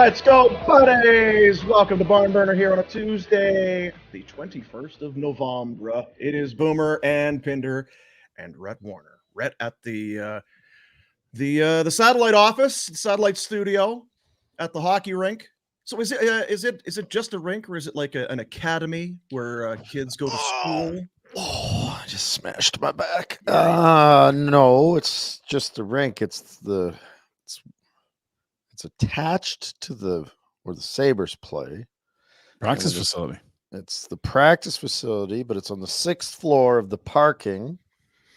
Let's go, buddies! Welcome to Barn Burner here on a Tuesday, the 21st of November. It is Boomer and Pinder and Rhett Warner. Rhett at the satellite office, the satellite studio at the hockey rink. So is it just a rink, or is it like an academy where kids go to school? Oh, I just smashed my back. No, it's just a rink. It's attached to where the Sabres play. Practice facility. It's the practice facility, but it's on the 6th floor of the parking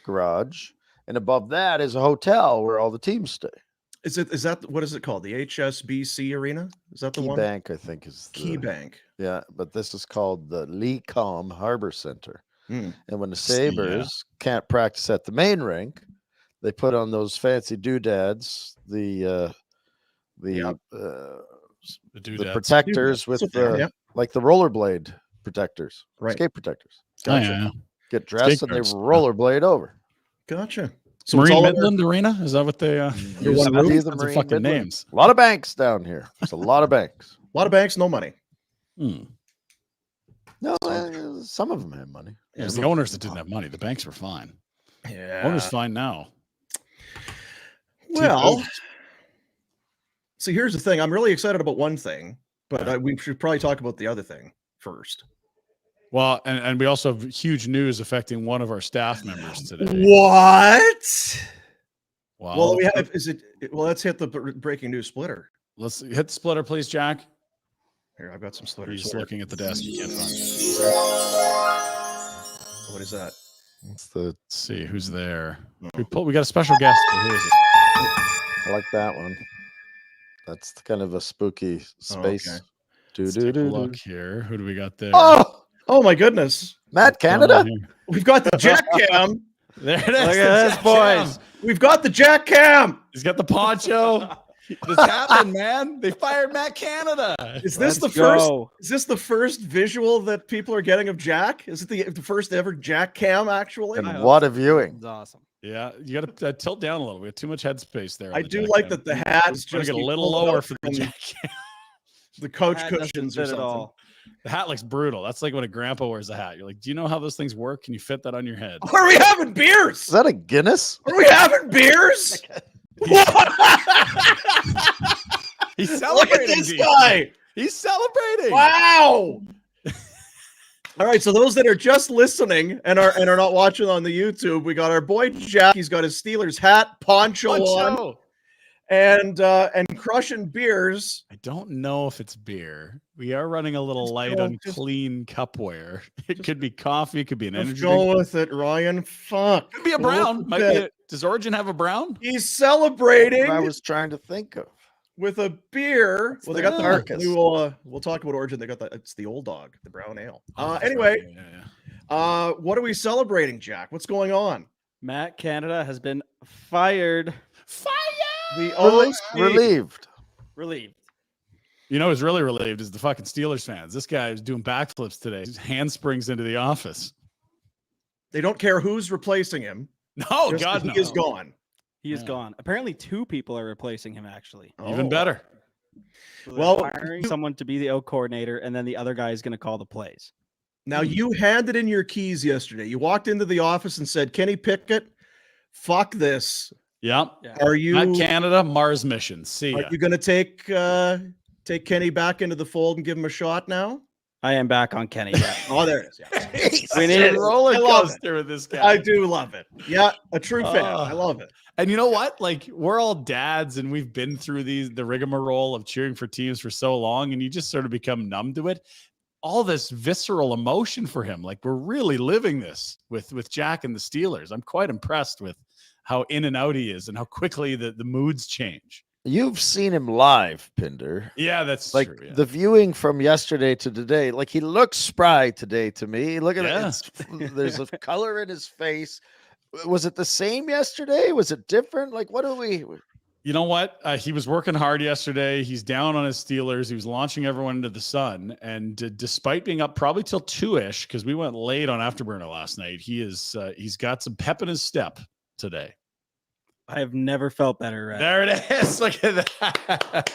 garage, and above that is a hotel where all the teams stay. Is that what is it called? The HSBC Arena? Is that the Key one? Bank, I think, is Key Bank. Yeah, but this is called the Lecom Harbor Center. Mm. And when the Sabres can't practice at the main rink, they put on those fancy doodads, the protectors with like the rollerblade protectors, right? Skate protectors. Gotcha. Oh, yeah. Get dressed and they rollerblade over. Gotcha. So Marine Midland Arena? Is that what they the fucking names? A lot of banks down here. There's a lot of banks. A lot of banks, no money. No, some of them have money. Yeah, the owners that didn't have money. The banks were fine. Yeah. Owners fine now. Well, see, here's the thing. I'm really excited about one thing, but we should probably talk about the other thing first. Well, and we also have huge news affecting one of our staff members today. What? Wow. Well, let's hit the breaking news splitter. Let's hit the splitter, please, Jack. Here, I've got some splitters. He's looking at the desk. You can't find What is that? Let's see who's there. We got a special guest. Who is it? I like that one. That's kind of a spooky space. Okay. Let's take a look here. Who do we got there? Oh my goodness. Matt Canada? We've got the Jack Cam. There it is. Look at this, boys. We've got the Jack Cam. He's got the poncho. This happened, man. They fired Matt Canada. Is this the first visual that people are getting of Jack? Is it the first ever Jack Cam, actually? And what a viewing. It's awesome. Yeah, you got to tilt down a little. We have too much headspace there. I do like that the hat's just get a little lower for the Jack Cam. The coach cushions or something. The hat looks brutal. That's like when a grandpa wears a hat. You're like, do you know how those things work? Can you fit that on your head? Are we having beers? Is that a Guinness? Are we having beers? He's celebrating. Look at this guy. He's celebrating. Wow. All right, so those that are just listening and are not watching on the YouTube, we got our boy Jack. He's got his Steelers hat, poncho on, and crushing beers. I don't know if it's beer. We are running a little light on clean cupware. It could be coffee. It could be an energy drink. Go with it, Ryan. Fuck. Could be a brown. Does Origin have a brown? He's celebrating. That's what I was trying to think of. With a beer. Well, they got the we'll talk about Origin. They got it's the Old Dog, the brown ale. Anyway, what are we celebrating, Jack? What's going on? Matt Canada has been fired. The OC. Relieved. You know who's really relieved is the fucking Steelers fans. This guy is doing backflips today. His handsprings into the office. They don't care who's replacing him. No, God, no. He is gone. He is gone. Apparently, 2 people are replacing him, actually. Even better. So well, hiring someone to be the O coordinator, and then the other guy is going to call the plays. Now, you handed in your keys yesterday. You walked into the office and said, Kenny Pickett, fuck this. Yep. Yeah. Are you Matt Canada, Mars mission? See ya. Are you going to take Kenny back into the fold and give him a shot now? I am back on Kenny. Yeah. Oh, there it is. Yeah. We need a roller coaster with this guy. I do love it. Yeah, a true fan. I love it. And you know what? Like, we're all dads and we've been through the rigmarole of cheering for teams for so long, and you just sort of become numb to it. All this visceral emotion for him. Like, we're really living this with Jack and the Steelers. I'm quite impressed with how in and out he is and how quickly the moods change. You've seen him live, Pinder. Yeah, that's like true, yeah. The viewing from yesterday to today. Like, he looks spry today to me. Look at it. There's a color in his face. Was it the same yesterday? Was it different? Like, what are we? You know what? He was working hard yesterday. He's down on his Steelers. He was launching everyone into the sun. And despite being up probably till 2-ish, because we went late on Afterburner last night, he's got some pep in his step today. I have never felt better. Right? There it is. Look at that.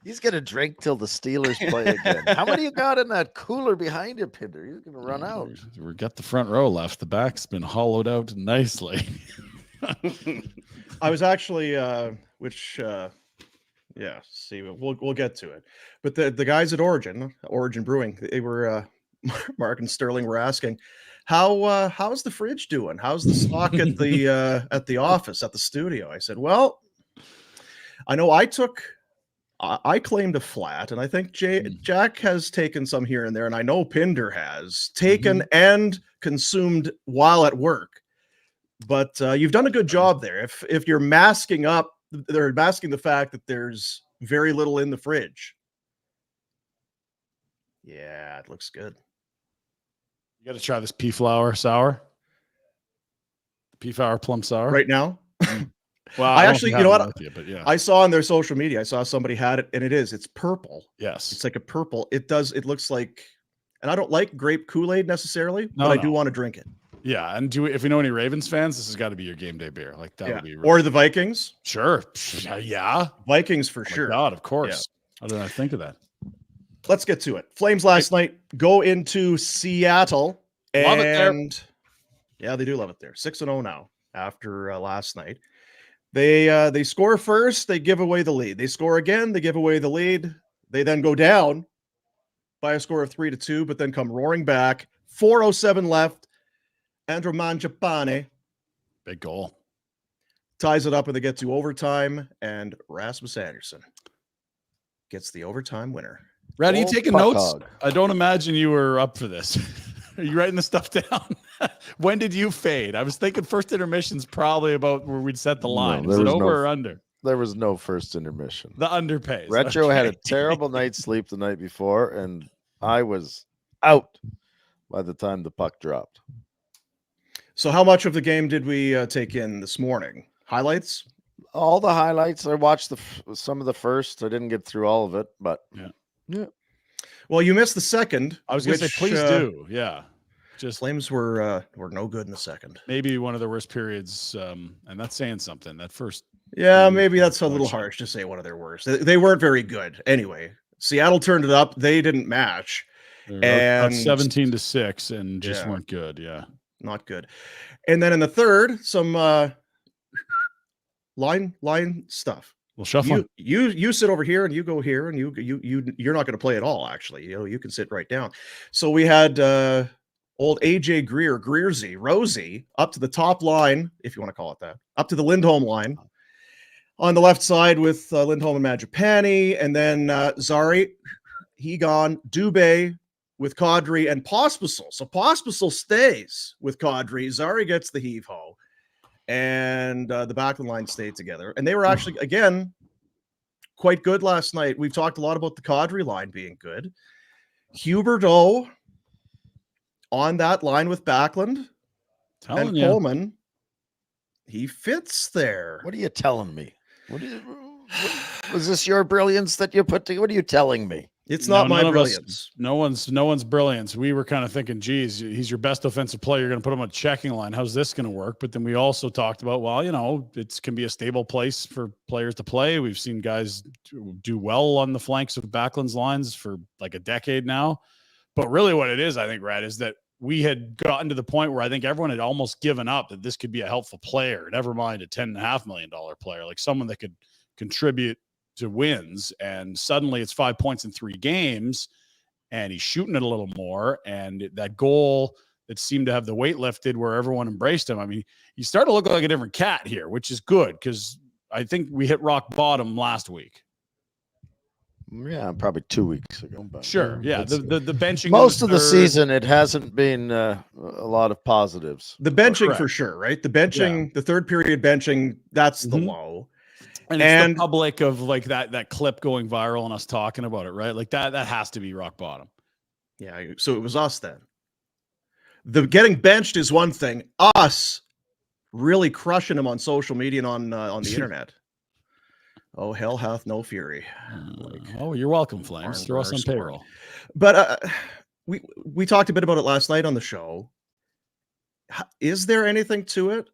He's gonna drink till the Steelers play again. How many you got in that cooler behind you, Pinder? He's gonna run out. We've got the front row left. The back's been hollowed out nicely. I was actually, see, we'll get to it. But the guys at Origin Brewing, they were Mark and Sterling were asking, how's the fridge doing? How's the stock at the office, at the studio? I said, well, I know I claimed a flat, and I think Jack has taken some here and there, and I know Pinder has taken and consumed while at work. But you've done a good job there. If you're masking the fact that there's very little in the fridge. Yeah, it looks good. You got to try this pea flour sour. Pea flour plum sour. Right now? Well, I actually, you know what? But yeah. I saw on their social media, I saw somebody had it, and it's purple. Yes. It's like a purple. It looks like, and I don't like grape Kool-Aid necessarily, but I do want to drink it. Yeah. And if we know any Ravens fans, this has got to be your game day beer. Like that would be. Really or the Vikings. Sure. Yeah. Vikings for sure. God, of course. Yeah. How did I think of that? Let's get to it. Flames last night go into Seattle. Love it there. Yeah, they do love it there. 6-0 now after last night. They score first, they give away the lead. They score again, they give away the lead. They then go down by a score of 3-2, but then come roaring back. 4:07 left. Andrew Mangiapane, big goal, ties it up, and they get to overtime, and Rasmus Andersson gets the overtime winner. Red, are you taking notes? I don't imagine you were up for this. Are you writing the stuff down? When did you fade? I was thinking first intermission's probably about where we'd set the line. Was it over or under? There was no first intermission. The underpays. Retro had a terrible night's sleep the night before, and I was out by the time the puck dropped. So how much of the game did we take in this morning? Highlights? All the highlights. I watched some of the first. I didn't get through all of it, but yeah. Well, you missed the second. I was going to say, please do. Yeah. Just Flames were no good in the second. Maybe one of the worst periods, and that's saying something. That first. Yeah, maybe that's a little harsh to say one of their worst. They weren't very good. Anyway, Seattle turned it up. They didn't match. And 17-6 and just weren't good. Yeah. Not good. And then in the third, some line stuff. Well, shuffle. You sit over here and you go here, and you're not going to play at all. Actually, you can sit right down. So we had old AJ Greersy, Rosie, up to the top line, if you want to call it that, up to the Lindholm line, on the left side with Lindholm and Mangiapane, and then Zari, he gone, Dubé with Kadri and Pospisil. So Pospisil stays with Kadri. Zari gets the heave-ho. And the back of the line stayed together. And they were actually, again, quite good last night. We've talked a lot about the Kadri line being good. Huberdeau on that line with Backlund and Coleman. He fits there. What are you telling me? Was this your brilliance that you put together? What are you telling me? It's not my brilliance. No one's brilliance. We were kind of thinking, geez, he's your best offensive player. You're going to put him on a checking line. How's this going to work? But then we also talked about, well, it can be a stable place for players to play. We've seen guys do well on the flanks of Backlund's lines for like a decade now. But really what it is, I think, Brad, is that we had gotten to the point where I think everyone had almost given up that this could be a helpful player, never mind a $10.5 million player, like someone that could contribute to wins, and suddenly it's 5 points in 3 games and he's shooting it a little more. And that goal that seemed to have the weight lifted where everyone embraced him. I mean, you start to look like a different cat here, which is good because I think we hit rock bottom last week. Yeah, probably 2 weeks ago. But sure. Yeah. The benching. Most of the season, it hasn't been a lot of positives. The benching for sure, right? The benching, the third period benching, that's the low. And it's the public of like that clip going viral and us talking about it, right? Like that has to be rock bottom. Yeah. So it was us then. The getting benched is one thing. Us really crushing him on social media and on the internet. Oh, hell hath no fury. You're welcome, Flames. Throw us on payroll. But we talked a bit about it last night on the show. Is there anything to it?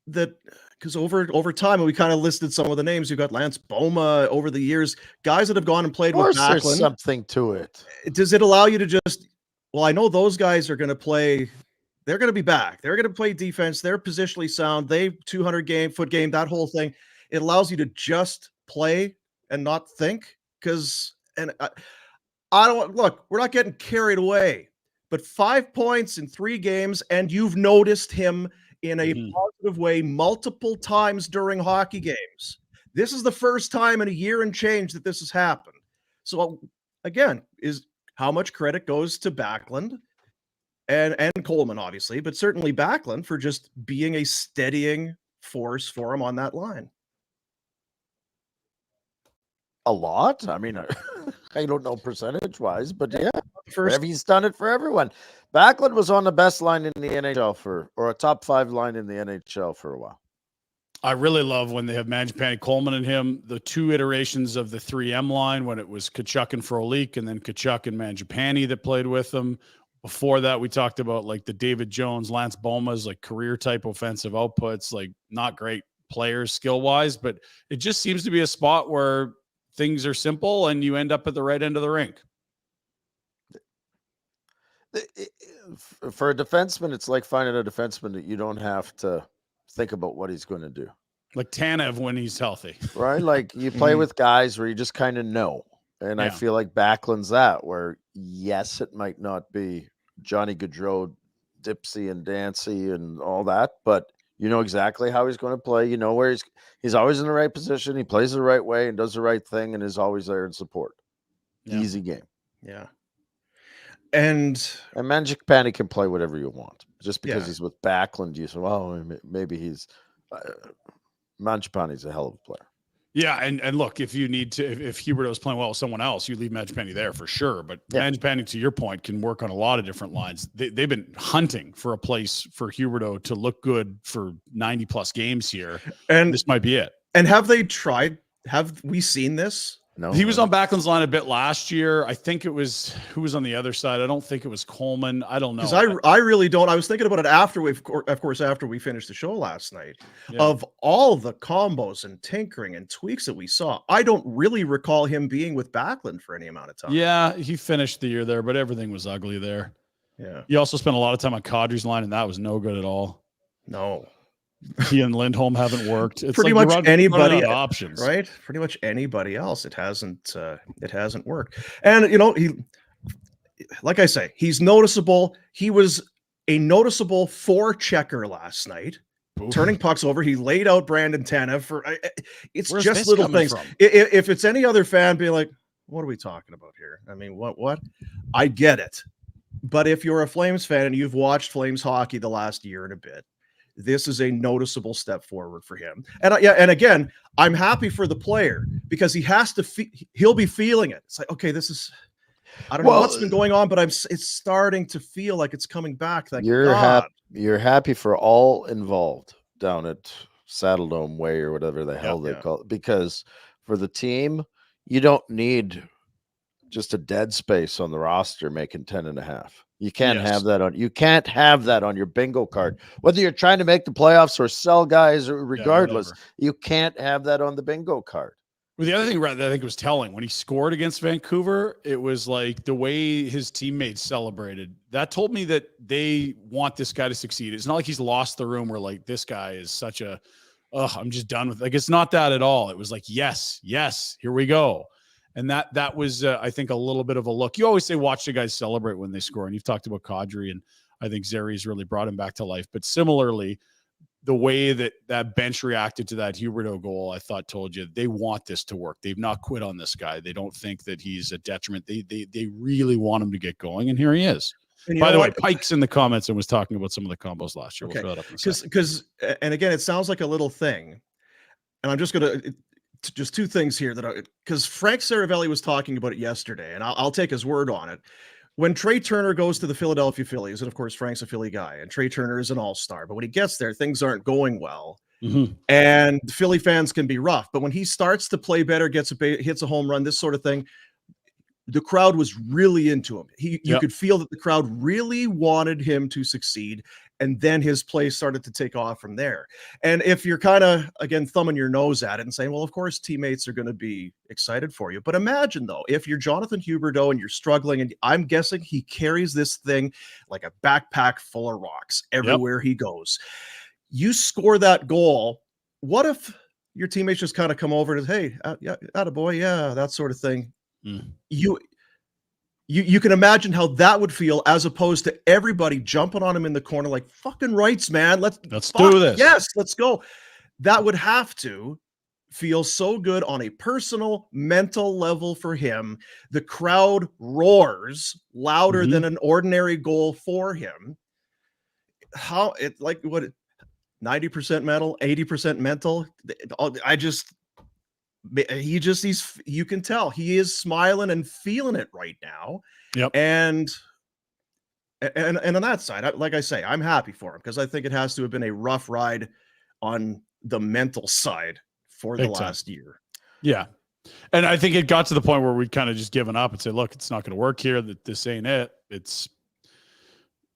that because over time, and we kind of listed some of the names. You got Lance Boma over the years, guys that have gone and played with Backlund. There's something to it. Does it allow you to just? Well, I know those guys are going to play. They're going to be back. They're going to play defense. They're positionally sound. They 200-foot game. That whole thing. It allows you to just play and not think. I don't look. We're not getting carried away. But 5 points in 3 games, and you've noticed him in a positive way multiple times during hockey games. This is the first time in a year and change that this has happened. So again, is how much credit goes to Backlund and Coleman, obviously, but certainly Backlund for just being a steadying force for him on that line. A lot. I mean, I don't know percentage wise, but yeah, he's done it for everyone. Backlund was on the best line in the NHL or a top 5 line in the NHL for a while. I really love when they have Mangiapane, Coleman, and him. The 2 iterations of the 3M line when it was Tkachuk and Frolik, and then Tkachuk and Mangiapane that played with them. Before that, we talked about like the David Jones, Lance Boma's like career type offensive outputs, like not great players skill wise, but it just seems to be a spot where things are simple and you end up at the right end of the rink. For a defenseman, it's like finding a defenseman that you don't have to think about what he's going to do. Like Tanev when he's healthy. Right? Like you play with guys where you just kind of know. And I feel like Backlund's that, where yes, it might not be Johnny Gaudreau, Dipsy and Dancy and all that, but you know exactly how he's going to play. You know where he's always in the right position. He plays the right way and does the right thing and is always there in support. Yeah. Easy game. Yeah. And Mangiapane can play whatever you want. Just because he's with Backlund, you say, well, maybe he's Mangiapane's a hell of a player. Yeah, and look, if you need to, if Huberdeau is playing well with someone else, you leave Mangiapane there for sure. But Mangiapane, to your point, can work on a lot of different lines. They've been hunting for a place for Huberdeau to look good for 90+ games here, and this might be it. And have they tried? Have we seen this? No, he was on Backlund's line a bit last year. I think it was who was on the other side. I don't think it was Coleman. I don't know. Because I really don't. I was thinking about it after after we finished the show last night. Yeah. Of all the combos and tinkering and tweaks that we saw, I don't really recall him being with Backlund for any amount of time. Yeah, he finished the year there, but everything was ugly there. Yeah. He also spent a lot of time on Kadri's line, and that was no good at all. No. He and Lindholm haven't worked. It's pretty much anybody options, right? Pretty much anybody else. It hasn't worked. And you know, he, like I say, he's noticeable. He was a noticeable forechecker last night. Ooh. Turning pucks over. He laid out Brandon Tanev for. It's Where's just little things. If it's any other fan, be like, what are we talking about here? I mean, what? I get it, but if you're a Flames fan and you've watched Flames hockey the last year and a bit, this is a noticeable step forward for him. And and again, I'm happy for the player because he has to he'll be feeling it. It's like, okay, this is, I don't know what's been going on, but it's starting to feel like it's coming back. Thank God. You're happy for all involved down at Saddle Dome Way or whatever the hell they call it, because for the team, you don't need just a dead space on the roster making 10.5. You can't have that on. You can't have that on your bingo card. Whether you're trying to make the playoffs or sell guys, or regardless, you can't have that on the bingo card. Well, the other thing that I think was telling when he scored against Vancouver, it was like the way his teammates celebrated. That told me that they want this guy to succeed. It's not like he's lost the room where like this guy is such a, I'm just done with it. Like it's not that at all. It was like yes, here we go. And that was, I think, a little bit of a look. You always say watch the guys celebrate when they score, and you've talked about Kadri, and I think Zeri's really brought him back to life. But similarly, the way that bench reacted to that Huberdeau goal, I thought told you they want this to work. They've not quit on this guy. They don't think that he's a detriment. They really want him to get going, and here he is. By the way, Pike's in the comments and was talking about some of the combos last year. We'll throw that up in a second. Because, and again, it sounds like a little thing, and I'm just going to. Just 2 things here because Frank Seravalli was talking about it yesterday, and I'll take his word on it. When Trey Turner goes to the Philadelphia Phillies, and of course Frank's a Philly guy, and Trey Turner is an all-star, but when he gets there, things aren't going well, and Philly fans can be rough. But when he starts to play better, hits a home run, this sort of thing, the crowd was really into him. You could feel that the crowd really wanted him to succeed, And then his play started to take off from there. And if you're kind of, again, thumbing your nose at it and saying, well, of course, teammates are going to be excited for you. But imagine, though, if you're Jonathan Huberdeau and you're struggling, and I'm guessing he carries this thing like a backpack full of rocks everywhere he goes. You score that goal. What if your teammates just kind of come over and, hey, yeah, attaboy, yeah, that sort of thing. You can imagine how that would feel, as opposed to everybody jumping on him in the corner like, fucking rights, man. Let's do this. Yes, let's go. That would have to feel so good on a personal, mental level for him. The crowd roars louder than an ordinary goal for him. How it like what 90% mental, 80% mental. You can tell he is smiling and feeling it right now. Yep. And on that side, like I say, I'm happy for him, because I think it has to have been a rough ride on the mental side for the last year. Yeah. And I think it got to the point where we'd kind of just given up and said, look, it's not going to work here. That this ain't it. It's,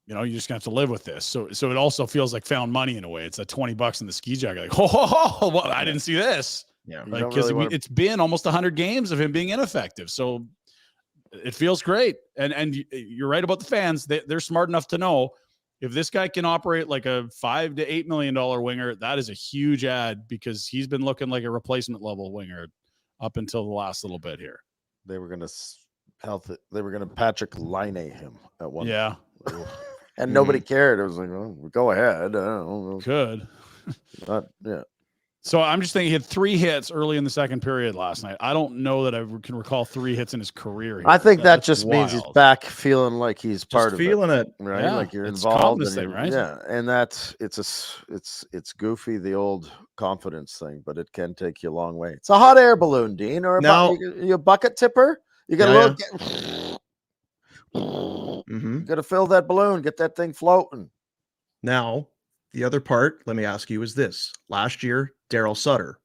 you're just gonna have to live with this. So it also feels like found money in a way. It's that $20 in the ski jacket. Like, well, I didn't see this. Yeah, like, because it's been almost 100 games of him being ineffective. So it feels great. And you're right about the fans. They're smart enough to know if this guy can operate like a $5 to $8 million winger, that is a huge ad, because he's been looking like a replacement level winger up until the last little bit here. They were gonna Patrick Laine him at one. Yeah. And nobody cared. It was like, oh, go ahead. Good. Yeah. So I'm just thinking he had 3 hits early in the second period last night. I don't know that I can recall 3 hits in his career. I think that just means he's back feeling like he's part of feeling it, right? Yeah, like you're it's involved, confidence thing, right? Yeah, and it's goofy, the old confidence thing, but it can take you a long way. It's a hot air balloon, Dean, or you a bucket tipper. You got to look. You got to fill that balloon, get that thing floating. Now, the other part, let me ask you, is this. Last year, Daryl Sutter,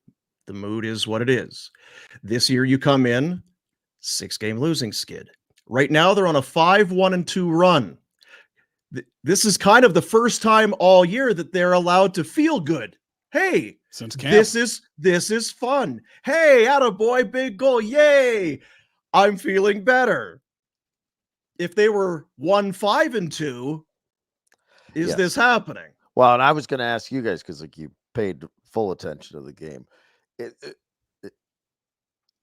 the mood is what it is. This year, you come in, 6-game losing skid. Right now, they're on a 5-1-2 run. This is kind of the first time all year that they're allowed to feel good. Hey, since camp. This is fun. Hey, attaboy, big goal. Yay. I'm feeling better. If they were 1-5-2, is this happening? Well, and I was going to ask you guys, because like you paid full attention to the game.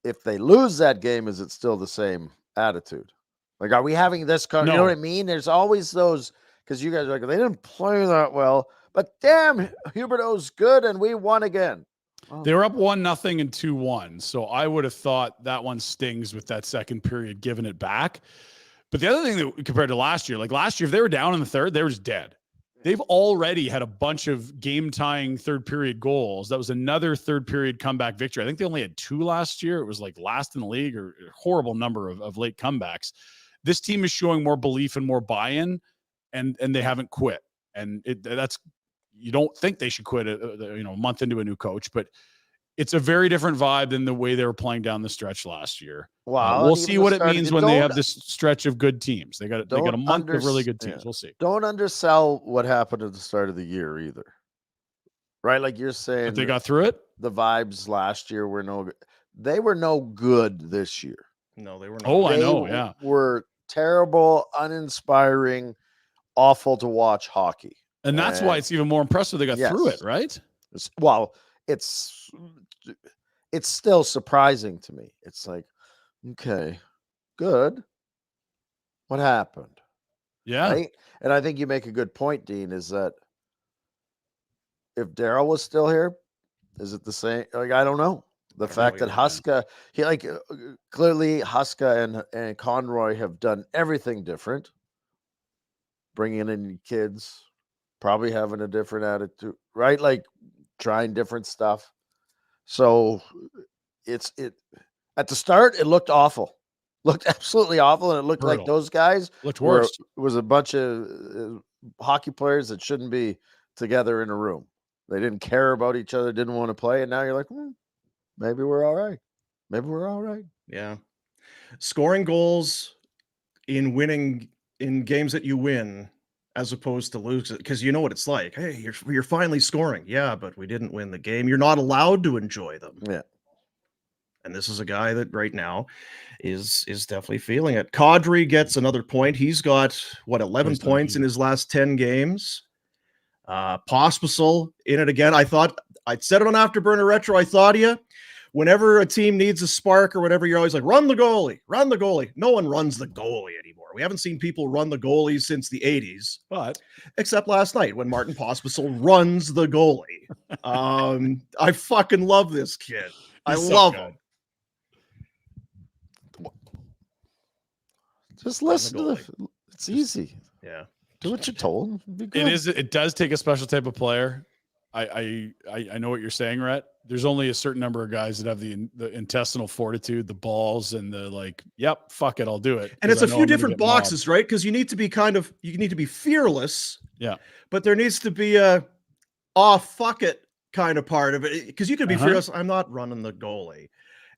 If they lose that game, is it still the same attitude? Like, are we having this? You know what I mean? There's always those, because you guys are like, they didn't play that well, but damn, Huberdeau's good, and we won again. Oh. They were up 1-0 and 2-1. So I would have thought that one stings with that second period, giving it back. But the other thing that compared to last year, like last year, if they were down in the third, they were just dead. They've already had a bunch of game-tying third period goals. That was another third period comeback victory. I think they only had 2 last year. It was like last in the league, or a horrible number of late comebacks. This team is showing more belief and more buy-in, and they haven't quit. And that's, you don't think they should quit a month into a new coach, but it's a very different vibe than the way they were playing down the stretch last year. Wow, we'll see what it means when they have this stretch of good teams. They got a month of really good teams. We'll see. Don't undersell what happened at the start of the year either. Right? Like you're saying, but they got through it. The vibes last year were they were no good this year. No, they were not. Oh, I know. Yeah. Were terrible, uninspiring, awful to watch hockey. And that's why it's even more impressive they got through it, right? Well, it's still surprising to me. It's like, okay, good. What happened? Yeah. Right? And I think you make a good point, Dean, is that if Daryl was still here, is it the same? Like, I don't know. The fact that Huska, clearly Huska and Conroy have done everything different, bringing in kids, probably having a different attitude, right? Like trying different stuff. So it at the start, it looked awful, looked absolutely awful. And it looked like those guys looked worse. It was a bunch of hockey players that shouldn't be together in a room. They didn't care about each other, didn't want to play. And now you're like, maybe we're all right. Maybe we're all right. Yeah. Scoring goals in games that you win as opposed to lose, because you know what it's like. Hey, you're finally scoring. Yeah, but we didn't win the game. You're not allowed to enjoy them. Yeah. And this is a guy that right now is definitely feeling it. Kadri gets another point. He's got 11 points in his last 10 games. Pospisil in it again. I thought I'd said it on Afterburner Retro. I thought of you. Whenever a team needs a spark or whatever, you're always like, run the goalie, run the goalie. No one runs the goalie anymore. We haven't seen people run the goalie since the 80s, except last night when Martin Pospisil runs the goalie. I fucking love this kid. I love him. Just listen to it's easy. Yeah. Do what you're told. It does take a special type of player. I know what you're saying, Rhett. There's only a certain number of guys that have the intestinal fortitude, the balls, and the like, yep, fuck it, I'll do it. And it's a few different boxes, right? Because you need to be you need to be fearless. Yeah. But there needs to be a fuck it kind of part of it. Because you can be fearless. I'm not running the goalie.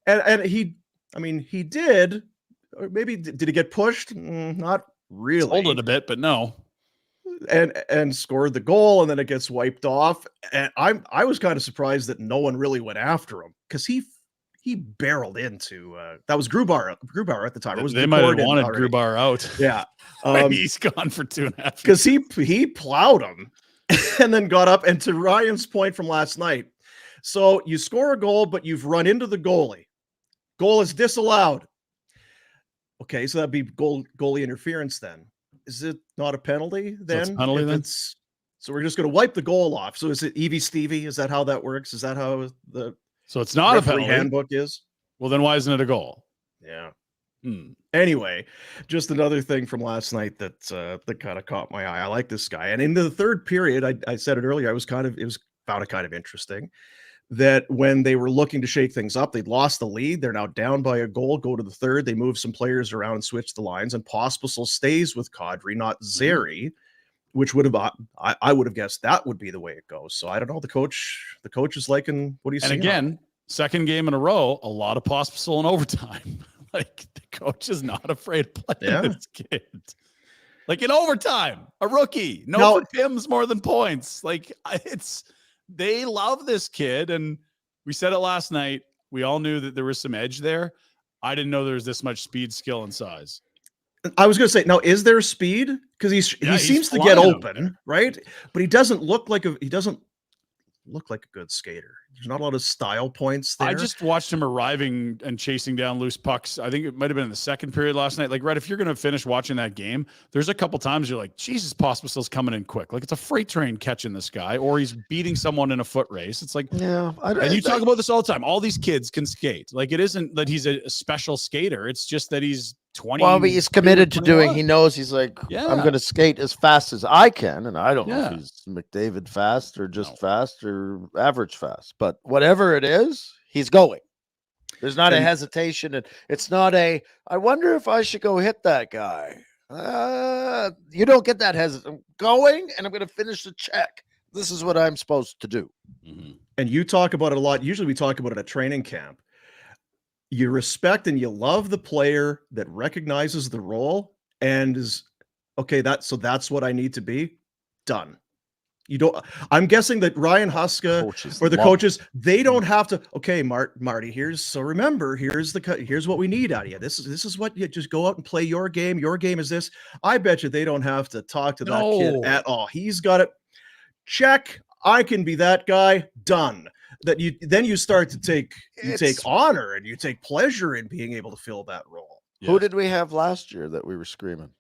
And he did. Or maybe did he get pushed? Not really. Hold it a bit, but no. And scored the goal, and then it gets wiped off. And I was kind of surprised that no one really went after him, because he barreled into that was Grubauer at the time. It was they might have wanted Grubauer out. Yeah, he's gone for 2.5 because he plowed him and then got up. And to Ryan's point from last night, so you score a goal, but you've run into the goalie. Goal is disallowed. Okay, so that'd be goalie interference then. Is it not a penalty then? So it's a penalty then? So we're just going to wipe the goal off. So is it Evie Stevie? Is that how that works? Is that how so it's not a penalty handbook is? Well, then why isn't it a goal? Yeah. Anyway, just another thing from last night that kind of caught my eye. I like this guy. And into the third period, I said it earlier, found it kind of interesting that when they were looking to shake things up, they'd lost the lead. They're now down by a goal, go to the third. They move some players around and switch the lines, and Pospisil stays with Kadri, not Zeri, which would have, I would have guessed that would be the way it goes. So I don't know. The coach is liking what he's seeing. And again, second game in a row, a lot of Pospisil in overtime. Like, the coach is not afraid of playing this kid. Like, in overtime, a rookie, for Pims more than points. Like, they love this kid, and we said it last night. We all knew that there was some edge there. I didn't know there was this much speed, skill, and size. I was going to say, now, is there speed? Because he seems to get open, right? But he doesn't look like a good skater. There's not a lot of style points there. I just watched him arriving and chasing down loose pucks. I think it might have been in the second period last night. Like, Red, if you're going to finish watching that game, there's a couple times you're like, Jesus, Pospisil's coming in quick. Like, it's a freight train catching this guy, or he's beating someone in a foot race. It's like, and you talk about this all the time. All these kids can skate. Like, it isn't that he's a special skater. It's just that he's 20. Well, but he's committed to doing. He knows he's like, I'm going to skate as fast as I can, and I don't know if he's McDavid fast or just fast or average fast, but whatever it is, he's going. There's not a hesitation, and it's not I wonder if I should go hit that guy. You don't get that hesitation. I'm going, and I'm going to finish the check. This is what I'm supposed to do. And you talk about it a lot. Usually, we talk about it at training camp. You respect and you love the player that recognizes the role and is okay. That's what I need to be. Done. You don't. I'm guessing that Ryan Huska or the coaches, they don't have to. Okay, Marty. Here's what we need out of you. This is what you just go out and play your game. Your game is this. I bet you they don't have to talk to that kid at all. He's got it. Check. I can be that guy. Done. That you start to take honor and you take pleasure in being able to fill that role. Who did we have last year that we were screaming?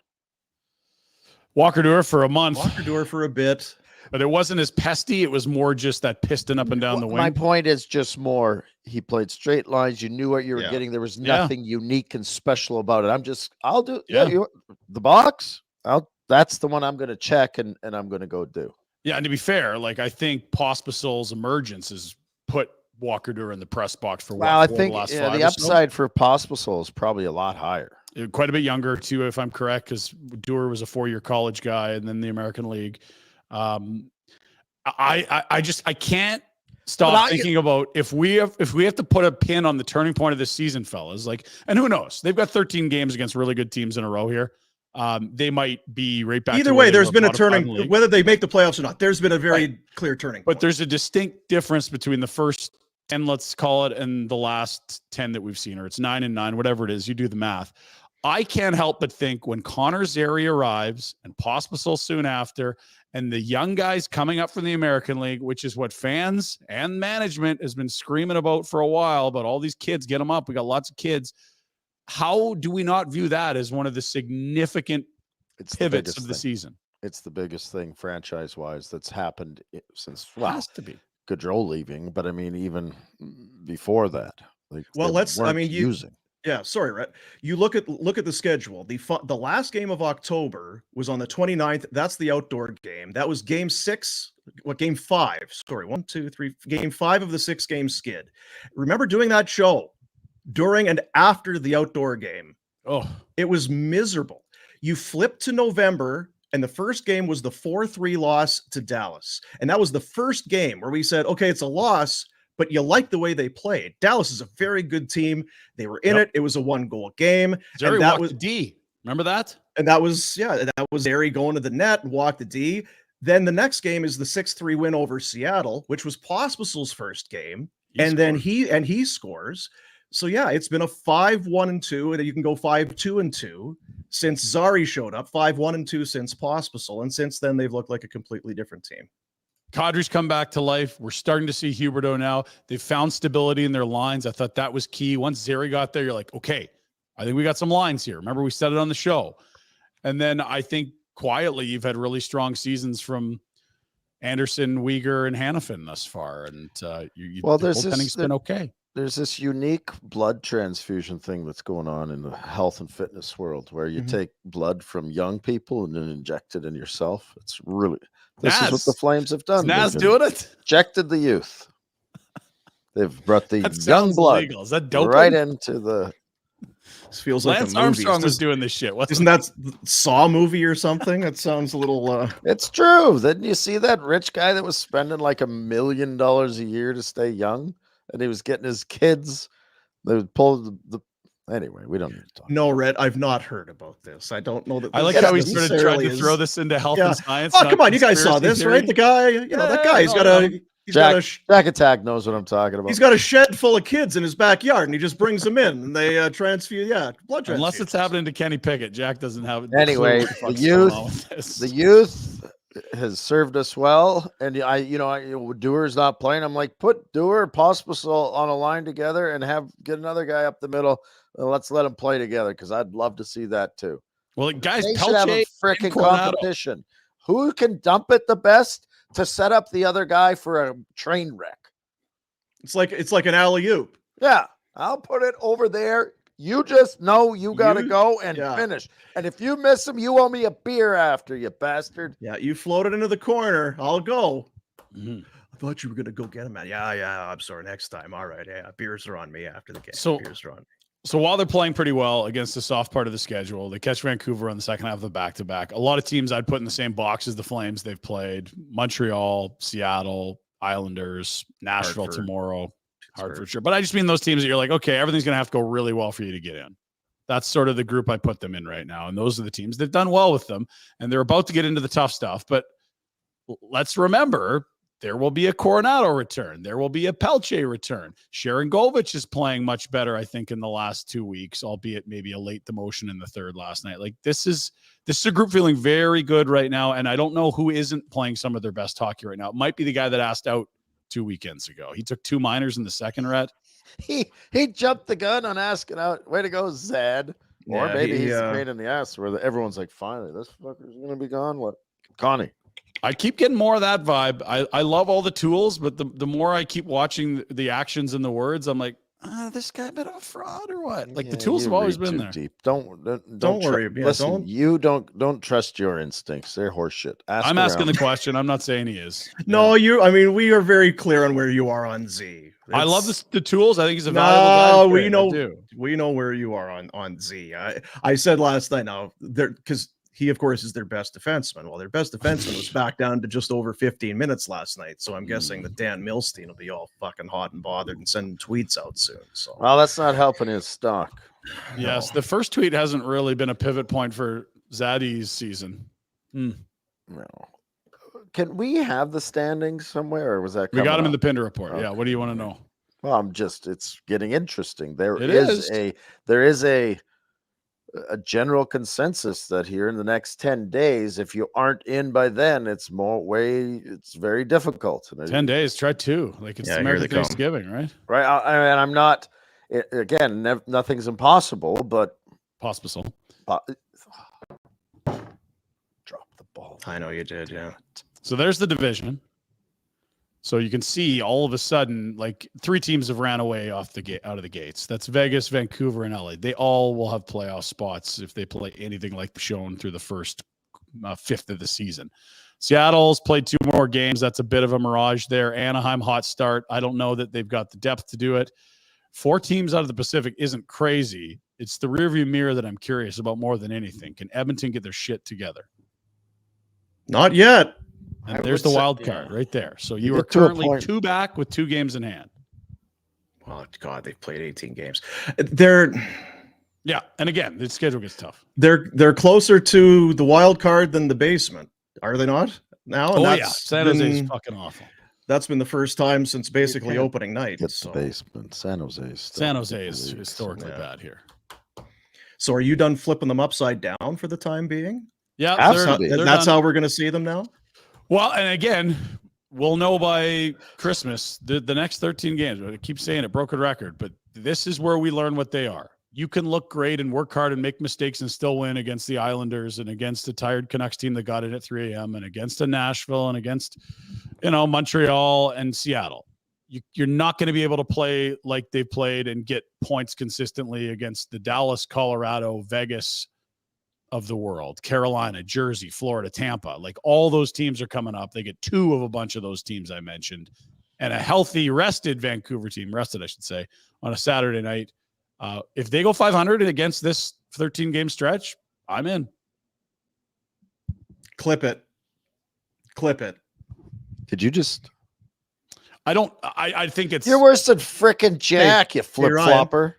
Walker Duehr for a month. Walker Duehr for a bit. But it wasn't as pesty. It was more just that piston up and down the wing. My point is just more, he played straight lines. You knew what you were getting. There was nothing unique and special about it. I'll do the box. That's the one I'm going to check and I'm going to go do. Yeah. And to be fair, like, I think Pospisil's emergence has put Walker Duehr in the press box for I think the upside for Pospisil is probably a lot higher. Quite a bit younger too, if I'm correct, because Duehr was a 4-year college guy and then the American League. I can't stop thinking about if we have to put a pin on the turning point of this season, fellas. Like, and who knows? They've got 13 games against really good teams in a row here. they might be right back. Either way, there's been a turning, whether they make the playoffs or not. There's been a very clear turning. But there's a distinct difference between the first 10, let's call it, and the last 10 that we've seen, or it's 9-9, whatever it is. You do the math. I can't help but think when Connor Zary arrives and Pospisil soon after, and the young guys coming up from the American League, which is what fans and management has been screaming about for a while, but all these kids, get them up. We got lots of kids. How do we not view that as one of the significant pivots of the season? It's the biggest thing franchise-wise that's happened since, has to be Gaudreau leaving, but I mean, even before that. Yeah, sorry, Rhett. You look at the schedule. The last game of October was on the 29th. That's the outdoor game. That was game 6. Game 5? Sorry, 1, 2, 3. Game 5 of the 6-game skid. Remember doing that show during and after the outdoor game? Oh, it was miserable. You flipped to November, and the first game was the 4-3 loss to Dallas. And that was the first game where we said, okay, it's a loss, but you like the way they played. Dallas is a very good team. They were in it. It was a 1-goal game. Zary walked the D. Remember that? And that was Zary going to the net and walked the D. Then the next game is the 6-3 win over Seattle, which was Pospisil's first game. Then he scores. So yeah, it's been a 5-1-2, and you can go 5-2-2 since Zary showed up, 5-1-2 since Pospisil, and since then they've looked like a completely different team. Kadri's come back to life. We're starting to see Huberdeau now. They've found stability in their lines. I thought that was key. Once Zary got there, you're like, okay, I think we got some lines here. Remember, we said it on the show. And then I think quietly you've had really strong seasons from Anderson, Uyghur, and Hannafin thus far. And the goaltending's been okay. There's this unique blood transfusion thing that's going on in the health and fitness world where you take blood from young people and then inject it in yourself. It's really... This is what the Flames have done. Naz doing it? Injected the youth. They've brought the young blood legal. Is that doping? Right into the... This feels Lance like a movie. Armstrong was doing this shit. Isn't that Saw movie or something? That sounds a little... It's true. Didn't you see that rich guy that was spending like $1 million a year to stay young? And he was getting his kids... They would pull the Anyway, we don't need to talk. No, Red, I've not heard about this. I don't know that. I like how he sort of tried to throw this into health and science. Oh, come on, you guys saw this, right? The guy, that guy, he's got a Jack Attack knows what I'm talking about. He's got a shed full of kids in his backyard, and he just brings them in, and they transfuse, blood transfusion. Unless it's happening to Kenny Pickett, Jack doesn't have it. Anyway, the youth has served us well, and Dewar's not playing. I'm like, put Dewar, Pospisil on a line together, and get another guy up the middle. Let's let them play together because I'd love to see that too. Well, guys, they should have a freaking competition. Who can dump it the best to set up the other guy for a train wreck? It's like an alley-oop. Yeah, I'll put it over there. You just know you got to go and finish. And if you miss him, you owe me a beer after, you bastard. Yeah, you floated into the corner. I'll go. Mm-hmm. I thought you were going to go get him, man. Yeah, I'm sorry. Next time. All right. Yeah, beers are on me after the game. Beers are on me. So while they're playing pretty well against the soft part of the schedule, they catch Vancouver on the second half of the back-to-back. A lot of teams I'd put in the same box as the Flames. They've played Montreal, Seattle, Islanders, Nashville tomorrow, Hartford, sure. But I just mean those teams that you're like, okay, everything's going to have to go really well for you to get in. That's sort of the group I put them in right now. And those are the teams that have done well with them. And they're about to get into the tough stuff. But let's remember, there will be a Coronado return. There will be a Pelche return. Sharon Govich is playing much better, I think, in the last 2 weeks, albeit maybe a late demotion in the third last night. Like this is a group feeling very good right now. And I don't know who isn't playing some of their best hockey right now. It might be the guy that asked out 2 weekends ago. He took 2 minors in the second, Red. He jumped the gun on asking out. Way to go, Zed. Or maybe he's a pain in the ass where everyone's like, finally, this fucker's going to be gone. What? Connie. I keep getting more of that vibe. I love all the tools, but the more I keep watching the actions and the words, I'm like, this guy been a fraud or what? Like the tools have always been there. Deep. Don't worry. Listen, you don't trust your instincts. They're horseshit. I'm asking the question. I'm not saying he is. No, we are very clear on where you are on Z. I love the tools. I think he's a valuable guy. We know where you are on Z. I said last night because he, of course, is their best defenseman. Well, their best defenseman was back down to just over 15 minutes last night. So I'm guessing that Dan Milstein will be all fucking hot and bothered and sending tweets out soon. So, well, that's not helping his stock. Yes, the first tweet hasn't really been a pivot point for Zaddy's season. No. Can we have the standings somewhere, or was that? We got them in up? the Pinder Report. Okay. Yeah. What do you want to know? Well, it's getting interesting. There It is is. a general consensus that here in the next 10 days, if you aren't in by then, it's very difficult. 10 days, try 2. Like it's American Thanksgiving, right? Right. And I'm not, again, nothing's impossible, but Pospisil. Drop the ball. I know you did, yeah. So there's the division. So you can see all of a sudden, like 3 teams have ran away out of the gates. That's Vegas, Vancouver, and LA. They all will have playoff spots if they play anything like shown through the first fifth of the season. Seattle's played 2 more games. That's a bit of a mirage there. Anaheim, hot start. I don't know that they've got the depth to do it. 4 teams out of the Pacific isn't crazy. It's the rearview mirror that I'm curious about more than anything. Can Edmonton get their shit together? Not yet. And there's the wild card right there. So you are currently 2 back with 2 games in hand. Oh, God, they've played 18 games. Yeah, and again, the schedule gets tough. They're closer to the wild card than the basement, are they not? Now, and San Jose is fucking awful. That's been the first time since basically opening night. It's the basement. San Jose is historically bad here. So, are you done flipping them upside down for the time being? Yeah, that's how we're going to see them now. Well, and again, we'll know by Christmas the next 13 games. I keep saying it, broken record, but this is where we learn what they are. You can look great and work hard and make mistakes and still win against the Islanders and against a tired Canucks team that got in at 3 a.m. and against a Nashville and against, Montreal and Seattle. You're not going to be able to play like they've played and get points consistently against the Dallas, Colorado, Vegas of the world, Carolina, Jersey, Florida, Tampa. Like all those teams are coming up. They get 2 of a bunch of those teams I mentioned, and a healthy, Vancouver team, I should say, on a Saturday night. If they go 500 against this 13-game stretch, I'm in. Clip it. Could you just? I think it's. You're worse than frickin' Jack, you flip-flopper.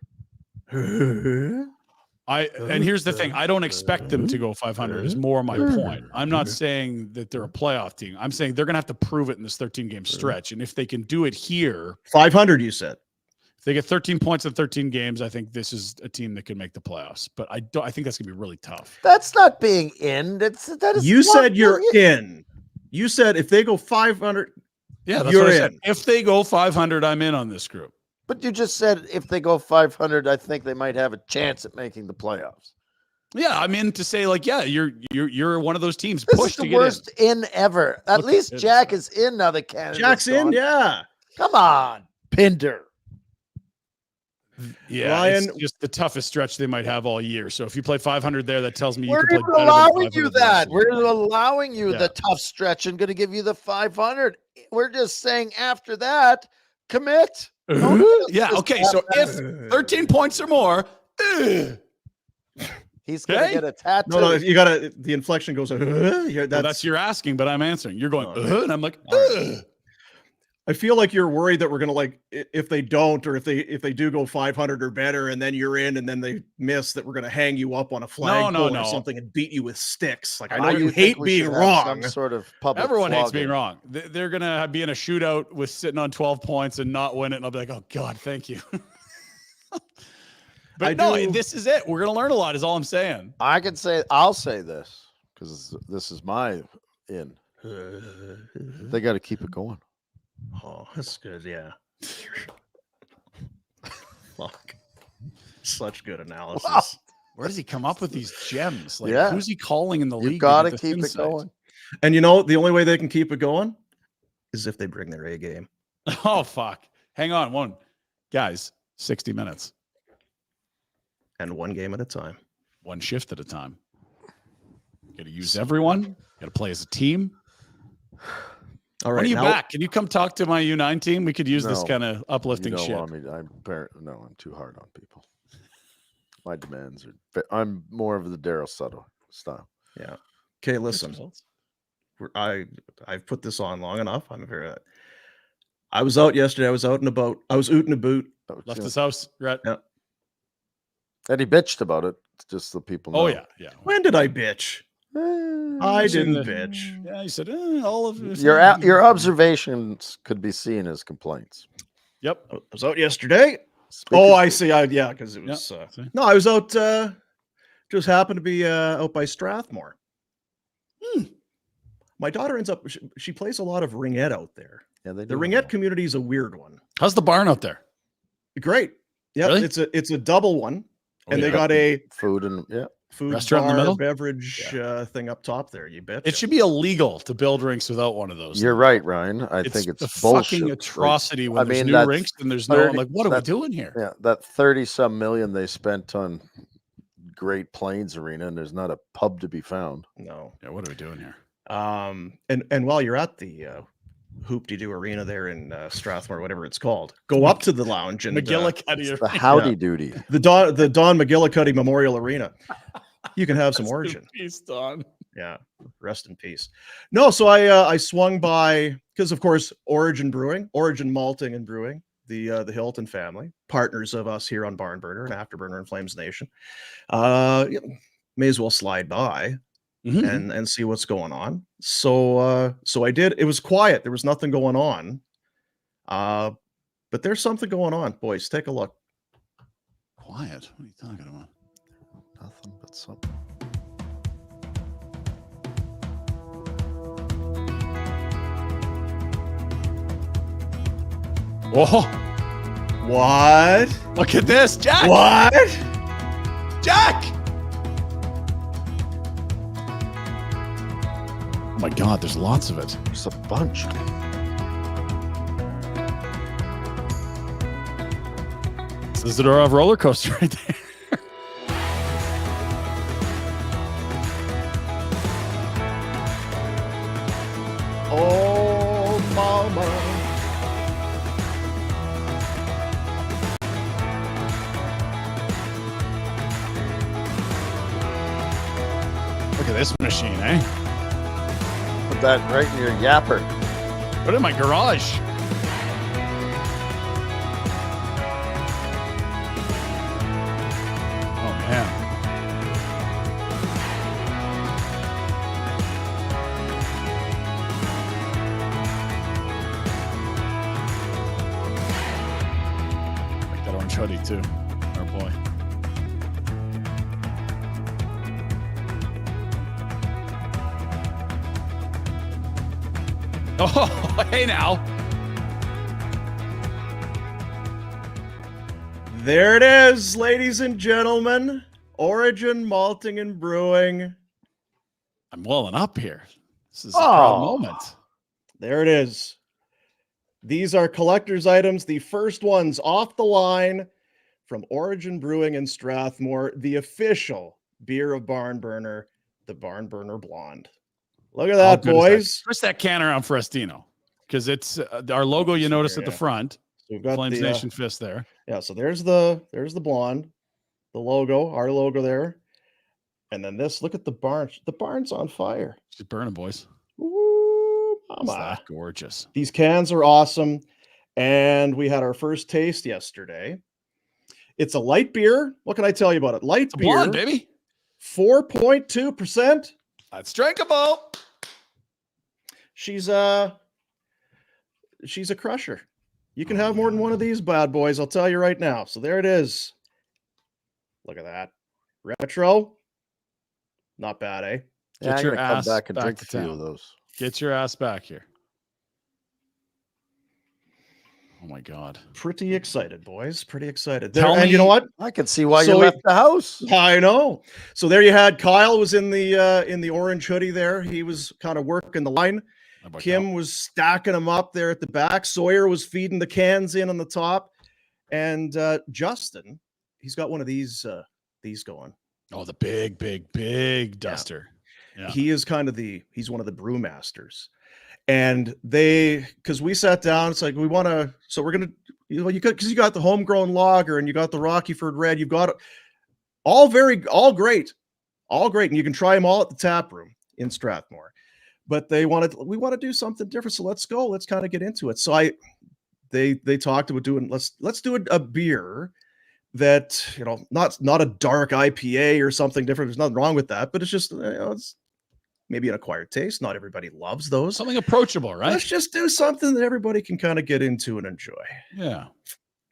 And here's the thing. I don't expect them to go 500 is more my point. I'm not saying that they're a playoff team. I'm saying they're going to have to prove it in this 13-game stretch. And if they can do it here. 500, you said. If they get 13 points in 13 games, I think this is a team that can make the playoffs. But I think that's going to be really tough. That's not being in. You said you're in. You said if they go 500. Yeah, that's what I said. If they go 500, I'm in on this group. But you just said if they go 500, I think they might have a chance at making the playoffs. Yeah, I'm in to say you're one of those teams. This is the worst in ever. At least Jack is in now. That Canada's Jack's in, yeah. Come on, Pinder. Yeah, Ryan, it's just the toughest stretch they might have all year. So if you play 500 there, that tells me you can play better allowing you that. We're allowing you the tough stretch and going to give you the 500. We're just saying after that, commit. Yeah. Okay. So if 13 points or more, he's going to get a tattoo. No, you got to. The inflection goes. That's you're asking, but I'm answering. You're going, and I'm like, I feel like you're worried that we're gonna if they don't, or if they do go 500 or better, and then you're in, and then they miss, that we're gonna hang you up on a flagpole or something and beat you with sticks. Like I know you hate being wrong. Some sort of public. Everyone hates being wrong. They're gonna be in a shootout with sitting on 12 points and not win it, and I'll be like, oh God, thank you. But this is it. We're gonna learn a lot. Is all I'm saying. I'll say this because this is my in. They got to keep it going. Oh, that's good. Yeah. Fuck. Such good analysis. Wow. Where does he come up with these gems? Like, who's he calling in the league? You got to keep it going. And the only way they can keep it going is if they bring their A game. Oh, fuck. Hang on. Guys, 60 minutes. And one game at a time. One shift at a time. Got to use everyone. Got to play as a team. All right, when are you back? Can you come talk to my U9 team? We could use this kind of uplifting shit. I'm too hard on people. My demands are. I'm more of the Daryl Sutter style. Yeah. Okay, listen. I've put this on long enough. I was out yesterday. I was out and about. I was oot and a boot. Left his house. Right. Yeah. And he bitched about it. Just so people know. Oh yeah, yeah. When did I bitch? I didn't bitch. Yeah, he said all of your observations could be seen as complaints. Yep. I was out yesterday. Speaking I see. Yeah, because it was no, I was out. Just happened to be out by Strathmore. My daughter ends up. She plays a lot of ringette out there. Yeah, the ringette community is a weird one. How's the barn out there? Great. Yeah, really? it's a double one, and they got a food restaurant bar, in the middle, beverage thing up top there. You bet. It should be illegal to build rinks without one of those. You're right, Ryan. I think it's a bullshit. Fucking atrocity when there's new rinks and there's 30, I'm like, what are we doing here? Yeah, that 30-some million they spent on Great Plains Arena, and there's not a pub to be found. No. Yeah, what are we doing here? And while you're at the Hoop-de-Doo Arena there in Strathmore, whatever it's called, go up to the lounge and McGillicuddy the Howdy Doody, the Don McGillicuddy Memorial Arena. You can have some Origin. Peace, Don. Yeah, rest in peace. No, so I swung by because of course Origin Malting and Brewing, the Hilton family, partners of us here on Barn Burner and Afterburner and Flames Nation. May as well slide by. And see what's going on. So I did. It was quiet. There was nothing going on. But there's something going on, boys. Take a look. Quiet? What are you talking about? Nothing but something. Whoa! What? Look at this, Jack! What? Jack! Oh my God, there's lots of it. There's a bunch. This is the Dora roller coaster right there. Oh, mama. Look at this machine, eh? Put that right in your yapper. Put it in my garage. Oh, man. Like that orange hoodie, too. Our boy. Oh, hey now. There it is, ladies and gentlemen. Origin Malting and Brewing. I'm welling up here. This is a proud moment. There it is. These are collector's items. The first ones off the line from Origin Brewing in Strathmore, the official beer of Barn Burner, the Barn Burner Blonde. Look at that, boys. Twist that can around for us, Dino, because it's our logo. You notice at the front. So we've got Flames Nation fist there. Yeah, so there's the blonde, the logo, our logo there, and then this. Look at the barn. The barn's on fire. She's burning, boys. Ooh, mama. Isn't that gorgeous? These cans are awesome, and we had our first taste yesterday. It's a light beer. What can I tell you about it? Light beer, blonde, baby. 4.2%. That's drinkable. She's a crusher. You can have more than one of these bad boys, I'll tell you right now. So there it is. Look at that. Retro. Not bad, eh? Yeah, Get your ass come back and drink to a few town. of those. Get your ass back here. Oh my God. Pretty excited, boys. Pretty excited. And you know what? I can see why you left the house. I know. So there you had Kyle was in the orange hoodie there. He was kind of working the line. Kim was stacking them up there at the back. Sawyer was feeding the cans in on the top. And Justin, he's got one of these going. Oh, the big duster. Yeah. He is he's one of the brewmasters. And because we sat down, it's like, we're going to, because you got the homegrown lager and you got the Rockyford Red, you've got all great. And you can try them all at the tap room in Strathmore, but we want to do something different. So let's kind of get into it. So they talked about let's do a beer that, not a dark IPA or something different. There's nothing wrong with that, but it's just, it's maybe an acquired taste. Not everybody loves those. Something approachable, right? Let's just do something that everybody can kind of get into and enjoy. Yeah.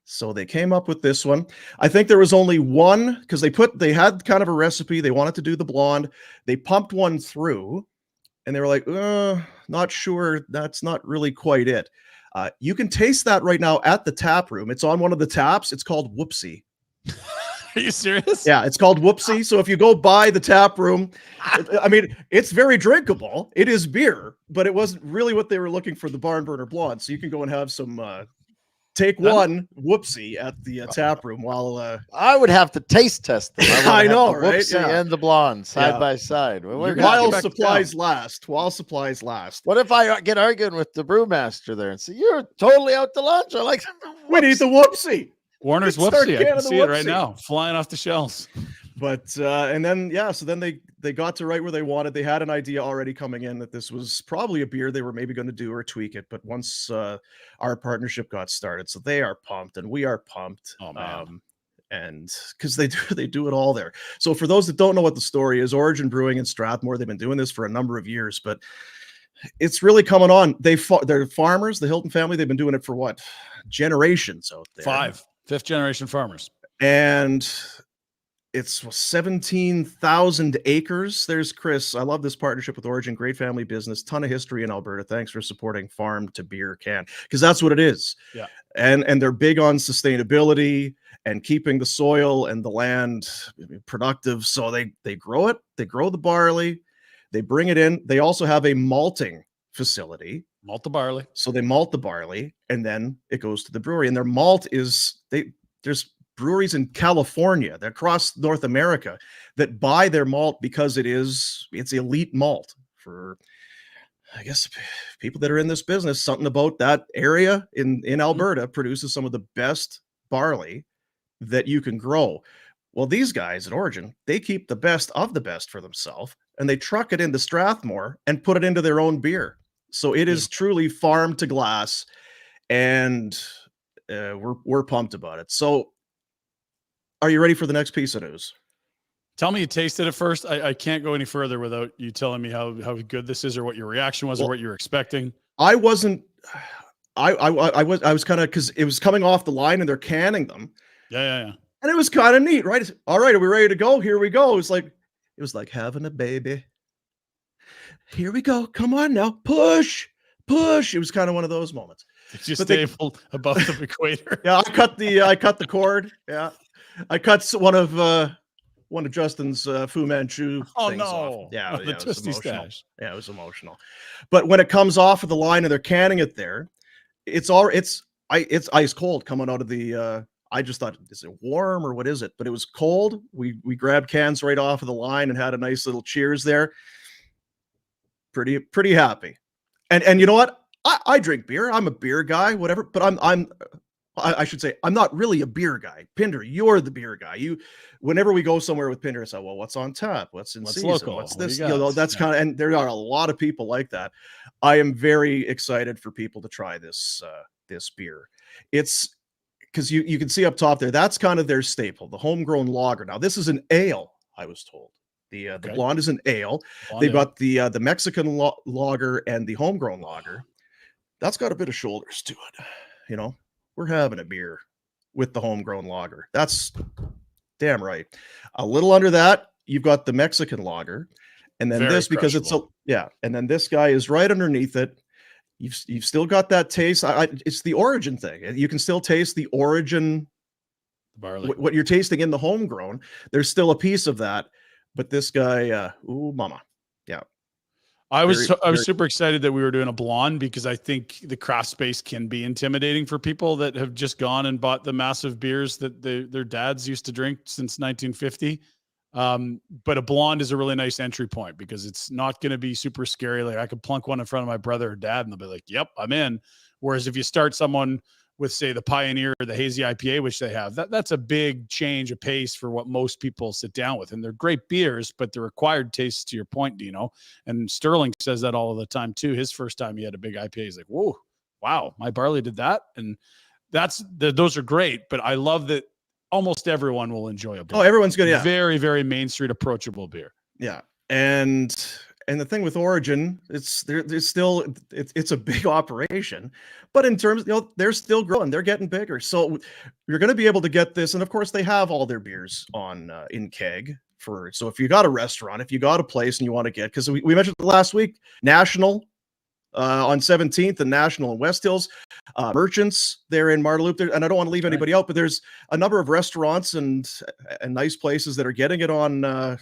So they came up with this one. I think there was only one, because they had kind of a recipe. They wanted to do the blonde. They pumped one through and they were like, not sure. That's not really quite it. You can taste that right now at the tap room. It's on one of the taps. It's called Whoopsie. Are you serious? Yeah, it's called Whoopsie. So if you go by the tap room, I mean, it's very drinkable. It is beer, but it wasn't really what they were looking for, the Barn Burner Blonde. So you can go and have some take one Whoopsie at the tap room while I would have to taste test them. I know, the right? Whoopsie Yeah. and the blonde side by side. While supplies last. While supplies last. What if I get arguing with the brewmaster there and say, "You're totally out to lunch. I like we need the Whoopsie." Warner's Whoopsie. I can see it right now, flying off the shelves. But and then so then they got to right where they wanted. They had an idea already coming in that this was probably a beer they were maybe going to do or tweak it. But once our partnership got started, so they are pumped and we are pumped. Oh man. And because they do it all there. So for those that don't know what the story is, Origin Brewing in Strathmore, they've been doing this for a number of years, but it's really coming on. They're farmers, the Hilton family. They've been doing it for what, generations out there. Fifth generation farmers. And it's 17,000 acres. There's Chris. I love this partnership with Origin. Great family business. Ton of history in Alberta. Thanks for supporting farm to beer can, because that's what it is. Yeah. And they're big on sustainability and keeping the soil and the land productive. So they grow it. They grow the barley. They bring it in. They also have a malting facility. Malt the barley. So they malt the barley and then it goes to the brewery. And their malt is there's breweries in California, they're across North America, that buy their malt because it's elite malt for, I guess, people that are in this business. Something about that area in Alberta produces some of the best barley that you can grow. Well, these guys at Origin, they keep the best of the best for themselves and they truck it into Strathmore and put it into their own beer. So it is truly farm to glass, and we're pumped about it. So are you ready for the next piece of news? Tell me you tasted it first. I can't go any further without you telling me how good this is, or what your reaction was, or what you were expecting. I wasn't. I was kind of, because it was coming off the line and they're canning them. Yeah. And it was kind of neat, right? All right, are we ready to go? Here we go. It was like having a baby. Here we go. Come on now. Push. It was kind of one of those moments. Did you stay above the equator? Yeah, I cut the cord. Yeah. I cut one of Justin's Fu Manchu things off. Yeah, the twisty stash. Yeah, it was emotional. But when it comes off of the line and they're canning it there, it's ice cold coming out of the I just thought, is it warm or what is it? But it was cold. We grabbed cans right off of the line and had a nice little cheers there. Pretty happy. And you know what? I drink beer. I'm a beer guy, whatever, but I should say I'm not really a beer guy. Pinder, you're the beer guy. Whenever we go somewhere with Pinder, I say, well, what's on tap? What's in season? Local? What's this? That's kind of, and there are a lot of people like that. I am very excited for people to try this beer. It's because you can see up top there, that's kind of their staple, the homegrown lager. Now this is an ale, I was told. The blonde is an ale. They've got the Mexican lager and the homegrown lager. That's got a bit of shoulders to it. We're having a beer with the homegrown lager. That's damn right. A little under that, you've got the Mexican lager, and then this, because it's and then this guy is right underneath it. You've still got that taste. It's the origin thing. You can still taste the origin barley. What you're tasting in the homegrown. There's still a piece of that. But this guy, ooh, mama. Yeah. I was super excited that we were doing a blonde, because I think the craft space can be intimidating for people that have just gone and bought the massive beers that their dads used to drink since 1950. But a blonde is a really nice entry point, because it's not going to be super scary. Like I could plunk one in front of my brother or dad and they'll be like, yep, I'm in. Whereas if you start someone with, say, the Pioneer or the Hazy IPA, which they have, that's a big change of pace for what most people sit down with. And they're great beers, but they're acquired tastes, to your point, Dino. And Sterling says that all the time too. His first time he had a big IPA, he's like, whoa, wow, my barley did that. And those are great. But I love that almost everyone will enjoy a beer. Oh, everyone's good. Yeah. Very, very Main Street approachable beer. Yeah. And the thing with Origin, there's still it's a big operation, but in terms, they're still growing, they're getting bigger. So you're going to be able to get this, and of course they have all their beers on in keg so if you got a restaurant, if you got a place and you want to get, because we mentioned last week, National on 17th and National in West Hills, Merchants there in Martaloop there, and I don't want to leave anybody out, but there's a number of restaurants and nice places that are getting it on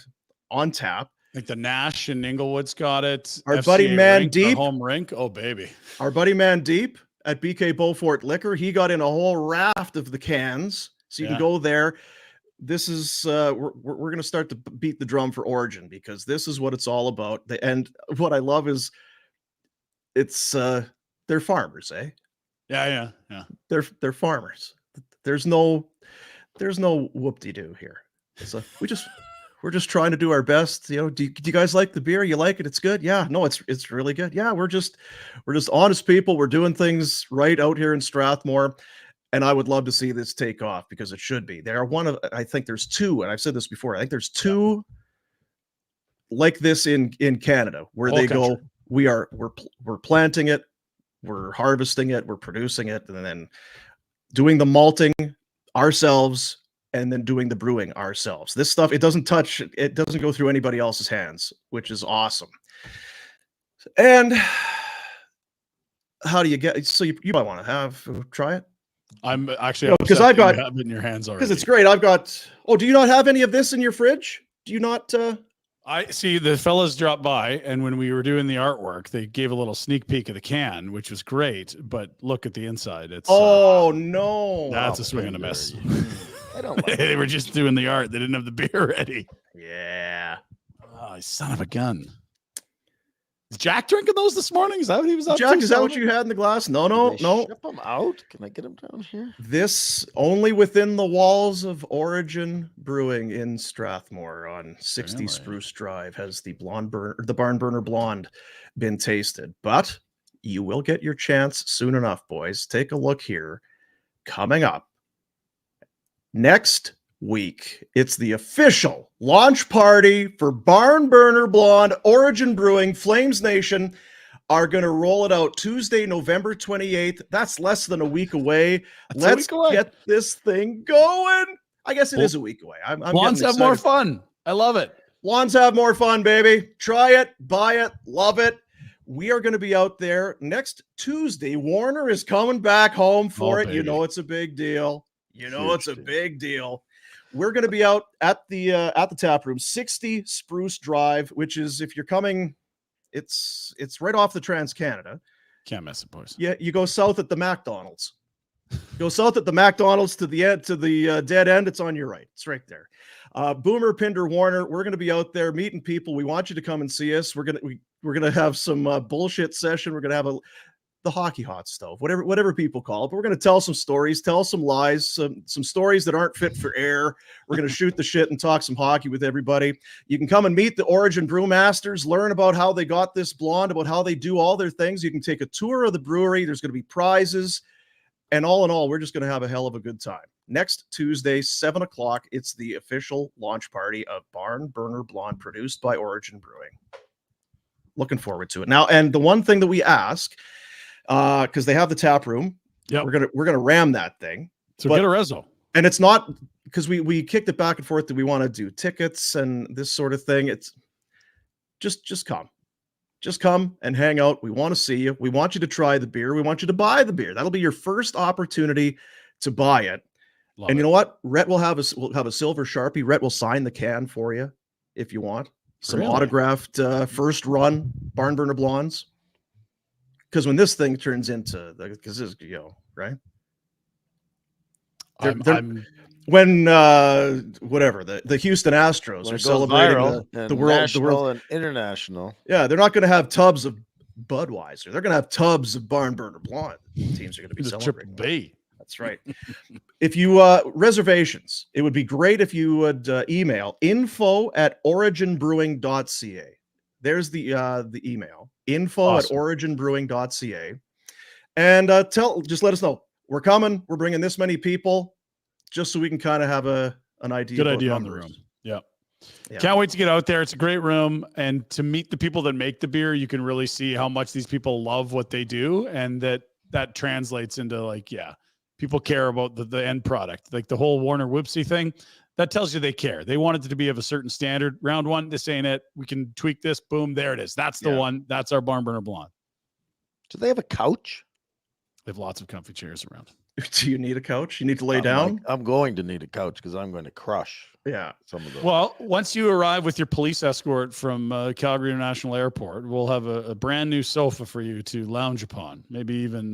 tap. Like the Nash in Inglewood's got it. Our buddy Mandeep, home rink. Oh, baby. Our buddy Mandeep at BK Beaufort Liquor, he got in a whole raft of the cans. So you can go there. This is, we're going to start to beat the drum for Origin, because this is what it's all about. And what I love is they're farmers, eh? Yeah. They're farmers. There's no whoop-de-doo here. So we're just trying to do our best. Do you guys like the beer? You like it? It's good. Yeah, no, it's really good. Yeah, we're just honest people. We're doing things right out here in Strathmore, and I would love to see this take off, because it should be. I think there's two, and I've said this before. I think there's two like this in Canada, where they go, we're planting it, we're harvesting it, we're producing it, and then doing the malting ourselves, and then doing the brewing ourselves. This stuff, it doesn't go through anybody else's hands, which is awesome. And how do you get, so you might want to try it. I'm actually, because I've got it in your hands already. Because it's great. Do you not have any of this in your fridge? Do you not? I see the fellas dropped by, and when we were doing the artwork, they gave a little sneak peek of the can, which was great, but look at the inside. It's no. That's a swing and a miss. I don't like They were just doing the art. They didn't have the beer ready. Yeah. Oh, son of a gun. Is Jack drinking those this morning? Is that what he was up to? Jack, is that what you had in the glass? No. Ship them out? Can I get them down here? This only within the walls of Origin Brewing in Strathmore on 60 Spruce Drive has the Barn Burner Blonde been tasted. But you will get your chance soon enough, boys. Take a look here. Coming up next week, it's the official launch party for Barn Burner Blonde. Origin Brewing, Flames Nation are going to roll it out Tuesday, November 28th. That's less than a week away. Let's get this thing going. I guess it is a week away. Blondes have more fun. I love it. Blondes have more fun, baby. Try it, buy it, love it. We are going to be out there next Tuesday. Warner is coming back home for it. Baby. You know it's a big deal. Big deal. We're going to be out at the tap room, 60 Spruce Drive, which is, if you're coming, it's right off the Trans-Canada. Can't miss it, boys. Yeah, you go south at the McDonald's. Go south at the McDonald's to the dead end. It's on your right. It's right there. Boomer, Pinder, Warner. We're going to be out there meeting people. We want you to come and see us. We're gonna have some bullshit session. We're gonna have the hockey hot stove, whatever people call it. But we're going to tell some stories, tell some lies, some stories that aren't fit for air. We're going to shoot the shit and talk some hockey with everybody. You can come and meet the Origin Brewmasters, learn about how they got this blonde, about how they do all their things. You can take a tour of the brewery. There's going to be prizes. And all in all, we're just going to have a hell of a good time. Next Tuesday, 7 o'clock, it's the official launch party of Barn Burner Blonde, produced by Origin Brewing. Looking forward to it. Now, and the one thing that we ask, because they have the tap room. Yeah, we're gonna ram that thing. So get a reso. And it's not because we kicked it back and forth that we want to do tickets and this sort of thing. It's just come and hang out. We want to see you. We want you to try the beer. We want you to buy the beer. That'll be your first opportunity to buy it. You know what? Rhett will have a silver Sharpie. Rhett will sign the can for you if you want some autographed first run Barn Burner Blondes. Because when this thing turns into right? When the Houston Astros are celebrating the world and international. Yeah, they're not going to have tubs of Budweiser. They're going to have tubs of Barn Burner Blonde. Teams are going to be celebrating. Triple B. That's right. If you reservations, it would be great if you would email info@originbrewing.ca. There's the email, info@originbrewing.ca. And just let us know. We're coming. We're bringing this many people. just so we can kind of have an idea. Good about idea on numbers. the room. Yeah. Yeah. Can't wait to get out there. It's a great room. And to meet the people that make the beer, you can really see how much these people love what they do. And that translates into like, yeah, people care about the end product. Like the whole Warner Whoopsie thing, that tells you they care. They want it to be of a certain standard. Round one, this ain't it. We can tweak this. Boom, there it is. That's the one. That's our Barn Burner Blonde. Do they have a couch? They have lots of comfy chairs around. Do you need a couch? You need to lay down? I'm going to need a couch because I'm going to crush some of those. Well, once you arrive with your police escort from Calgary International Airport, we'll have a brand new sofa for you to lounge upon. Maybe even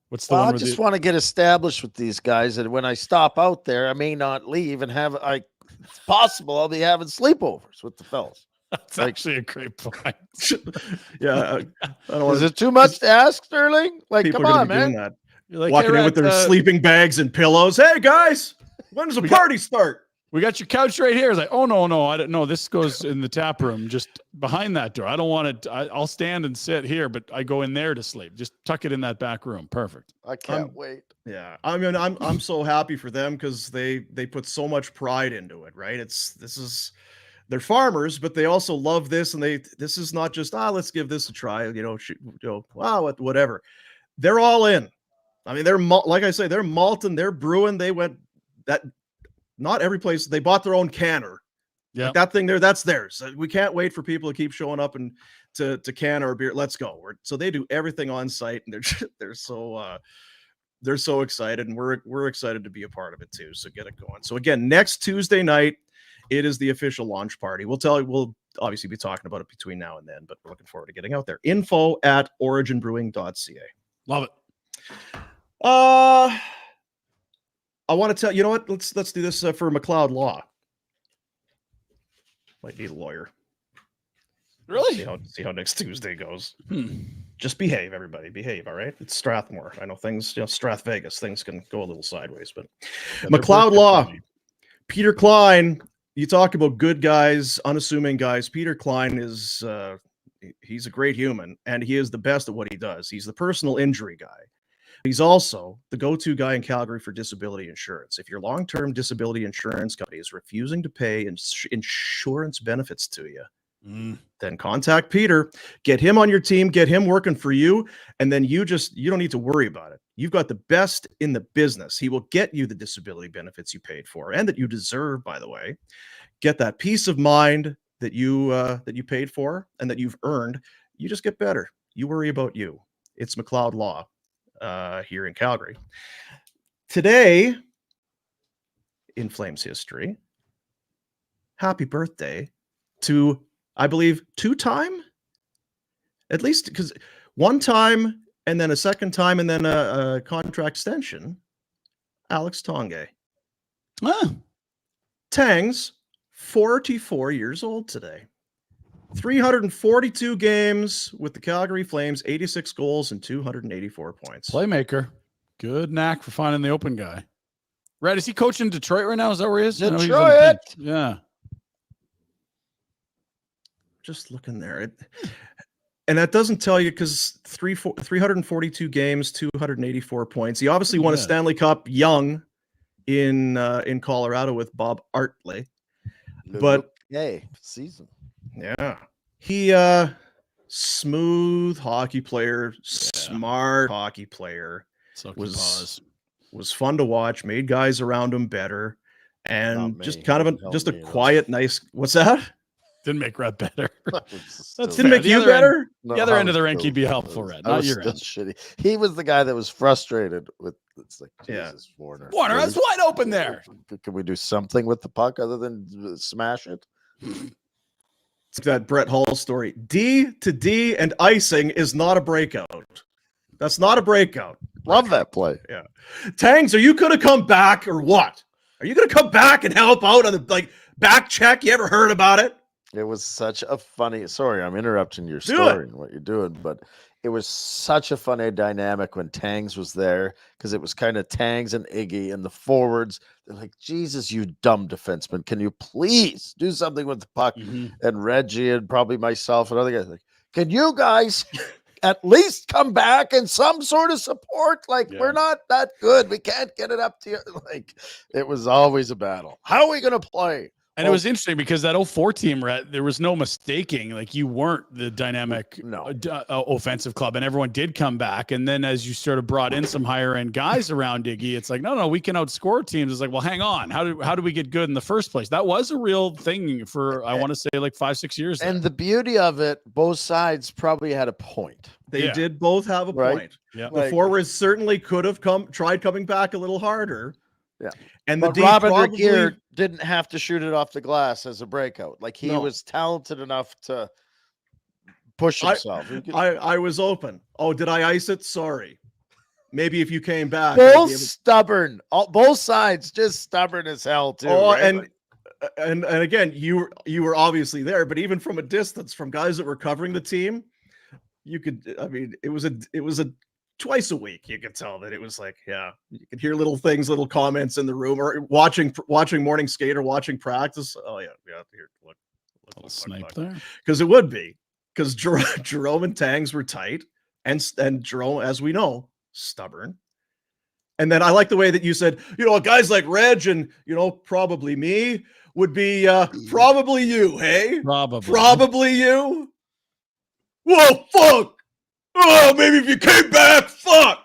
what's the one? I just want to get established with these guys, and when I stop out there, I may not leave and have. It's possible I'll be having sleepovers with the fellas. That's actually a great point. Yeah, I don't want. Is it too much to ask, Sterling? Like, come on, man. That. You're like, walking in with their sleeping bags and pillows. Hey guys, when does the party start? We got your couch right here. It's like, oh no, I don't know. This goes in the tap room, just behind that door. I don't want it. I'll stand and sit here, but I go in there to sleep. Just tuck it in that back room. Perfect. I can't wait. Yeah, I mean, I'm so happy for them because they put so much pride into it. Right? They're farmers, but they also love this, and this is not just let's give this a try. Wow, whatever. They're all in. I mean, they're like I say, they're malting, they're brewing. They went that. Not every place they bought their own canner. Yeah, like that thing there, that's theirs. We can't wait for people to keep showing up and to can our beer. Let's go. So they do everything on site, and they're so excited, and we're excited to be a part of it too. So get it going. So again, next Tuesday night, it is the official launch party. We'll obviously be talking about it between now and then, but we're looking forward to getting out there. info@originbrewing.ca. Love it. I want to tell you know what? Let's do this for McLeod Law. Might need a lawyer. Really? See how next Tuesday goes. Just behave, everybody. Behave, all right? It's Strathmore. I know things, Strath Vegas, things can go a little sideways, but McLeod Law, Peter Klein. You talk about good guys, unassuming guys. Peter Klein is he's a great human, and he is the best at what he does. He's the personal injury guy. He's also the go-to guy in Calgary for disability insurance. If your long-term disability insurance company is refusing to pay insurance benefits to you, then contact Peter, get him on your team, get him working for you, and then you don't need to worry about it. You've got the best in the business. He will get you the disability benefits you paid for and that you deserve, by the way. Get that peace of mind that you paid for and that you've earned. You just get better. You worry about you. It's McLeod Law. Here in Calgary. Today, in Flames history, happy birthday to, I believe, two-time? At least, because one time, and then a second time, and then a contract extension, Alex Tanguay. Tangs, 44 years old today. 342 games with the Calgary Flames, 86 goals and 284 points. Playmaker. Good knack for finding the open guy. Red, is he coaching Detroit right now? Is that where he is? Detroit. Yeah. Just looking there. And that doesn't tell you because 342 games, 284 points. He obviously won a Stanley Cup young in Colorado with Bob Artley. But season. Yeah. He smooth hockey player, smart hockey player. Was fun to watch, made guys around him better, and just kind of a quiet, nice. What's that? Didn't make Red better. Didn't make you better? The other end of the rink, he'd be helpful, Red. Not your end. Shitty. He was the guy that was frustrated with. It's like, Jesus, Warner. Warner, that's wide open there. Can we do something with the puck other than smash it? That Brett Hull story. D to D and icing is not a breakout. That's not a breakout. Love that play. Yeah. Tangs, are you going to come back or what? Are you going to come back and help out on the back check? You ever heard about it? It was such a funny. Sorry, I'm interrupting your story and what you're doing, but it was such a funny dynamic when Tangs was there because it was kind of Tangs and Iggy and the forwards. They're like, Jesus, you dumb defenseman. Can you please do something with the puck? And Reggie and probably myself and other guys like, can you guys at least come back and some sort of support. Like, we're not that good. We can't get it up to you. Like, it was always a battle. How are we going to play? And it was interesting because that 04 team, there was no mistaking. Like, you weren't the dynamic offensive club, and everyone did come back. And then as you sort of brought in some higher end guys around Iggy, it's like, no, we can outscore teams. It's like, well, hang on. How do we get good in the first place? That was a real thing for, I want to say, like 5-6 years. And the beauty of it, both sides probably had a point. They did both have a point. Yeah. The forwards certainly could have tried coming back a little harder. Yeah. And but Robin Regier didn't have to shoot it off the glass as a breakout. Like, he was talented enough to push himself. I was open. Oh, did I ice it? Sorry. Maybe if you came back. Both stubborn. Both sides just stubborn as hell too. Oh, right? and again, you were obviously there, but even from a distance, from guys that were covering the team, you could. I mean, it was a twice a week. You could tell that it was like, you could hear little things, little comments in the room, or watching morning skate or watching practice. Oh yeah, here, look, snipe there, because it would be because Jerome and Tangs were tight, and Jerome, as we know, stubborn. And then I like the way that you said, guys like Reg and probably me would be probably you, hey, probably you. Whoa, fuck. Oh, maybe if you came back, fuck.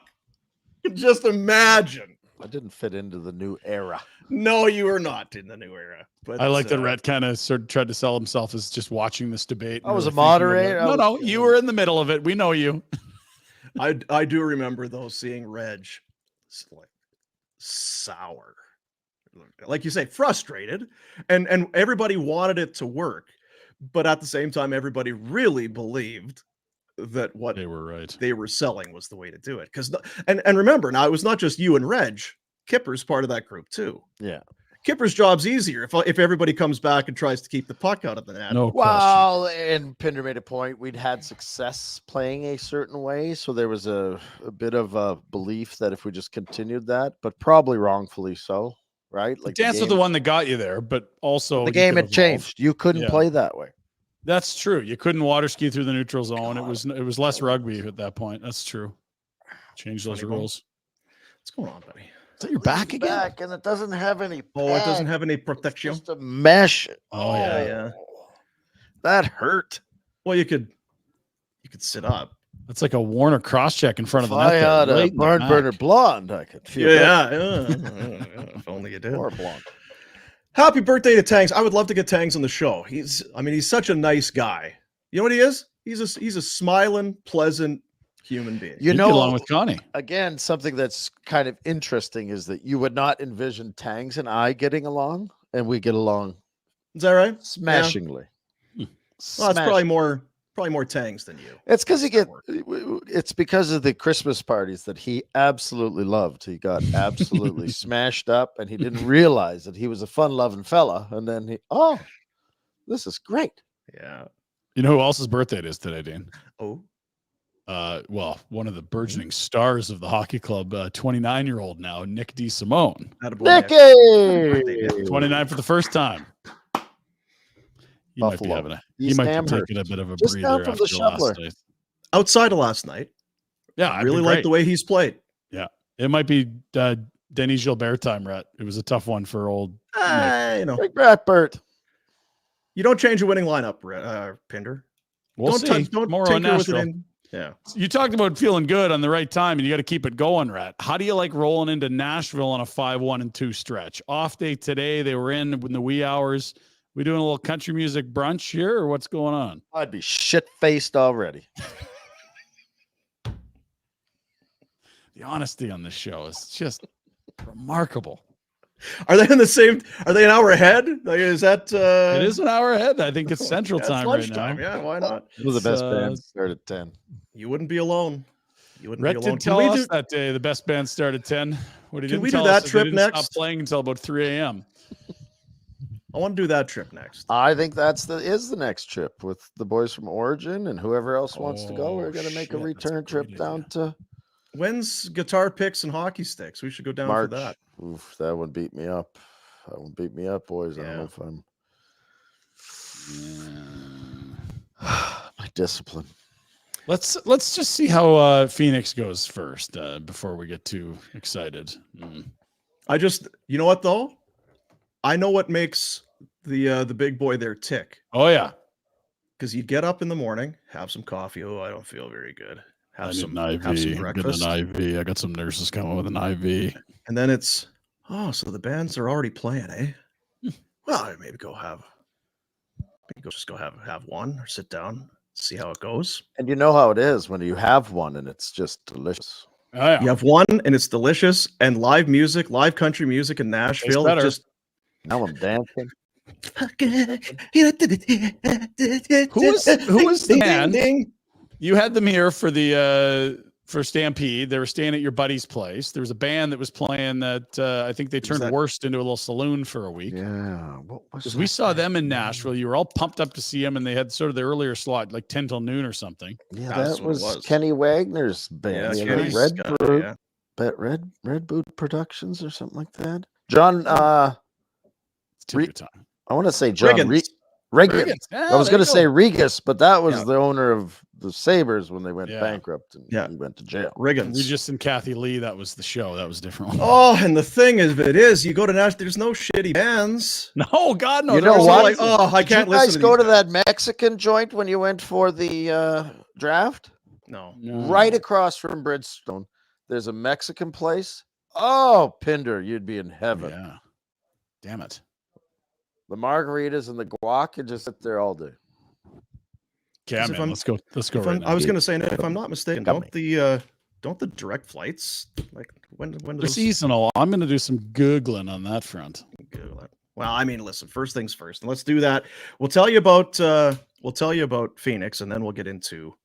Just imagine. I didn't fit into the new era. No, you were not in the new era. But I like that Rhett kind of sort of tried to sell himself as just watching this debate. I was a moderator. No, you were in the middle of it. We know you. I do remember, though, seeing Reg like sour. Like you say, frustrated. And everybody wanted it to work. But at the same time, everybody really believed that what they were they were selling was the way to do it. Because and remember, now it was not just you and Reg. Kipper's part of that group too. Yeah, Kipper's job's easier if everybody comes back and tries to keep the puck out of the net. No well, and Pinder made a point. We'd had success playing a certain way, so there was a bit of a belief that if we just continued that, but probably wrongfully so, right? Like, dance with the one that got you there, but also the game had changed. You couldn't play that way. That's true. You couldn't water ski through the neutral zone. It was less rugby at that point. That's true. Change those rules. What's going on, buddy? Is that your back again? Back, and it doesn't have any. Oh, it doesn't have any protection. Just a mesh. Oh yeah. That hurt. Well, you could sit up. That's like a Warner cross check in front of the net. I had a barn burner blonde, I could feel. If only you did. Or blonde. Happy birthday to Tangs. I would love to get Tangs on the show. He's such a nice guy. You know what he is? He's a smiling, pleasant human being. You know, along with Connie. Again, something that's kind of interesting is that you would not envision Tangs and I getting along, and we get along. Is that right? Smashingly. Yeah. Well, it's probably more Tangs than you. It's because it's because of the Christmas parties that he absolutely loved. He got absolutely smashed up, and he didn't realize that he was a fun-loving fella. And then this is great. Yeah. You know who else's birthday it is today, Dean? Oh. Well, one of the burgeoning stars of the hockey club, 29-year-old now, Nick DeSimone. Nicky! 29 for the first time. He might be taking a bit of a breather after last night. Outside of last night. Yeah, I really like the way he's played. Yeah. It might be Denis Gilbert time, Rhett. It was a tough one for old Big Brett Burt. You don't change a winning lineup, Pinder. We'll see. Don't More on Nashville. Yeah. You talked about feeling good on the right time, and you got to keep it going, Rhett. How do you like rolling into Nashville on a 5-1-2 stretch? Off day today. They were in the wee hours. We doing a little country music brunch here, or what's going on? I'd be shit-faced already. The honesty on this show is just remarkable. Are they an hour ahead? Is that it is an hour ahead. I think it's Central Time right now. Yeah, why not? It was the best band start at 10. You wouldn't be alone. Rhett did tell us that day the best band started at 10. What he Can didn't we tell do that us is trip they didn't next? stop playing until about 3 a.m. I want to do that trip next. I think is the next trip with the boys from Origin and whoever else wants to go. We're going to make a return trip down to. When's guitar picks and hockey sticks? We should go down March. for that. Oof, that would beat me up. Boys. I don't know if I'm. My discipline. Let's just see how Phoenix goes first before we get too excited. You know what though? I know what makes the big boy there tick. Oh yeah, because you get up in the morning, have some coffee. Oh, I don't feel very good. Have some breakfast. Get an IV. I got some nurses coming with an IV. And then it's so the bands are already playing, eh? Well, maybe just go have one or sit down, see how it goes. And you know how it is when you have one and it's just delicious. Oh, yeah. You have one and it's delicious, and live country music in Nashville. Now I'm dancing. Who was the band? You had them here for the for Stampede. They were staying at your buddy's place. There was a band that was playing that I think they turned Worst into a little saloon for a week. Yeah, because we saw them in Nashville. You were all pumped up to see them, and they had sort of the earlier slot, like 10 till noon or something. Yeah, that was Kenny Wagner's band. Yeah, Red Boot Productions or something like that. John, I want to say John Riggins. Yeah, I was going to say Regas, but that was the owner of the Sabres when they went bankrupt and he went to jail. Riggins. Regis and Kathy Lee, that was the show. That was a different one. Oh, and the thing is, you go to Nashville, there's no shitty bands. No, God, no. You know what? Like, I can't listen to you guys go to that Mexican joint when you went for the draft? No. Right across from Bridgestone, there's a Mexican place. Oh, Pinder, you'd be in heaven. Yeah. Damn it. The margaritas and the guac, and just sit there all day. Yeah, man, let's go. Right now. I was going to say, if I'm not mistaken, don't the direct flights when they're seasonal? I'm going to do some googling on that front. Well, I mean, listen. First things first, and let's do that. We'll tell you about Phoenix, and then we'll get into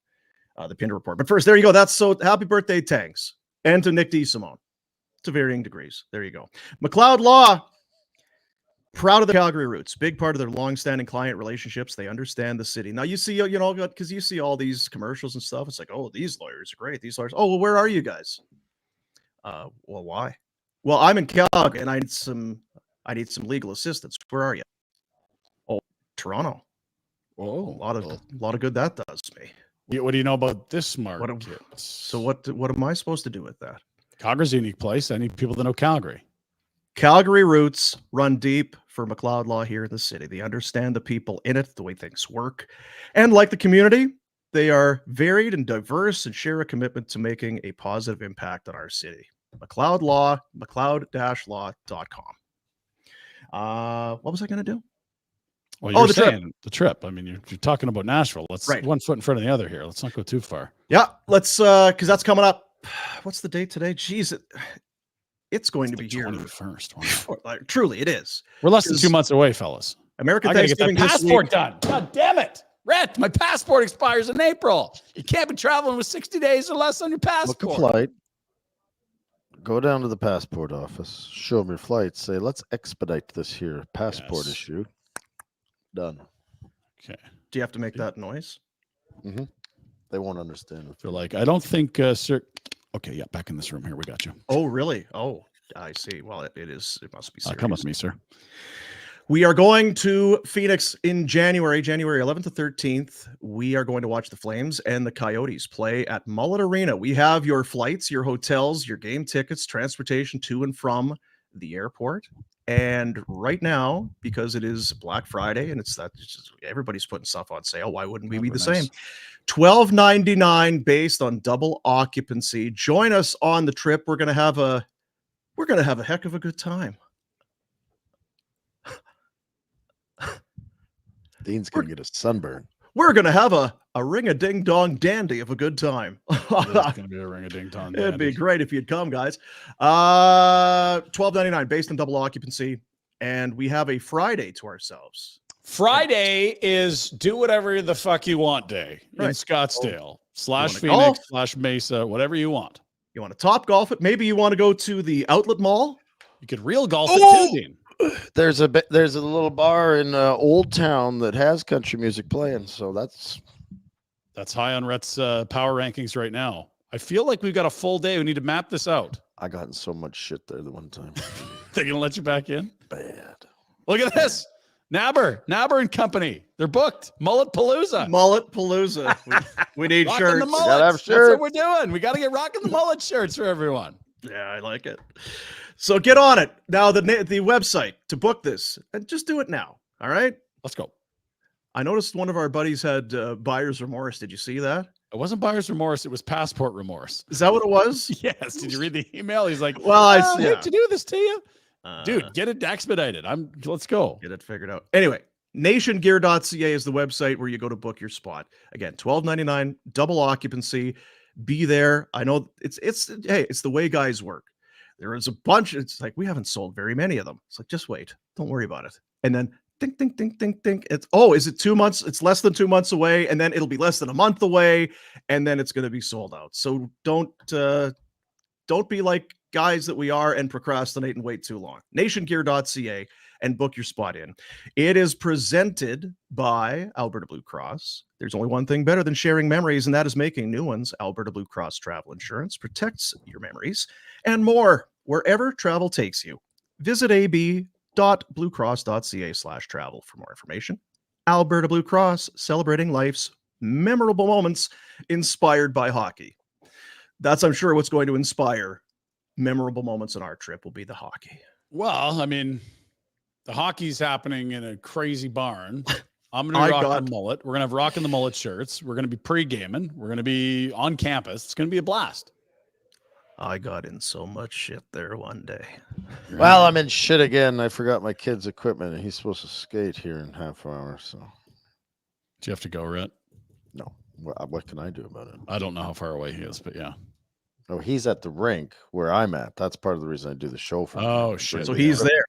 the Pinder Report. But first, there you go. That's so happy birthday, Tangs, and to Nick DeSimone, to varying degrees. There you go. McLeod Law. Proud of the Calgary roots, big part of their long-standing client relationships. They understand the city. Now you see, because you see all these commercials and stuff. It's like, oh, these lawyers are great. These lawyers. Oh, well, where are you guys? Well, why? Well, I'm in Calgary and I need some legal assistance. Where are you? Oh, Toronto. Oh, a lot of good that does me. What do you know about this market? So what am I supposed to do with that? Calgary's a unique place. I need people to know Calgary. Calgary roots run deep for McLeod Law here in the city. They understand the people in it, the way things work. And like the community, they are varied and diverse and share a commitment to making a positive impact on our city. McLeod Law, McLeod-law.com. What was I going to do? Well, the trip. I mean, you're talking about Nashville. Let's one foot in front of the other here. Let's not go too far. Yeah, let's because that's coming up. What's the date today? Jeez, it's going to be here. 21st. Wow. Truly, it is. We're less than 2 months away, fellas. American Thanksgiving. Get that passport done. God damn it. Rhett, my passport expires in April. You can't be traveling with 60 days or less on your passport. Book a flight. Go down to the passport office. Show them your flight. Say, let's expedite this here passport issue. Done. Okay. Do you have to make that noise? Mm-hmm. They won't understand it. They're like, I don't think, sir. Okay, yeah, back in this room here. We got you. Oh, really? Oh, I see. Well, it must be serious. Come with me, sir. We are going to Phoenix in January 11th to 13th. We are going to watch the Flames and the Coyotes play at Mullet Arena. We have your flights, your hotels, your game tickets, transportation to and from the airport. And right now, because it is Black Friday and everybody's putting stuff on sale, why wouldn't we be the same? $12.99 based on double occupancy. Join us on the trip. We're gonna have a heck of a good time. Dean's gonna get a sunburn. We're gonna have a ring-a-ding-dong dandy of a good time. It's gonna be a ring-a-ding-dong dandy. It'd be great if you'd come, guys. $12.99 based on double occupancy, and we have a Friday to ourselves. Friday is do whatever the fuck you want day in Scottsdale / Phoenix / Mesa, whatever you want. You want to top golf it? Maybe you want to go to the outlet mall. You could real golf it too, Dean. There's a little bar in Old Town that has country music playing, so that's high on Rhett's power rankings right now. I feel like we've got a full day. We need to map this out. I got in so much shit there the one time. They're gonna let you back in? Bad. Look at this. Nabber and Company. They're booked. Mullet Palooza. We need Rocking shirts. the mullets. Gotta have That's shirts. what we're doing. We got to get rocking the mullet shirts for everyone. Yeah, I like it. So get on it now. The website to book this, and just do it now. All right. Let's go. I noticed one of our buddies had buyer's remorse. Did you see that? It wasn't buyer's remorse. It was passport remorse. Is that what it was? Yes. Did you read the email? He's like, Well, I hate to do this to you. Dude, Uh, get it expedited. Let's go. Get it figured out. Anyway, nationgear.ca is the website where you go to book your spot. Again, $12.99, double occupancy. Be there. I know it's the way guys work. There is a bunch. It's like we haven't sold very many of them. It's like, just wait. Don't worry about it. And then think. It's, is it 2 months? It's less than 2 months away, and then it'll be less than a month away, and then it's going to be sold out. So don't be like guys that we are and procrastinate and wait too long. Nationgear.ca and book your spot in. It is presented by Alberta Blue Cross. There's only one thing better than sharing memories, and that is making new ones. Alberta Blue Cross Travel Insurance protects your memories and more wherever travel takes you. Visit ab.bluecross.ca/travel for more information. Alberta Blue Cross, celebrating life's memorable moments inspired by hockey. That's, I'm sure, what's going to inspire memorable moments on our trip will be the hockey. Well, I mean, the hockey's happening in a crazy barn. I'm going to rock the mullet. We're going to have rocking the mullet shirts. We're going to be pre-gaming. We're going to be on campus. It's going to be a blast. I got in so much shit there one day. Well, I'm in shit again. I forgot my kid's equipment, and he's supposed to skate here in half an hour. So, do you have to go, Rhett? No. What can I do about it? I don't know how far away he is, but yeah. Oh, he's at the rink where I'm at. That's part of the reason I do the show from. Oh, shit. So he's there.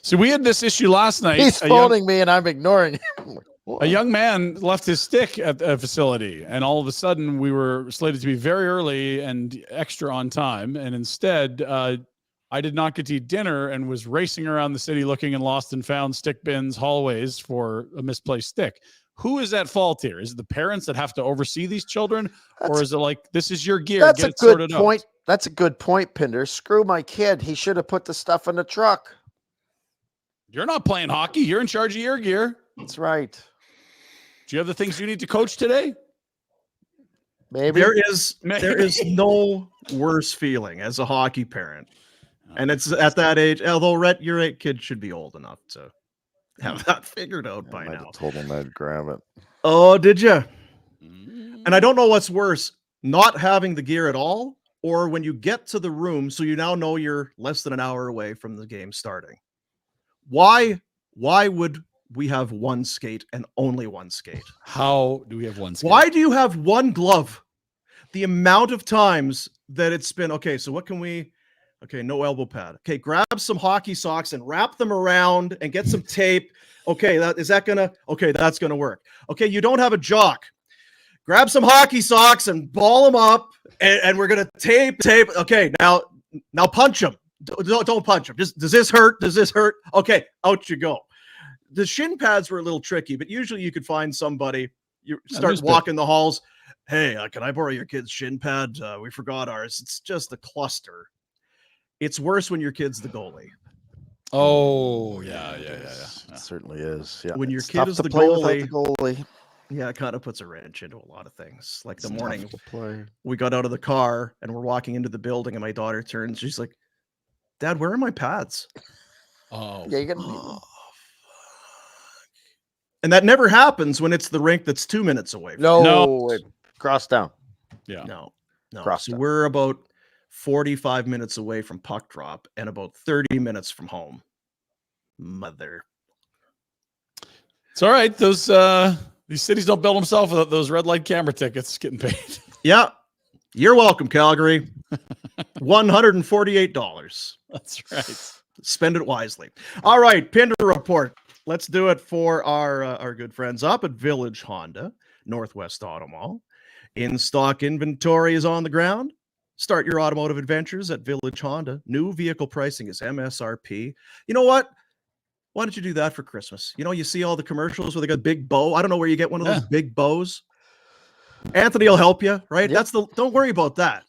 So we had this issue last night. He's phoning me, and I'm ignoring him. A young man left his stick at a facility, and all of a sudden we were slated to be very early and extra on time. And instead, I did not get to eat dinner and was racing around the city looking in lost and found stick bins, hallways for a misplaced stick. Who is at fault here? Is it the parents that have to oversee these children? Or is it like, this is your gear? That's get a it good sorted point. out? That's a good point, Pinder. Screw my kid. He should have put the stuff in the truck. You're not playing hockey. You're in charge of your gear. That's right. Do you have the things you need to coach today? Maybe. There is no worse feeling as a hockey parent. And it's at that age, although Rhett, your kid should be old enough to have that figured out by now. I told him I'd grab it. Oh, did you? And I don't know what's worse, not having the gear at all, or when you get to the room, so you now know you're less than an hour away from the game starting. Why would we have one skate and only one skate? How do we have one skate? Why do you have one glove? The amount of times that it's been, okay, so what can we, okay, no elbow pad. Okay, grab some hockey socks and wrap them around and get some tape. Okay, that's going to work. Okay, you don't have a jock. Grab some hockey socks and ball them up, and we're going to tape. Okay, now punch them. Don't punch them. Does this hurt? Does this hurt? Okay, out you go. The shin pads were a little tricky, but usually you could find somebody. You start walking the halls. Hey, can I borrow your kid's shin pad? We forgot ours. It's just a cluster. It's worse when your kid's the goalie. Oh, yeah. It certainly is. Yeah. When your It's kid tough is to the play without goalie, the goalie. yeah, it kind of puts a wrench into a lot of things. Like the morning To play. we got out of the car and we're walking into the building, and my daughter turns. She's like, "Dad, where are my pads?" Oh, Yeah, you Oh, fuck. And that never happens when it's the rink that's 2 minutes away. No. Cross down. yeah. No. Cross So down. we're about 45 minutes away from puck drop and about 30 minutes from home. Mother. It's all right. Those these cities don't build themselves without those red light camera tickets getting paid. Yeah. You're welcome, Calgary. $148. That's right. Spend it wisely. All right, Pinder Report. Let's do it for our good friends up at Village Honda, Northwest Auto Mall. In-stock inventory is on the ground. Start your automotive adventures at Village Honda. New vehicle pricing is MSRP. You know what? Why don't you do that for Christmas? You know, you see all the commercials where they got a big bow. I don't know where you get one of those big bows. Anthony will help you, right? Yep. Don't worry about that.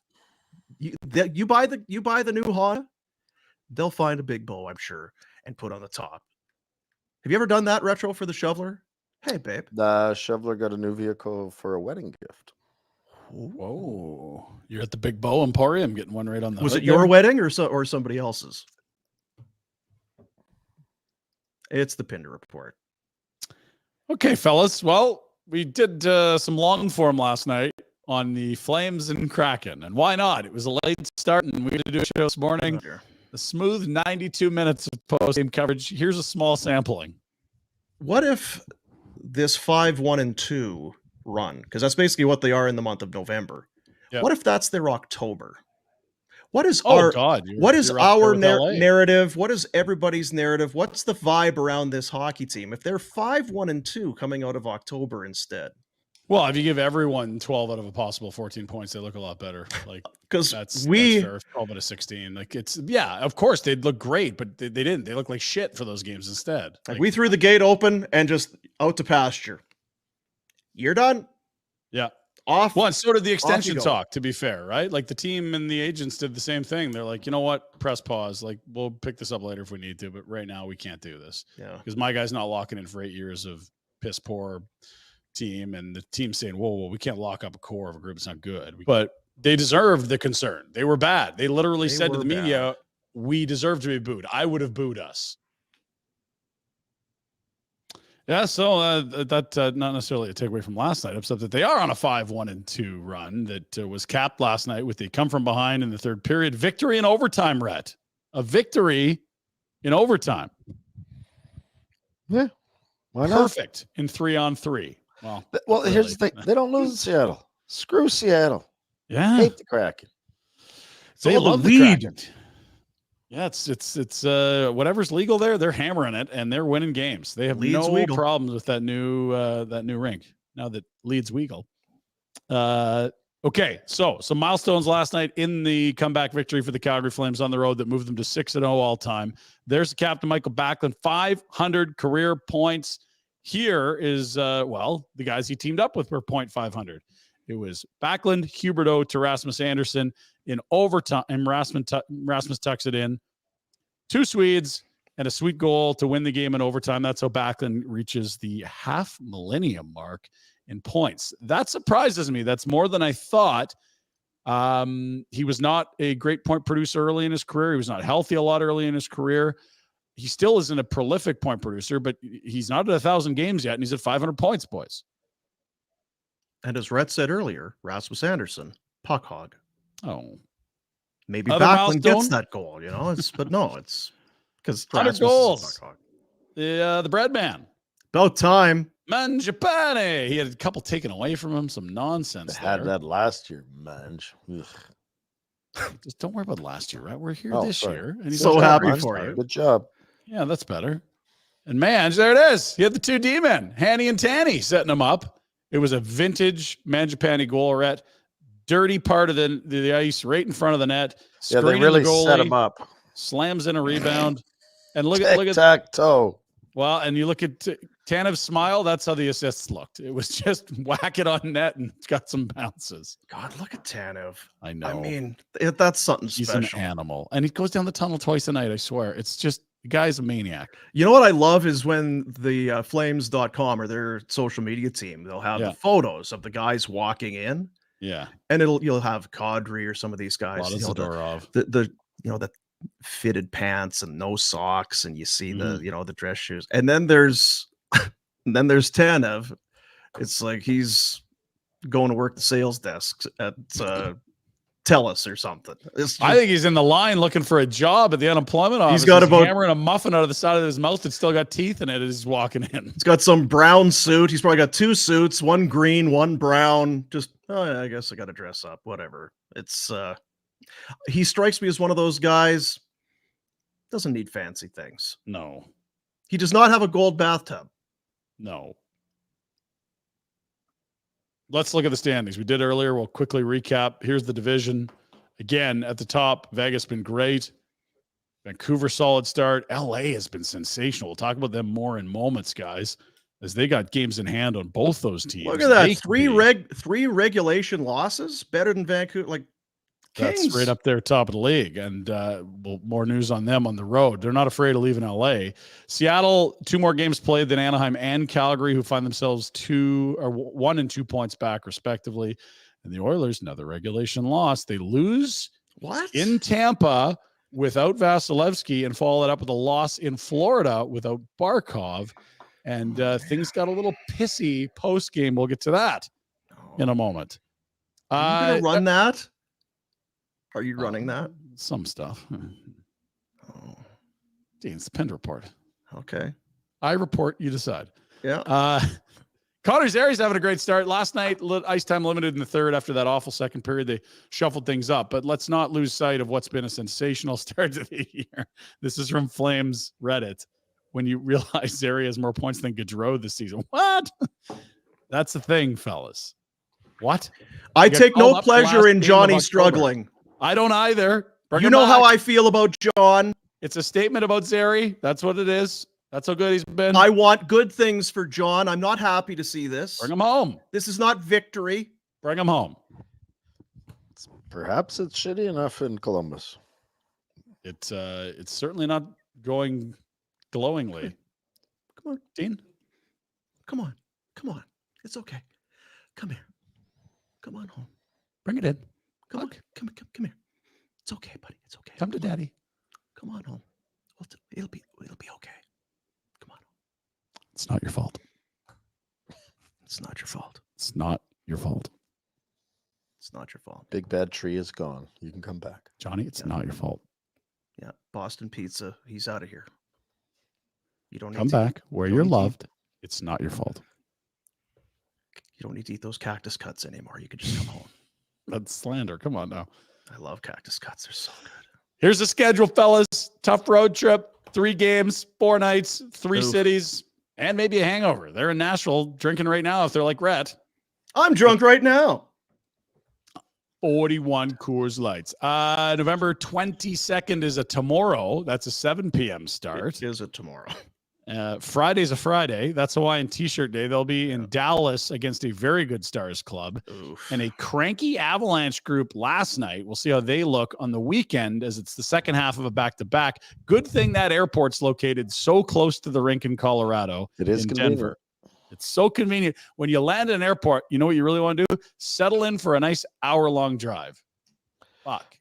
You buy the new Honda, they'll find a big bow, I'm sure, and put on the top. Have you ever done that retro for the shoveler? Hey, babe. The shoveler got a new vehicle for a wedding gift. Whoa. You're at the Big Bow Emporium getting one right on the Was hood it your there? wedding or somebody else's? It's the Pinder Report. Okay, fellas. Well, we did some long form last night on the Flames and Kraken. And why not? It was a late start, and we had to do a show this morning. A smooth 92 minutes of post-game coverage. Here's a small sampling. What if this 5-1-2 run, because that's basically what they are in the month of November. Yep. What if that's their October? What is our narrative? What is everybody's narrative? What's the vibe around this hockey team if they're 5-1-2 coming out of October instead? Well, if you give everyone 12 out of a possible 14 points, they look a lot better. Like, because that's fair. 12 out of 16. Like, it's, yeah, of course they'd look great, but they didn't. They look like shit for those games instead. Like, we threw the gate open and just out to pasture. You're done. Yeah. Off. Well, and so did the extension talk, to be fair, right? Like, the team and the agents did the same thing. They're like, you know what? Press pause. Like, we'll pick this up later if we need to, but right now we can't do this. Yeah. Because my guy's not locking in for 8 years of piss poor team, and the team's saying, whoa, we can't lock up a core of a group. It's not good. But they deserved the concern. They were bad. They literally said to the media, we deserve to be booed. I would have booed us. Yeah, so that's not necessarily a takeaway from last night, except that they are on a 5-1-2 run that was capped last night with a come from behind in the third period victory in overtime, Rhett. A victory in overtime. Yeah. Why not? Perfect in 3-on-3. Well, here's the thing. They don't lose in Seattle. Screw Seattle. Yeah. Hate the Kraken. They love the Kraken. Yeah, it's whatever's legal there, they're hammering it and they're winning games. They have no problems with that new rink now that Leeds Weagle. Okay, so some milestones last night in the comeback victory for the Calgary Flames on the road that moved them to 6-0 all time. There's the captain, Michael Backlund, 500 career points. Here is, the guys he teamed up with were .500. It was Backlund, Huberdeau to Rasmus Anderson in overtime, and Rasmus tucks it in. 2 Swedes and a sweet goal to win the game in overtime. That's how Backlund reaches the half millennium mark in points. That surprises me. That's more than I thought. He was not a great point producer early in his career. He was not healthy a lot early in his career. He still isn't a prolific point producer, but he's not at 1,000 games yet, and he's at 500 points, boys. And as Rhett said earlier, Rasmus Anderson, puck hog. Oh. Maybe Backlund gets that goal, you know? It's because 100 goals. The bread man. About time. Mangiapane. He had a couple taken away from him. Some nonsense. Had that last year, Mange. Just don't worry about last year, right? We're here this year. And he's so happy for you. Good job. Yeah, that's better. And Mange, there it is. He had the 2 D-men, Hanny and Tanny, setting him up. It was a vintage Mangiapane goal, Rhett. Dirty part of the ice, right in front of the net. Yeah, they really set him up. Slams in a rebound. And look at tic-tac-toe. Well, and you look at Tanev's smile. That's how the assists looked. It was just whack it on net and got some bounces. God, look at Tanev. I know. I mean, that's something special. He's an animal. And he goes down the tunnel twice a night, I swear. It's just, the guy's a maniac. You know what I love is when the Flames.com or their social media team, they'll have the photos of the guys walking in. Yeah. And you'll have Kadri or some of these guys. The fitted pants and no socks, and you see the dress shoes. And then there's Tanev. It's like he's going to work the sales desk at TELUS or something. I think he's in the line looking for a job at the unemployment office. He's got hammering a muffin out of the side of his mouth that's still got teeth in it as he's walking in. He's got some brown suit. He's probably got 2 suits, one green, one brown. Just, I guess I got to dress up, whatever. It's he strikes me as one of those guys, doesn't need fancy things. No. He does not have a gold bathtub. No. Let's look at the standings. We did earlier. We'll quickly recap. Here's the division. Again, at the top, Vegas been great. Vancouver, solid start. LA has been sensational. We'll talk about them more in moments, guys, as they got games in hand on both those teams. Look at that. Three regulation losses, better than Vancouver. Like, Canes. That's right up there, top of the league. And more news on them on the road. They're not afraid of leaving LA. Seattle, 2 more games played than Anaheim and Calgary, who find themselves 1 and 2 points back, respectively. And the Oilers, another regulation loss. They lose in Tampa without Vasilevsky and follow it up with a loss in Florida without Barkov. And things got a little pissy post-game. We'll get to that in a moment. Are you going to run that? Are you running that? Some stuff. Oh. Dean, it's the Pinder Report. Okay. I report, you decide. Yeah. Connor Zari's having a great start. Last night, ice time limited in the third after that awful second period. They shuffled things up, but let's not lose sight of what's been a sensational start to the year. This is from Flames Reddit. When you realize Zary has more points than Gaudreau this season. What? That's the thing, fellas. What? I take no pleasure in Johnny struggling. I don't either. You know how I feel about John. It's a statement about Zary. That's what it is. That's how good he's been. I want good things for John. I'm not happy to see this. Bring him home. This is not victory. Bring him home. Perhaps it's shitty enough in Columbus. It's certainly not going glowingly. Come on, Dean. Come on. It's okay. Come here. Come on home. Bring it in. Come on. Come here. It's okay, buddy. It's okay. Come to daddy. Come on home. It'll be okay. Come on. It's not your fault. It's not your fault. It's not your fault. It's not your fault. Big bad tree is gone. You can come back. Johnny, it's not your fault. Yeah. Boston Pizza. He's out of here. You don't need come back where you're loved. It's not your fault. You don't need to eat those cactus cuts anymore. You can just come home. That's slander. Come on now. I love cactus cuts. They're so good. Here's the schedule, fellas. Tough road trip. 3 games, 4 nights, 3 cities, and maybe a hangover. They're in Nashville drinking right now if they're like Rhett. I'm drunk right now. 41 Coors Lights. November 22nd is a tomorrow. That's a 7 p.m. start. It is a tomorrow. Friday's a Friday. That's Hawaiian T-shirt day. They'll be in Dallas against a very good Stars club. Oof. And a cranky Avalanche group last night. We'll see how they look on the weekend as it's the second half of a back-to-back. Good thing that airport's located so close to the rink in Colorado. It is convenient. Denver. It's so convenient. When you land at an airport, you know what you really want to do? Settle in for a nice hour-long drive. Fuck.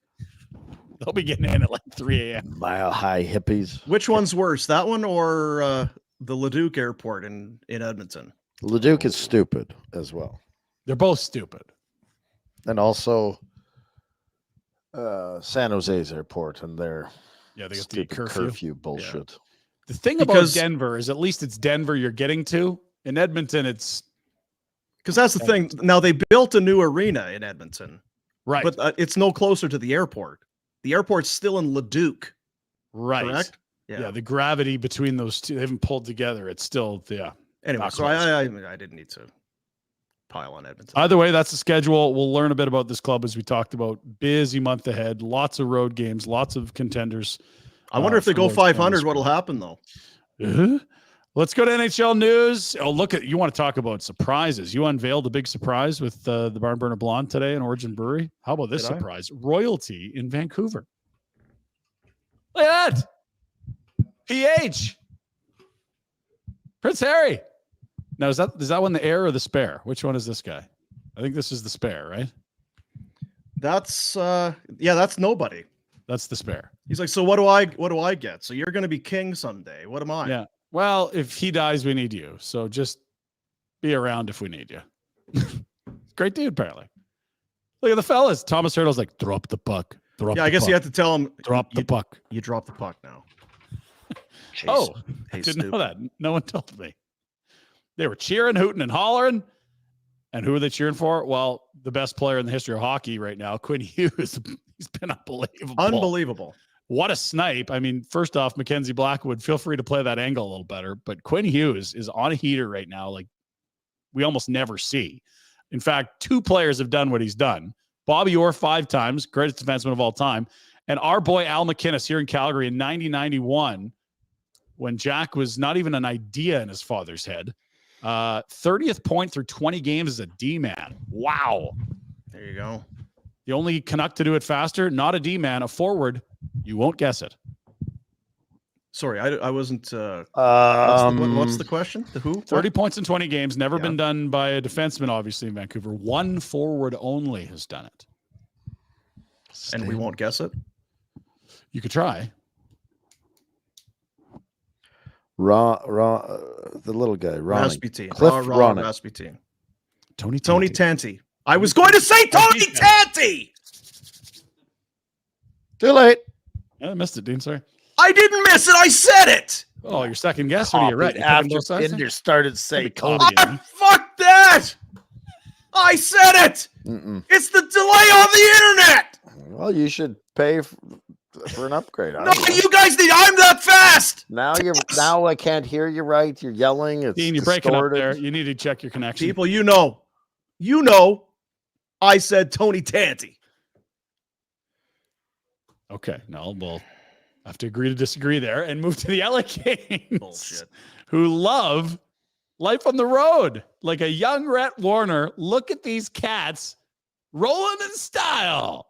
They'll be getting in at like 3 a.m. Mile high hippies. Which one's worse, that one or the Leduc Airport in Edmonton? Leduc is stupid as well. They're both stupid. And also San Jose's airport and their they got the curfew bullshit. Yeah. The thing about Denver is at least it's Denver you're getting to. In Edmonton, it's... Because that's the thing. Now, they built a new arena in Edmonton. Right. But it's no closer to the airport. The airport's still in Leduc. Right. Correct? Yeah, the gravity between those two, they haven't pulled together. It's still, Anyway, so I didn't need to pile on Edmonton. Either way, that's the schedule. We'll learn a bit about this club as we talked about. Busy month ahead. Lots of road games. Lots of contenders. I wonder if they go 500, what'll happen, though? Let's go to NHL news. Oh, you want to talk about surprises. You unveiled a big surprise with the Barn Burner Blonde today in Origin Brewery. How about this surprise? Royalty in Vancouver. Look at that. PH. Prince Harry. Now, is that one the heir or the spare? Which one is this guy? I think this is the spare, right? That's that's nobody. That's the spare. He's like, so what do I get? So you're going to be king someday. What am I? Yeah. Well, if he dies, we need you. So just be around if we need you. Great dude, apparently. Look at the fellas. Thomas Hurdle's like, drop the puck. I guess you have to tell him. Drop the puck. You drop the puck now. I didn't know that. No one told me. They were cheering, hooting, and hollering. And who are they cheering for? Well, the best player in the history of hockey right now, Quinn Hughes. He's been unbelievable. Unbelievable. What a snipe. I mean, first off, Mackenzie Blackwood, feel free to play that angle a little better. But Quinn Hughes is on a heater right now like we almost never see. In fact, 2 players have done what he's done. Bobby Orr 5 times, greatest defenseman of all time. And our boy Al McInnes here in Calgary in 90-91, when Jack was not even an idea in his father's head. 30th point through 20 games as a D-man. Wow. There you go. The only Canuck to do it faster, not a D-man, a forward. You won't guess it. Sorry, I wasn't. What's the question? The who? 30 points in 20 games. Never been Yeah. done by a defenseman, obviously, in Vancouver. One forward only has done it. And we won't guess it? You could try. The little guy, Rasputin. Cliff Ronning. Rasputin. Tony Tanti. I was going to say Tony Tanti. Too late. I missed it, Dean. Sorry. I didn't miss it. I said it. Oh, your second guess? Or you're right. After Pinder started saying fuck that. I said it. It's the delay on the internet. Well, you should pay for an upgrade. No, you guys need. I'm that fast. Now I can't hear you right. You're yelling. It's Dean, you're breaking up there. You need to check your connection. People, you know, I said Tony Tanti. Okay, no, we'll have to agree to disagree there and move to the LA Kings. Bullshit. Who love life on the road. Like a young Rhett Warner. Look at these cats rolling in style.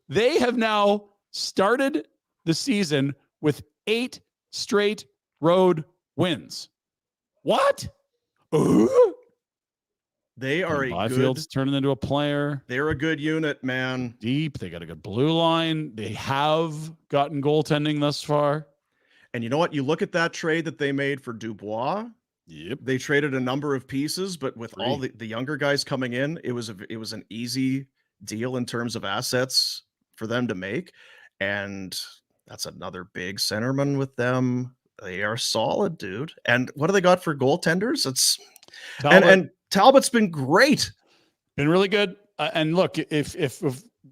They have now started the season with 8 straight road wins. What? Ooh. They are Byfield's turning into a player. They're a good unit, man. Deep. They got a good blue line. They have gotten goaltending thus far. And you know what? You look at that trade that they made for Dubois. Yep. They traded a number of pieces, but with all the younger guys coming in, it was an easy deal in terms of assets for them to make. And that's another big centerman with them. They are solid, dude. And what do they got for goaltenders? It's and Talbot's been great. Been really good. And look, if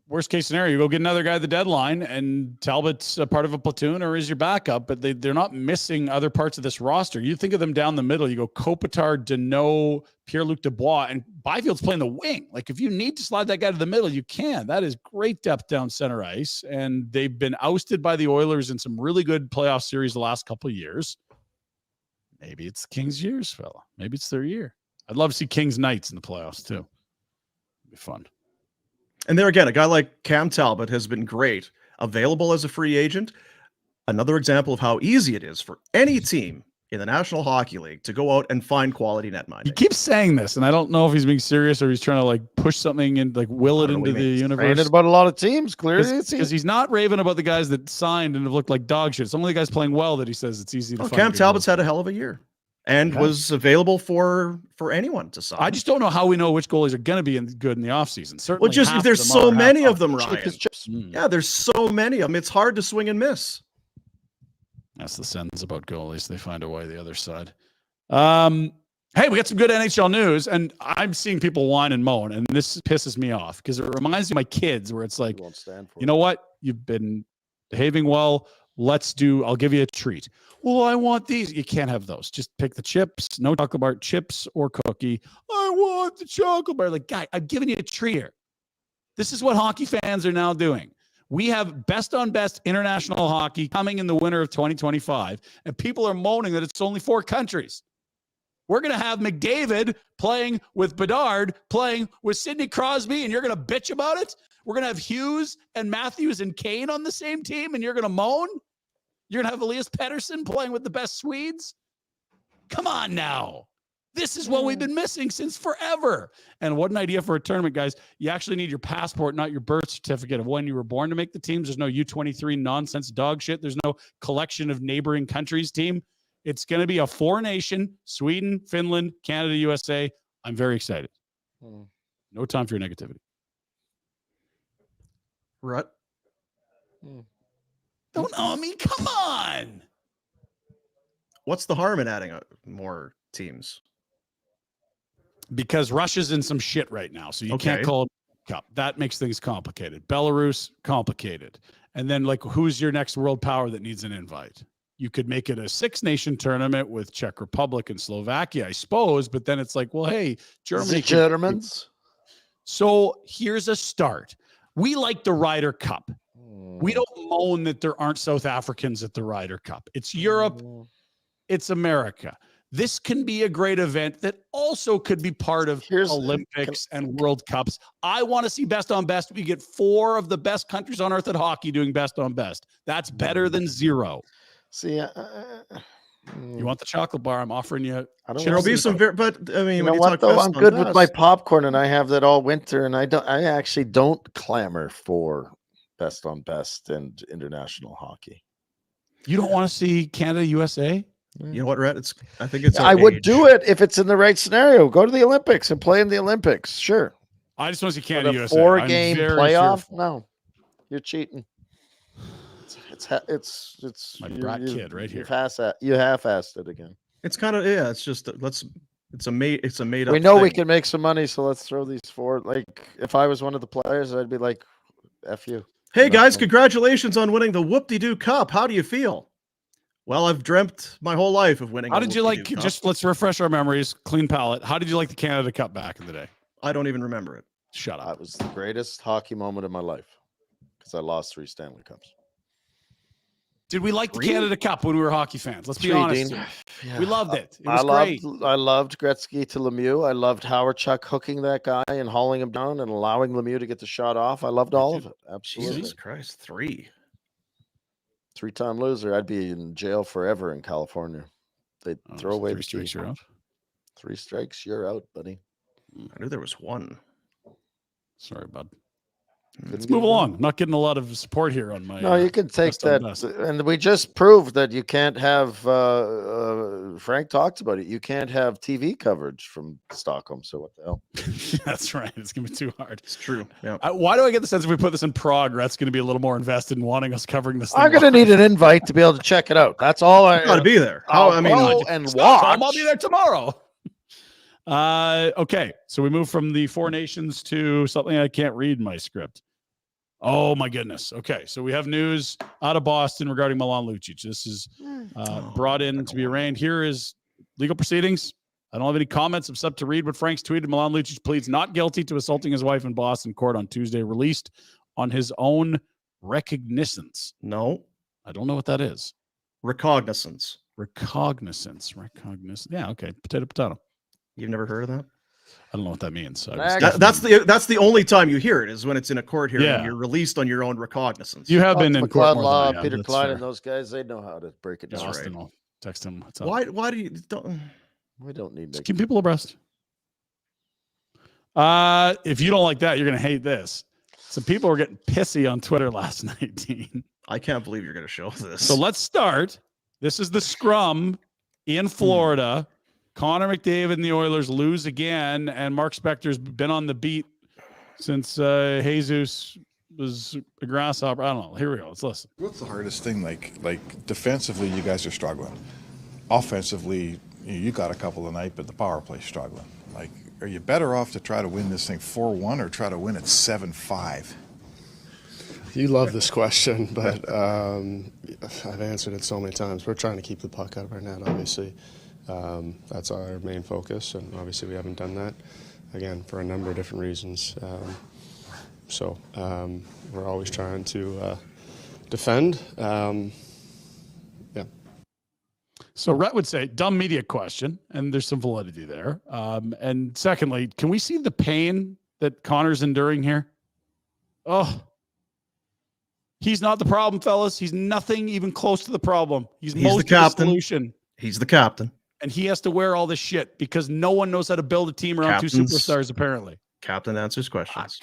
worst case scenario, you go get another guy at the deadline and Talbot's a part of a platoon or is your backup, but they're not missing other parts of this roster. You think of them down the middle, you go Kopitar, Deneau, Pierre-Luc Dubois, and Byfield's playing the wing. Like if you need to slide that guy to the middle, you can. That is great depth down center ice. And they've been ousted by the Oilers in some really good playoff series the last couple of years. Maybe it's Kings' years, fella. Maybe it's their year. I'd love to see Kings Knights in the playoffs too. It'd be fun. And there again, a guy like Cam Talbot has been great, available as a free agent. Another example of how easy it is for any team in the National Hockey League to go out and find quality net minding. He keeps saying this, and I don't know if he's being serious or he's trying to like push something and like will it into the universe. Raving about a lot of teams, clearly. Because he's not raving about the guys that signed and have looked like dog shit. It's only the guys playing well that he says it's easy to find. Cam Talbot's had a hell of a year. And was available for anyone to sign. I just don't know how we know which goalies are going to be good in the offseason. Certainly, well, just there's so many of them, Ryan. Mm. Yeah, there's so many of them. It's hard to swing and miss. That's the sentence about goalies. They find a way the other side. Hey, we got some good NHL news, and I'm seeing people whine and moan, and this pisses me off because it reminds me of my kids where it's like, you know what? You've been behaving well. I'll give you a treat. Well, I want these. You can't have those. Just pick the chips. No chocolate bar, chips or cookie. I want the chocolate bar. Like, guy, I'm giving you a treat here. This is what hockey fans are now doing. We have best on best international hockey coming in the winter of 2025, and people are moaning that it's only 4 countries. We're going to have McDavid playing with Bedard, playing with Sidney Crosby, and you're going to bitch about it? We're going to have Hughes and Matthews and Kane on the same team, and you're going to moan? You're going to have Elias Pettersson playing with the best Swedes? Come on now. This is what we've been missing since forever. And what an idea for a tournament, guys. You actually need your passport, not your birth certificate of when you were born to make the teams. There's no U23 nonsense dog shit. There's no collection of neighboring countries team. It's going to be a 4-nation, Sweden, Finland, Canada, USA. I'm very excited. No time for your negativity. Rut. Don't know. I mean, come on. What's the harm in adding more teams? Because Russia's in some shit right now, so you can't call it cup. That makes things complicated. Belarus, complicated. And then, like, who's your next world power that needs an invite? You could make it a 6-nation tournament with Czech Republic and Slovakia, I suppose. But then it's like, well, hey, Germany. Germans. So here's a start. We like the Ryder Cup. We don't moan that there aren't South Africans at the Ryder Cup. It's Europe. It's America. This can be a great event that also could be part of Olympics and World Cups. I want to see best on best. We get 4 of the best countries on earth at hockey doing best on best. That's better than 0. See, you want the chocolate bar? I'm offering you. There'll be some, but I mean, you when know you what talk though? best I'm on good with my best, popcorn, and I have that all winter, and I actually don't clamor for best on best and international hockey. You don't want to see Canada, USA? You know what, Rhett? I think it's. I would do it if it's in the right scenario. Go to the Olympics and play in the Olympics. Sure. I just want to see Canada, USA. 4-game playoff? Fearful. No, you're cheating. It's my brat kid right here. You half-assed it again. It's kind of It's just it's a made up. We know thing. We can make some money, so let's throw these 4. Like if I was one of the players, I'd be like, "F you." Hey guys, congratulations on winning the Whoop-de-Doo Cup. How do you feel? Well, I've dreamt my whole life of winning. How did you like? Cup. Just let's refresh our memories. Clean palate. How did you like the Canada Cup back in the day? I don't even remember it. Shut up. That was the greatest hockey moment of my life because I lost 3 Stanley Cups. Did we like the Canada Cup when we were hockey fans? Let's be honest. Yeah. We loved it. It was great. I loved Gretzky to Lemieux. I loved Howard Chuck hooking that guy and hauling him down and allowing Lemieux to get the shot off. I loved all of it. Absolutely. Jesus Christ, 3. 3-time loser. I'd be in jail forever in California. They'd throw away 3 strikes, you're out. 3 strikes, you're out, buddy. I knew there was 1. Sorry, bud. Let's move along. I'm not getting a lot of support here on my. No, you can take that. And we just proved that you can't have, Frank talked about it. You can't have TV coverage from Stockholm. So what the hell? That's right. It's going to be too hard. It's true. Yeah. Why do I get the sense if we put this in Prague, Rhett's going to be a little more invested in wanting us covering this thing? I'm going to need an invite to be able to check it out. That's all I got to be there. I'll be there tomorrow. Okay. So we move from the 4 nations to something I can't read in my script. Oh my goodness. Okay. So we have news out of Boston regarding Milan Lucic. This is brought in to be arraigned. Here is legal proceedings. I don't have any comments except to read what Frank's tweeted. Milan Lucic pleads not guilty to assaulting his wife in Boston court on Tuesday, released on his own recognizance. No. I don't know what that is. Recognizance. Yeah. Okay. Potato. You've never heard of that? I don't know what that means. So that's the only time you hear it is when it's in a court hearing. Yeah. You're released on your own recognizance. You have been in court more law. than Peter Klein and those guys, they know how to break it down. Austin will text him. What's up? Why do you don't? We don't need to keep people abreast. If you don't like that, you're gonna hate this. Some people were getting pissy on Twitter last night, Dean. I can't believe you're gonna show this. So let's start. This is the scrum in Florida. Connor McDavid and the Oilers lose again, and Mark Spector's been on the beat since Jesus was a grasshopper. I don't know. Here we go. Let's listen. What's the hardest thing? Like defensively, you guys are struggling. Offensively, you got a couple tonight, but the power play's struggling. Like, are you better off to try to win this thing 4-1 or try to win it 7-5? You love this question, but I've answered it so many times. We're trying to keep the puck out right now, obviously. That's our main focus, and obviously we haven't done that, again, for a number of different reasons. We're always trying to defend. So Rhett would say, dumb media question, and there's some validity there. And secondly, can we see the pain that Connor's enduring here? Oh, he's not the problem, fellas. He's nothing even close to the problem. He's most the captain. Of the solution. He's the captain. And he has to wear all this shit because no one knows how to build a team around 2 superstars, apparently. Captain answers questions.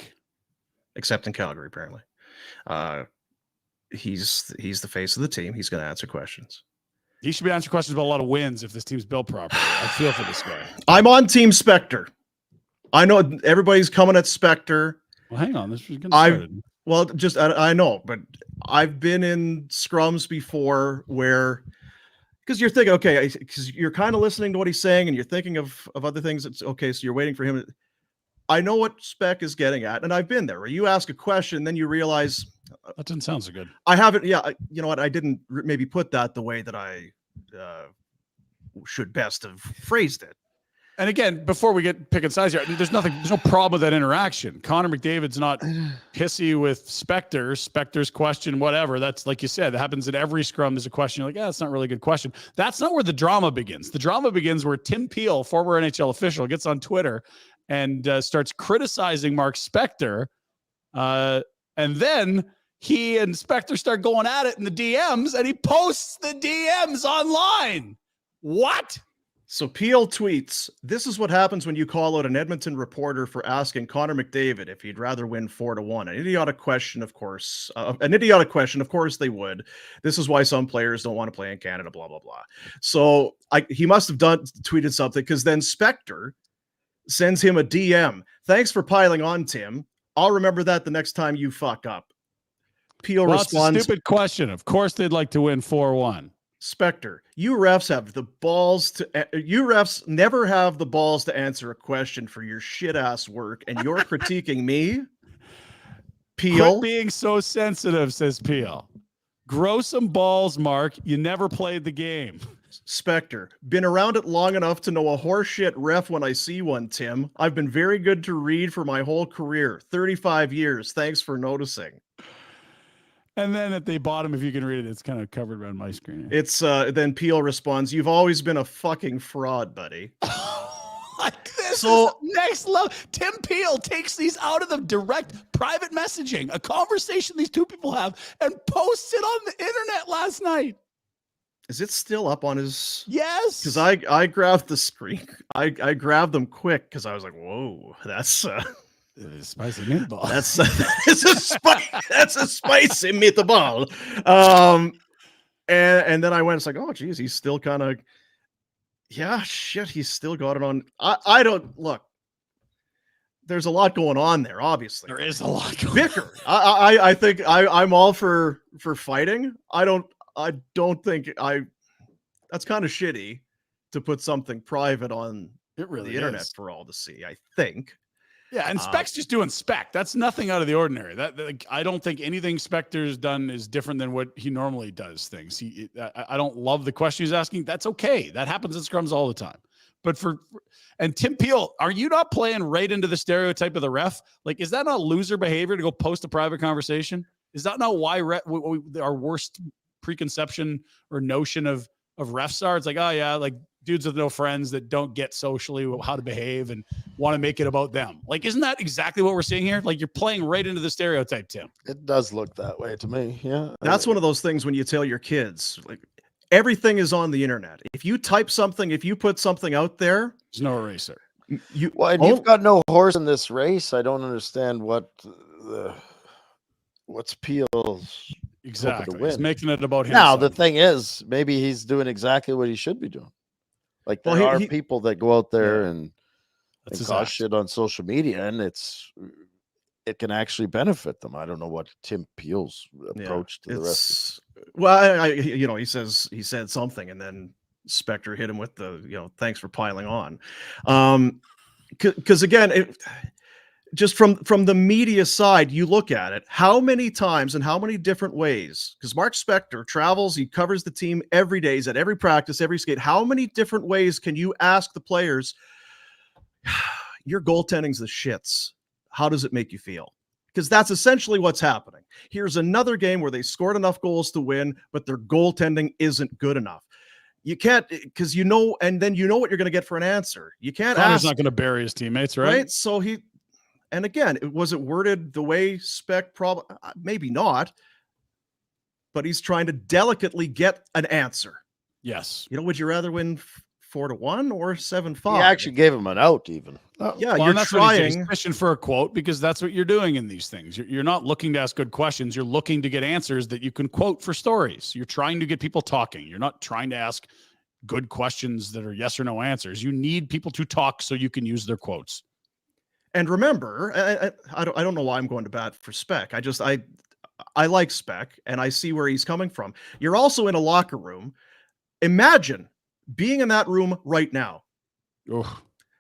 Except in Calgary, apparently. He's the face of the team. He's going to answer questions. He should be answering questions about a lot of wins if this team's built properly. I feel for this guy. I'm on Team Spector. I know everybody's coming at Spector. Well, hang on. This is getting started. I know, but I've been in scrums before where... Because you're thinking, okay, because you're kind of listening to what he's saying and you're thinking of other things. It's okay. So you're waiting for him. I know what Spec is getting at. And I've been there where you ask a question, then you realize. That didn't sound so good. I haven't. Yeah. You know what? I didn't maybe put that the way that I should best have phrased it. And again, before we get picking sides here, I mean, there's no problem with that interaction. Connor McDavid's not pissy with Spector. Spector's question, whatever. That's like you said, that happens in every scrum. There's a question. You're like, that's not really a good question. That's not where the drama begins. The drama begins where Tim Peel, former NHL official, gets on Twitter and starts criticizing Mark Spector. And then he and Spector start going at it in the DMs, and he posts the DMs online. What? So Peel tweets, "This is what happens when you call out an Edmonton reporter for asking Connor McDavid if he'd rather win 4-1. An idiotic question, of course. Of course they would. This is why some players don't want to play in Canada, blah, blah, blah." So he must have tweeted something, because then Spector sends him a DM. "Thanks for piling on, Tim. I'll remember that the next time you fuck up." Peel responds, "It's a stupid question. Of course they'd like to win 4-1. "Spector, you refs never have the balls to answer a question for your shit ass work, and you're critiquing me?" Peel, "Quit being so sensitive," says Peel. "Grow some balls, Mark. You never played the game." Spector, "Been around it long enough to know a horseshit ref when I see one, Tim. I've been very good to read for my whole career, 35 years. Thanks for noticing." And then at the bottom, if you can read it, it's kind of covered on my screen. It's then Peel responds, "You've always been a fucking fraud, buddy." This is next level. Tim Peel takes these out of the direct private messaging, a conversation these two people have, and posts it on the internet last night. Is it still up on his? Yes. Because I grabbed the screen. I grabbed them quick because I was like, "Whoa, that's spicy meatball." That's a spicy meatball." And then I went, it's like, oh geez, he's still kind of, yeah, shit, he's still got it on. I don't look. There's a lot going on there. Obviously, there is a lot going bicker. I think I'm all for fighting. I don't think that's kind of shitty to put something private on the internet for all to see, I think. Yeah, and Spec's just doing Spec. That's nothing out of the ordinary. That I don't think anything Spector's done is different than what he normally does things. I don't love the question he's asking. That's okay. That happens in scrums all the time. But and Tim Peel, are you not playing right into the stereotype of the ref? Like, is that not loser behavior to go post a private conversation? Is that not why our worst preconception or notion of refs are? It's like, oh yeah, like dudes with no friends that don't get socially how to behave and want to make it about them. Like, isn't that exactly what we're seeing here? Like, you're playing right into the stereotype, Tim. It does look that way to me. Yeah. That's one of those things when you tell your kids, like, everything is on the internet. If you type something, if you put something out there, there's no eraser. You've got no horse in this race. I don't understand what's Peel's exactly. He's making it about him. Now, the thing is, maybe he's doing exactly what he should be doing. Like, there are people that go out there and cause shit on social media, and it can actually benefit them. I don't know what Tim Peel's approach to the rest. Well, he said something, and then Spector hit him with the, "Thanks for piling on." Because again, just from the media side, you look at it, how many times and how many different ways, because Mark Spector travels, he covers the team every day, he's at every practice, every skate. How many different ways can you ask the players, "Your goaltending's the shits. How does it make you feel?" Because that's essentially what's happening. Here's another game where they scored enough goals to win, but their goaltending isn't good enough. You can't, because and then you know what you're going to get for an answer. You can't Connor's not going to bury his teammates, right? So and again, was it worded the way Spec probably, maybe not, but he's trying to delicately get an answer. Yes. Would you rather win 4-1 or 7-5? He actually gave him an out even. You're trying. Fishing for a quote, because that's what you're doing in these things. You're not looking to ask good questions. You're looking to get answers that you can quote for stories. You're trying to get people talking. You're not trying to ask good questions that are yes or no answers. You need people to talk so you can use their quotes. And remember, I don't know why I'm going to bat for Spec. I like Spec, and I see where he's coming from. You're also in a locker room. Imagine being in that room right now.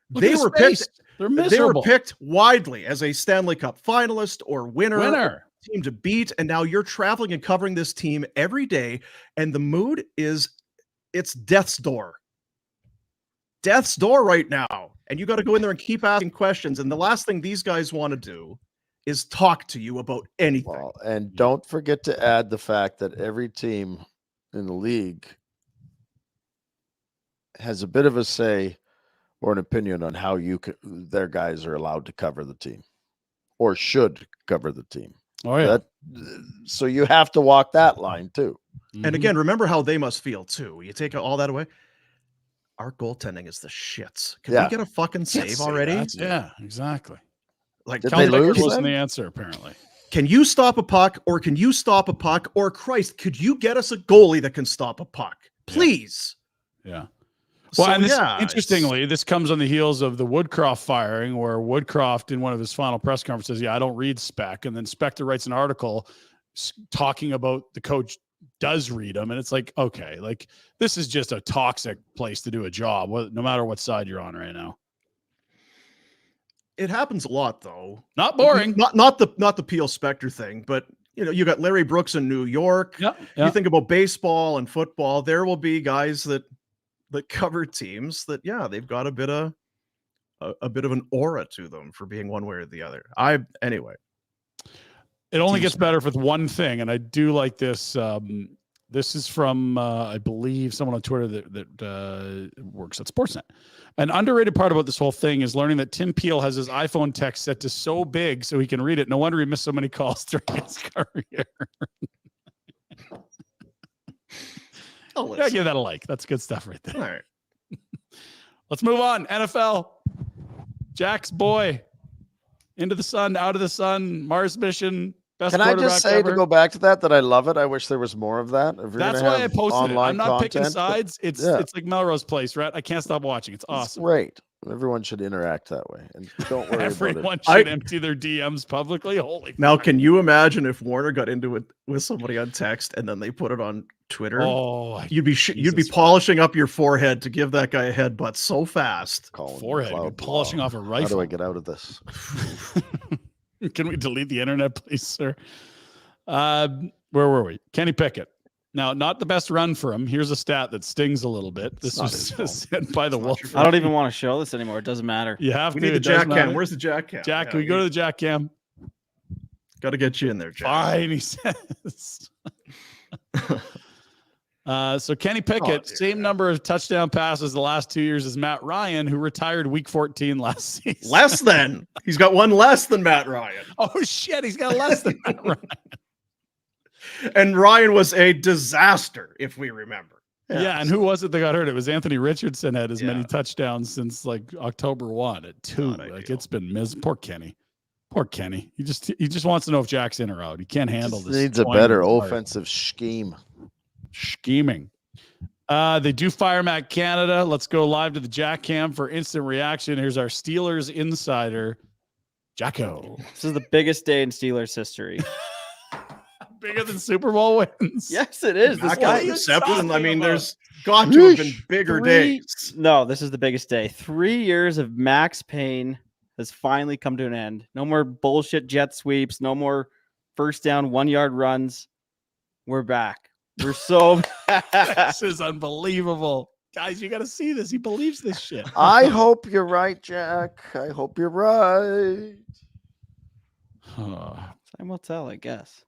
They were picked. They're miserable. They were picked widely as a Stanley Cup finalist or winner. Team to beat, and now you're traveling and covering this team every day, and the mood is, it's death's door. death's door right now, and you got to go in there and keep asking questions. And the last thing these guys want to do is talk to you about anything. Well, and don't forget to add the fact that every team in the league has a bit of a say or an opinion on how their guys are allowed to cover the team or should cover the team. Oh, yeah. So you have to walk that line too. And again, remember how they must feel too. You take all that away. Our goaltending is the shits. Can we get a fucking save already? Yeah, exactly. Like, did they lose? Wasn't the answer apparently. Can you stop a puck, or can you stop a puck, or Christ, could you get us a goalie that can stop a puck, please? Yeah. Well, So, and this, yeah, interestingly, this comes on the heels of the Woodcroft firing, where Woodcroft, in one of his final press conferences, I don't read spec, and then Spector writes an article talking about the coach does read them, and it's like, okay, like this is just a toxic place to do a job, no matter what side you're on right now. it happens a lot, though. Not boring. Not the Peel Spector thing, but you got Larry Brooks in New York. Yeah. You think about baseball and football, there will be guys that cover teams that, they've got a bit of an aura to them for being one way or the other. Anyway. It only gets better with one thing, and I do like this. This is from, I believe, someone on Twitter that works at Sportsnet. An underrated part about this whole thing is learning that Tim Peel has his iPhone text set to so big so he can read it. No wonder he missed so many calls during his career. Yeah, give that a like. That's good stuff right there. All right. Let's move on. NFL. Jack's boy. Into the sun, out of the sun, Mars mission. Best Can I just say, ever. to go back to that I love it. I wish there was more of that. That's why I posted it. I'm not picking content, sides. It's like Melrose Place, right? I can't stop watching. It's awesome. Great. Everyone should interact that way. And don't worry Everyone about it. should empty their DMs publicly. Holy Now, fuck. can you imagine if Warner got into it with somebody on text and then they put it on Twitter? Oh, you'd be polishing up your forehead to give that guy a headbutt so fast. Forehead, you're polishing off a rifle. How do I get out of this? Can we delete the internet, please, sir? Where were we? Kenny Pickett. Now, not the best run for him. Here's a stat that stings a little bit. This was sent by the Wolf. I don't even want to show this anymore. It doesn't matter. You have We to. need the Jack cam. Where's the Jack cam? Jack, can we go to the Jack cam? Got to get you in there, Jack. Fine, he says. So Kenny Pickett, same number of touchdown passes the last 2 years as Matt Ryan, who retired week 14 last season. Less than. He's got one less than Matt Ryan. Oh, shit. He's got less than Matt Ryan. And Ryan was a disaster, if we remember. Yeah, and who was it that got hurt? It was Anthony Richardson had as many touchdowns since like October 1 at 2. Like it's been Poor Kenny. Poor Kenny. He just wants to know if Jack's in or out. He can't handle this. Needs a better offensive scheme. Scheming. They do fire Matt Canada. Let's go live to the Jack Cam for instant reaction. Here's our Steelers insider, Jacko. This is the biggest day in Steelers history. Bigger than Super Bowl wins. Yes, it is. This guy. I mean, there's got to have been bigger days. No, this is the biggest day. 3 years of Max Payne has finally come to an end. No more bullshit jet sweeps. No more first down, 1 yard runs. We're back. We're so This is unbelievable. Guys, you got to see this. He believes this shit. I hope you're right, Jack. I hope you're right. Time will tell, I guess.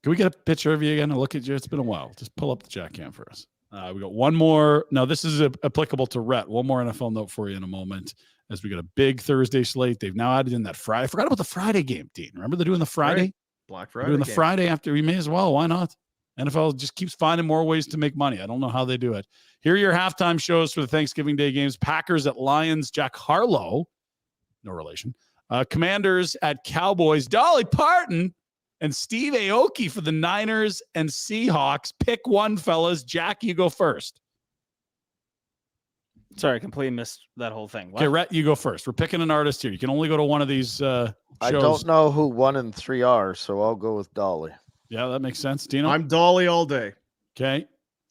Can we get a picture of you again and look at you? It's been a while. Just pull up the Jack Cam for us. We got one more. No, this is applicable to Rhett. One more NFL note for you in a moment as we got a big Thursday slate. They've now added in that Friday. I forgot about the Friday game, Dean. Remember they're doing the Friday? Right. Black Friday. Doing the Friday after. We may as well. Why not? NFL just keeps finding more ways to make money. I don't know how they do it. Here are your halftime shows for the Thanksgiving Day games. Packers at Lions, Jack Harlow, no relation. Commanders at Cowboys, Dolly Parton and Steve Aoki for the Niners and Seahawks. Pick one, fellas. Jack, you go first. Sorry, I completely missed that whole thing. Okay, Rhett, you go first. We're picking an artist here. You can only go to one of these shows. I don't know who 1 and 3 are, so I'll go with Dolly. Yeah, that makes sense. Dino? I'm Dolly all day. Okay.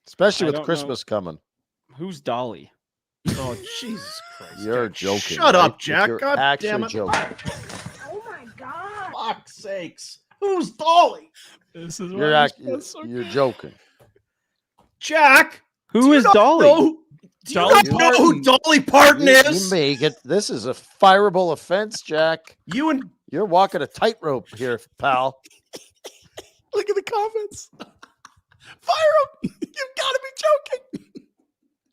Especially with Christmas coming. Who's Dolly? Oh, Jesus Christ. You're joking. Shut up, right? Jack. You're God actually damn it. joking. Oh my God. Fuck's sakes. Who's Dolly? This is You're joking. Jack. Who is Dolly? Do you not know who Dolly Parton is? You make it. This is a fireable offense, Jack. You're walking a tightrope here, pal. Look at the comments. Fire him. You've got to be joking.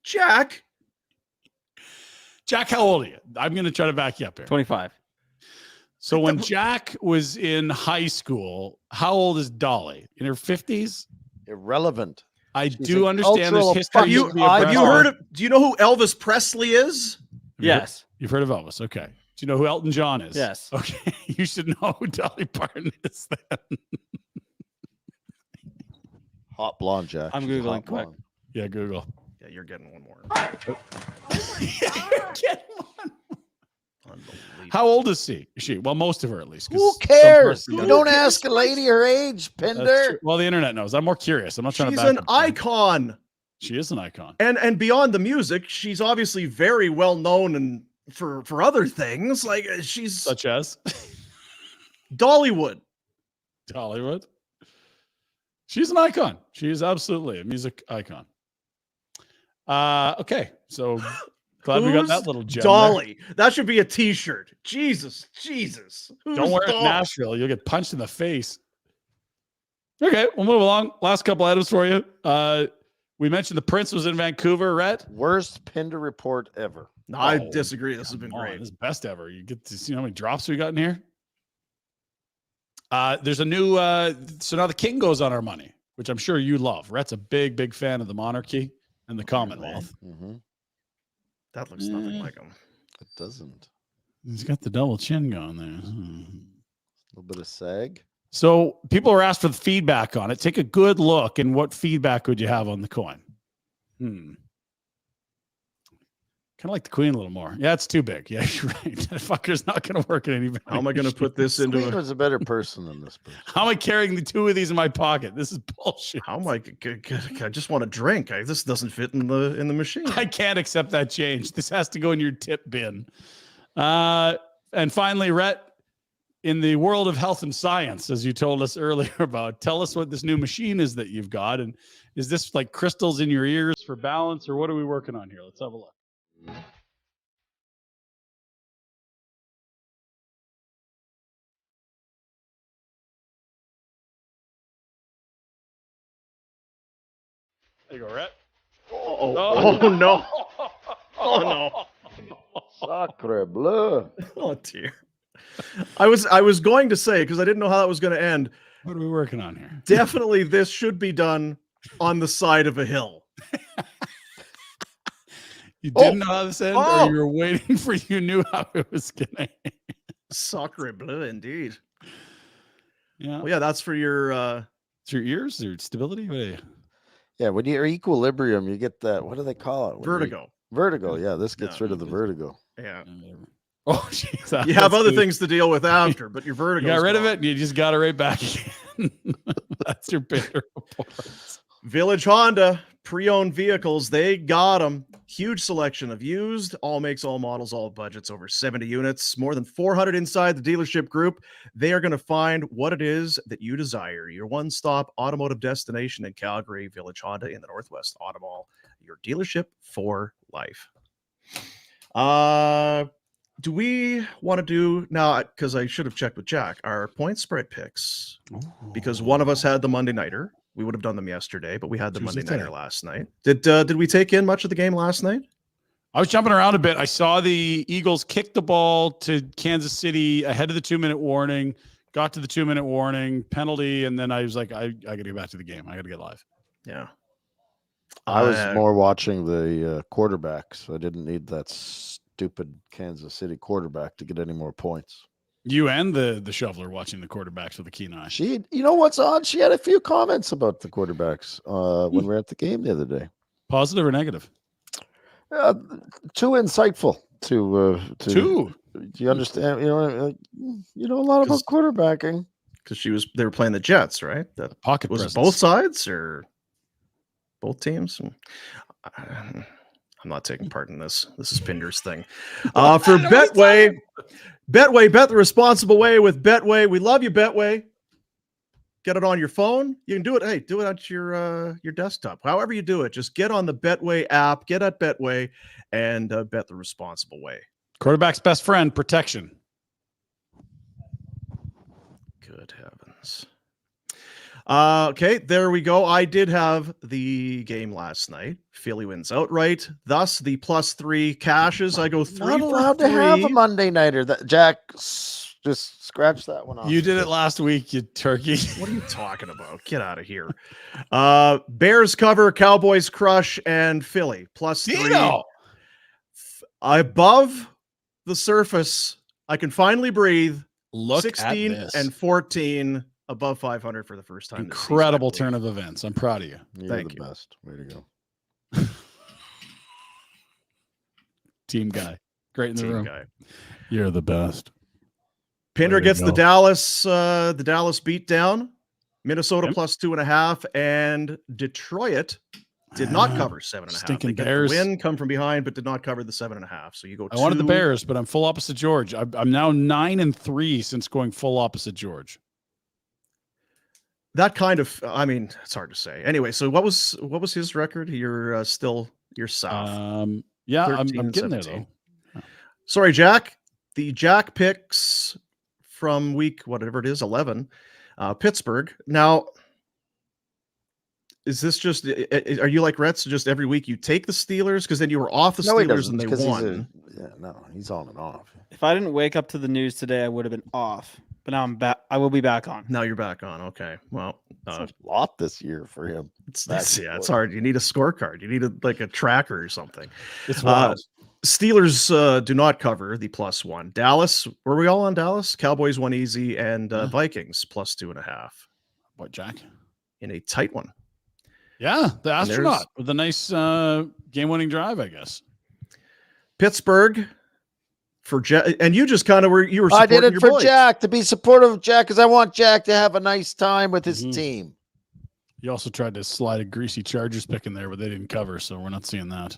Jack, how old are you? I'm going to try to back you up here. 25. So when Jack was in high school, how old is Dolly? In her 50s? Irrelevant. She's do understand there's history. Have you heard of? Do you know who Elvis Presley is? Yes. You've heard of Elvis. Okay. Do you know who Elton John is? Yes. Okay. You should know who Dolly Parton is then. Hot blonde, Jack. I'm She's Googling hot quick. blonde. Yeah, Google. Yeah, you're getting one more. You're getting one. How old is she? Well, most of her at least. Who cares? You don't ask a lady her age, Pinder. Well, the internet knows. I'm more curious. I'm not trying to. She's an icon. She is an icon. And beyond the music, she's obviously very well known and for other things. Like she's such as Dollywood. Dollywood. She's an icon. She is absolutely a music icon. Okay, so glad we got that little gem Dolly. there. That should be a T-shirt. Jesus. Don't wear it in Nashville. You'll get punched in the face. Okay, we'll move along. Last couple items for you. We mentioned the Prince was in Vancouver, Rhett. Worst Pinder report ever. No, I disagree. This has been great. This is best ever. You get to see how many drops we got in here. There's a new so now the king goes on our money, which I'm sure you love. Rhett's a big fan of the monarchy and the Commonwealth. Mm-hmm. That looks nothing like him. It doesn't. He's got the double chin going there. A little bit of sag. So people are asked for the feedback on it. Take a good look, and what feedback would you have on the coin? Kind of like the queen a little more. Yeah, it's too big. Yeah, you're right. That fucker's not going to work at any value. How am I going to put this into? Queen was a better person than this person. How am I carrying the two of these in my pocket? This is bullshit. How am I? I just want a drink. This doesn't fit in the machine. I can't accept that change. This has to go in your tip bin. And finally, Rhett, in the world of health and science, as you told us earlier about, tell us what this new machine is that you've got. And is this like crystals in your ears for balance, or what are we working on here? Let's have a look. There you go, Rhett. Oh no. Oh no. Sacre bleu. Oh dear. I was going to say, because I didn't know how that was going to end. What are we working on here? Definitely this should be done on the side of a hill. You didn't know how this ended, or you were waiting for you knew how it was going to end? Sacre bleu, indeed. Yeah. Well, yeah, that's for your it's your ears or stability? What are you? Yeah, when you're equilibrium, you get that. What do they call it? Vertigo. Vertigo. Yeah, this gets rid of the vertigo. Yeah. Oh, jeez. You have other things to deal with after, but your vertigo. You got rid of it, and you just got it right back again. That's your Pinder Report. Village Honda, pre-owned vehicles, they got them. Huge selection of used, all makes, all models, all budgets, over 70 units, more than 400 inside the dealership group. They are going to find what it is that you desire. Your one-stop automotive destination in Calgary, Village Honda in the Northwest Auto Mall, your dealership for life. Do we want to do now, because I should have checked with Jack, our point spread picks, because one of us had the Monday nighter. We would have done them yesterday, but we had the Monday nighter last night. Did we take in much of the game last night? I was jumping around a bit. I saw the Eagles kick the ball to Kansas City ahead of the 2-minute warning, got to the 2-minute warning, penalty, and then I was like, I got to get back to the game. I got to get live. Yeah. I was more watching the quarterbacks. I didn't need that stupid Kansas City quarterback to get any more points. You and the shoveler watching the quarterbacks with a keen eye. You know what's odd? She had a few comments about the quarterbacks when we were at the game the other day. Positive or negative? Too insightful to Two. Do you understand? You know a lot about quarterbacking. Because they were playing the Jets, right? That pocket was presence. It both sides or both teams? I'm not taking part in this. This is Pinder's thing. For Betway, bet the responsible way with Betway. We love you, Betway. get it on your phone. You can do it. Hey, do it on your desktop. However you do it, just get on the Betway app, get at Betway, and bet the responsible way. Quarterback's best friend, protection. Good heavens. Okay, there we go. I did have the game last night. Philly wins outright. Thus, the +3 cashes. I go 3 Not for allowed 3. to have a Monday nighter. That Jack, just scratch that one off. You did it last week, you turkey. What are you talking about? Get out of here. Bears cover, Cowboys crush, and Philly +3. Dino! Above the surface, I can finally breathe. Look 16 at this. and 14 above 500 for the first time. Incredible turn of events. I'm proud of you. You're Thank the you. best. Way to go. Team guy. Great in the room. Guy. You're the best. Pinder Way to gets go. the Dallas beat down. Minnesota Yep. +2.5, and Detroit did not cover 7.5. Stinking They get Bears. the win, come from behind, but did not cover the 7.5. So you go. I wanted the 2. Bears, but I'm full opposite George. I'm now 9-3 since going full opposite George. That kind of, I mean, it's hard to say. Anyway, so what was his record? You're south. Yeah, 13 I'm and getting there 17. though. Sorry, Jack. The Jack picks from week whatever it is, 11, Pittsburgh. Now, is this just? Are you like Rhett? So just every week you take the Steelers because then you were off the No, he Steelers doesn't, and they 'cause won. he's on and off. If I didn't wake up to the news today, I would have been off. But now I'm back. I will be back on. Now you're back on. Okay. Well, It's a lot this year for him. it's back and it's forth. hard. You need a scorecard. You need a tracker or something. It's wild. Steelers do not cover the +1. Dallas, were we all on Dallas? Cowboys won easy, and Vikings +2.5 What, Jack? in a tight one. Yeah, the there's- astronaut with a nice game-winning drive, I guess. Pittsburgh for Jack, and you just kind of were. You were. I did supporting it your for boys. Jack, to be supportive of Jack, because I want Jack to have a nice time with his Mhm. team. You also tried to slide a greasy Chargers pick in there, but they didn't cover, so we're not seeing that.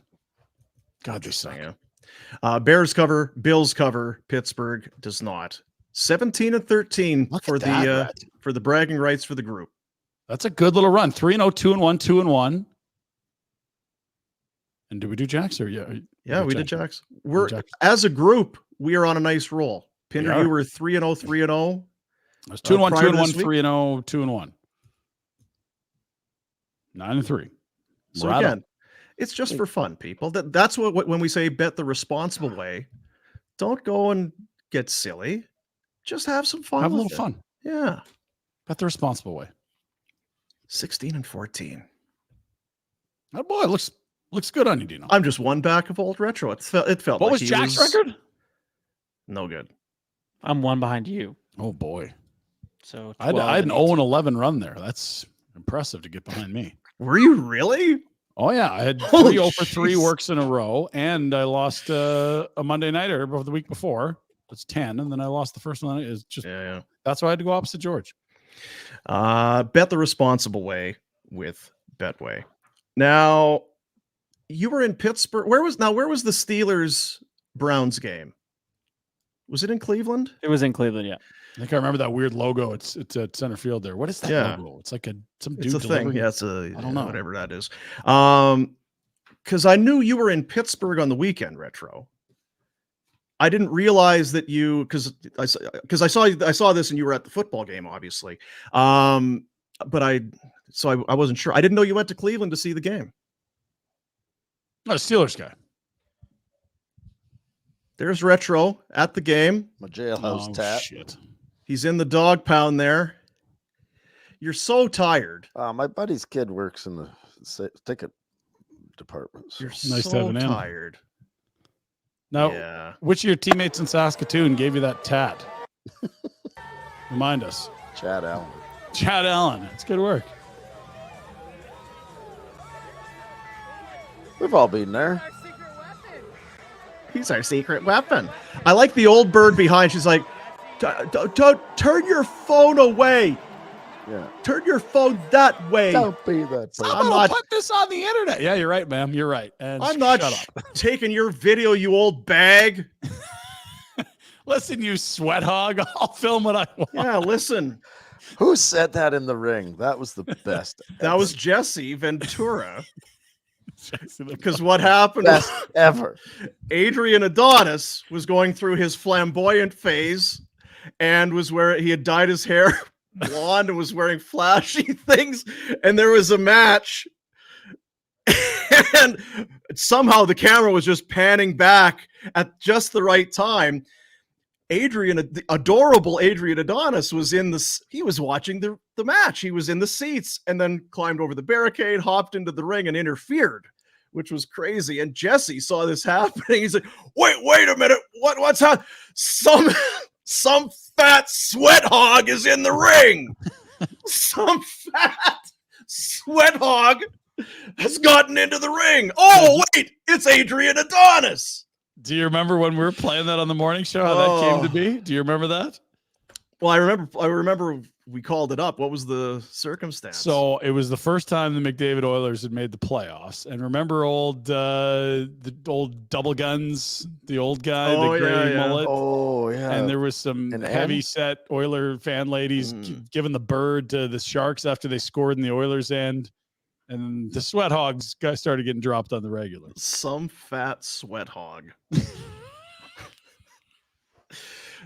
God, they suck. Yeah. Bears cover, Bills cover, Pittsburgh does not. 17 and 13 Look for at that, Rhett. for the bragging rights for the group. That's a good little run. 3-0, 2-1, 2-1. And did we do Jacks or yeah? Yeah, we did Jacks. Jacks. We're Jacks. as a group, we are on a nice roll. Pinder, are. you were 3-0, 3-0. It was 2-1, prior to 2-1, this week? 3-0, 2-1. 9-3. So We're at 'em. again, it's just for fun, people. That's what when we say bet the responsible way. Don't go and get silly. Just have some fun. Have a with little it. fun. Yeah. Bet the responsible way. 16 and 14. Oh boy, it looks good on you, Dino. I'm just one back of old retro. It felt What like was he Jack's record? No good. I'm one behind you. Oh boy. So I had 12 an and 0-11 run there. That's impressive to get behind me. Were you really? Oh yeah, I had Holy 3 for 3 jeez. works in a row, and I lost a Monday nighter the week before. That's 10, and then I lost the first one. Is just Yeah. that's why I had to go opposite George. Bet the responsible way with Betway. Now, you were in Pittsburgh. Where was the Steelers Browns game? Was it in Cleveland? It was in Cleveland, yeah. I think I remember that weird logo. It's at center field there. What is that Yeah. logo? It's like some dude It's a thing. delivering- Yeah, it's a I don't know. whatever that is. Because I knew you were in Pittsburgh on the weekend, Retro. I didn't realize that because I saw this and you were at the football game, obviously. But I wasn't sure. I didn't know you went to Cleveland to see the game. No, Steelers guy. There's Retro at the game. My jailhouse Oh tat. shit. He's in the dog pound there. You're so tired. My buddy's kid works in the ticket department. So. You're Nice to so have an in. tired. Now, Yeah. which of your teammates in Saskatoon gave you that tat? Remind us. Chad Allen. Chad Allen. It's good work. We've all been there. He's our secret weapon. I like the old bird behind. She's like, turn your phone away. Yeah. Turn your phone that way. Don't be that person. I'm not- not put this on the internet. Yeah, you're right, ma'am. You're right. And I'm not shut up. taking your video, you old bag. Listen, you sweat hog. I'll film what I want. Yeah, listen. Who said that in the ring? That was the best. That was Jesse Ventura. Jesse the Because what happened best ever. Adrian Adonis was going through his flamboyant phase and he had dyed his hair blonde and was wearing flashy things. And there was a match. And somehow the camera was just panning back at just the right time. The adorable Adrian Adonis was he was watching the match. He was in the seats and then climbed over the barricade, hopped into the ring and interfered, which was crazy. And Jesse saw this happening. He's like, wait a minute. What's happening? Some fat sweat hog is in the ring. Some fat sweat hog has gotten into the ring. Oh, wait, it's Adrian Adonis. Do you remember when we were playing that on the morning show, how that came to be? Do you remember that? Well, I remember we called it up. What was the circumstance? So it was the first time the McDavid Oilers had made the playoffs. And remember the old double guns, the old guy, the gray mullet. Oh, yeah. And there was some heavy set Oiler fan ladies giving the bird to the Sharks after they scored in the Oilers end. And the sweat hogs guys started getting dropped on the regular. Some fat sweat hog.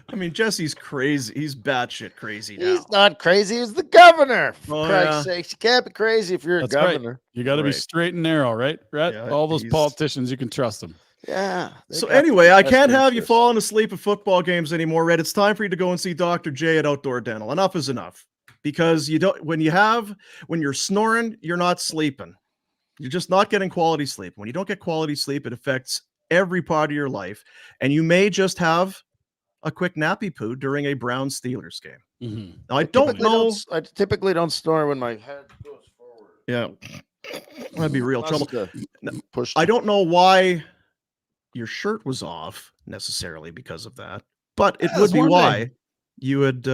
I mean, Jesse's crazy. He's batshit crazy now. He's not crazy. He's the governor. For Oh, Christ's sakes, you can't be crazy if you're That's a governor. right. You got to be straight and narrow, right? Right. Yeah, all those politicians, you can trust them. Yeah. So anyway, I can't have you falling asleep at football games anymore, Red. It's time for you to go and see Dr. J at Outdoor Dental. Enough is enough. Because when you're snoring, you're not sleeping. You're just not getting quality sleep. When you don't get quality sleep, it affects every part of your life. And you may just have a quick nappy poo during a Browns Steelers game. Mm-hmm. Now, I don't know. I typically don't snore when my head goes forward. Yeah. That'd be real trouble. I don't know why your shirt was off necessarily because of that, but it would be why you had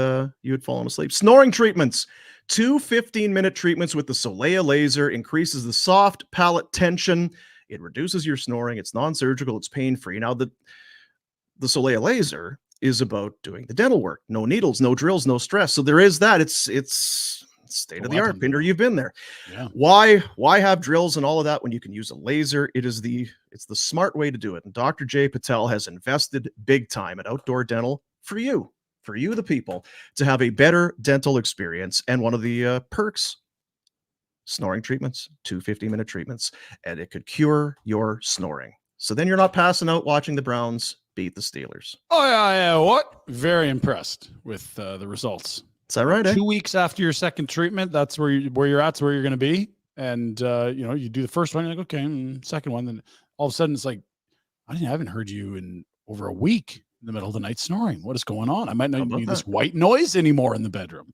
fallen asleep. Snoring treatments. 2 15-minute treatments with the Solea laser increases the soft palate tension. It reduces your snoring. It's non-surgical. It's pain-free. Now, the Solea laser is about doing the dental work. No needles, no drills, no stress. So there is that. It's state of the art. Pinder, you've been there. Yeah. Why have drills and all of that when you can use a laser? It's the smart way to do it. And Dr. J. Patel has invested big time at Outdoor Dental for you, the people, to have a better dental experience. And one of the perks, snoring treatments, 2 15-minute treatments, and it could cure your snoring. So then you're not passing out watching the Browns beat the Steelers. Oh, yeah. What? Very impressed with the results. Is that right? 2 weeks after your second treatment, that's where you're at. It's where you're going to be. And, you do the first one, you're like, okay, second one. Then all of a sudden it's like, I haven't heard you in over a week in the middle of the night snoring. What is going on? I might not need this white noise anymore in the bedroom.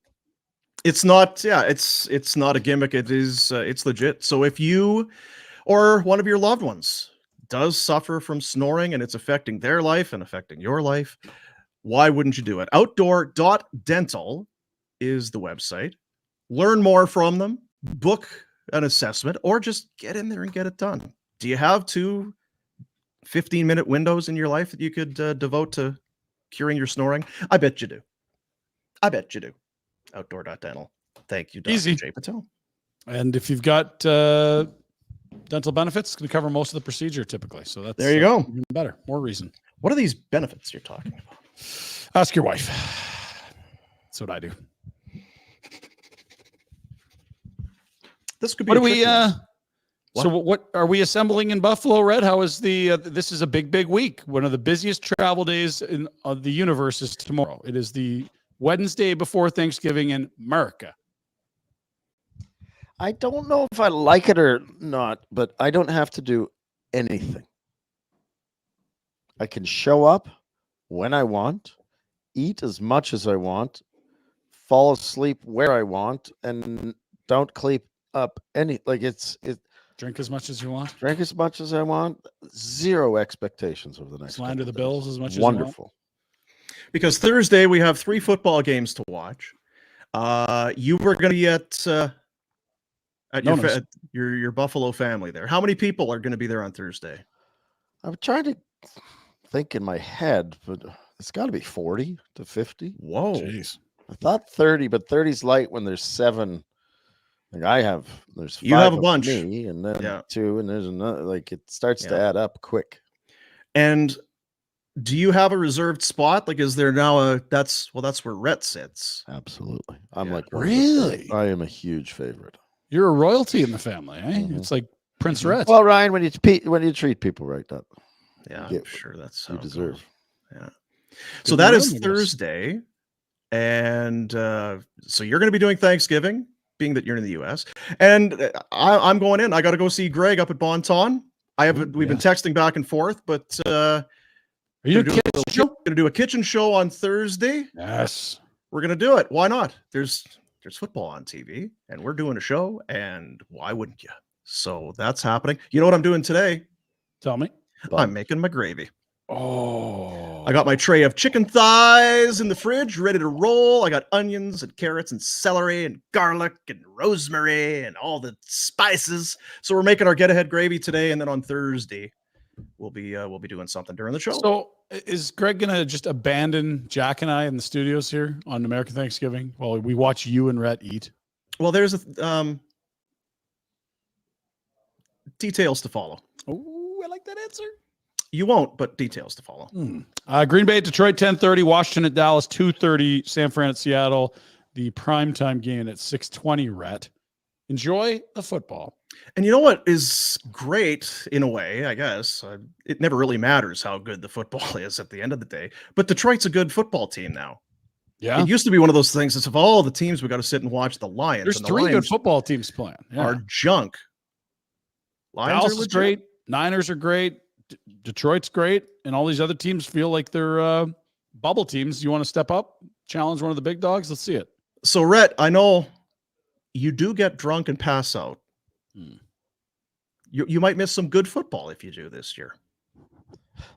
It's not, it's not a gimmick. It is, it's legit. So if you or one of your loved ones does suffer from snoring and it's affecting their life and affecting your life, why wouldn't you do it? Outdoor.dental is the website. Learn more from them, book an assessment, or just get in there and get it done. Do you have 2 15-minute windows in your life that you could devote to curing your snoring? I bet you do. Outdoor.dental. Thank you, Dr. Easy. J. Patel. And if you've got dental benefits, it's going to cover most of the procedure typically. So that's there you go. Even better. More reason. What are these benefits you're talking about? Ask your wife. That's what I do. This could be. What do we? So what are we assembling in Buffalo, Red? How is this is a big week. One of the busiest travel days in the universe is tomorrow. It is the Wednesday before Thanksgiving in America. I don't know if I like it or not, but I don't have to do anything. I can show up when I want, eat as much as I want, fall asleep where I want, and don't clean up drink as much as you want. Drink as much as I want. Zero expectations over the next. Slander the Bills as much as wonderful. You want. Because Thursday we have 3 football games to watch. You were going to be at your Buffalo family there. How many people are going to be there on Thursday? I'm trying to think in my head, but it's got to be 40 to 50. Whoa. Jeez. I thought 30, but 30's light when there's 7. Like there's 5 You have a of bunch. me, and then 2, and there's another. Like it starts to Yeah. add up quick. And do you have a reserved spot? Like, is there now that's where Rhett sits. Absolutely. I'm Yeah. like, Really? I am a huge favorite. You're a royalty in the family, eh? Mhm. It's like Prince Rhett. Well, Ryan, when you treat people right, that Yeah, you I'm sure that's how you it deserve. goes. Yeah. Good So that to is know, I guess. Thursday. And so you're going to be doing Thanksgiving, being that you're in the U.S. And I'm going in. I got to go see Greg up at Bon Ton. We've been texting back and forth, but Are you going to do a kitchen show on Thursday. Yes. We're going to do it. Why not? There's football on TV, and we're doing a show, and why wouldn't you? So that's happening. You know what I'm doing today? Tell me. I'm making my gravy. Oh. I got my tray of chicken thighs in the fridge, ready to roll. I got onions and carrots and celery and garlic and rosemary and all the spices. So we're making our get-ahead gravy today, and then on Thursday we'll be doing something during the show. So is Greg gonna just abandon Jack and I in the studios here on American Thanksgiving while we watch you and Rhett eat? Well, there's details to follow. Oh, I like that answer. You won't, but details to follow. Green Bay at Detroit, 10:30. Washington at Dallas, 2:30. San Fran at Seattle. The primetime game at 6:20. Rhett, enjoy the football. And you know what is great in a way, I guess? It never really matters how good the football is at the end of the day. But Detroit's a good football team now. Yeah. It used to be one of those things. It's of all the teams, we got to sit and watch the Lions. There's and the 3 Lions good football teams playing. Yeah. are junk. Lions Dallas are is legit. great. Niners are great. Detroit's great. And all these other teams feel like they're bubble teams. You want to step up, challenge one of the big dogs? Let's see it. So, Rhett, I know you do get drunk and pass out. You might miss some good football if you do this year.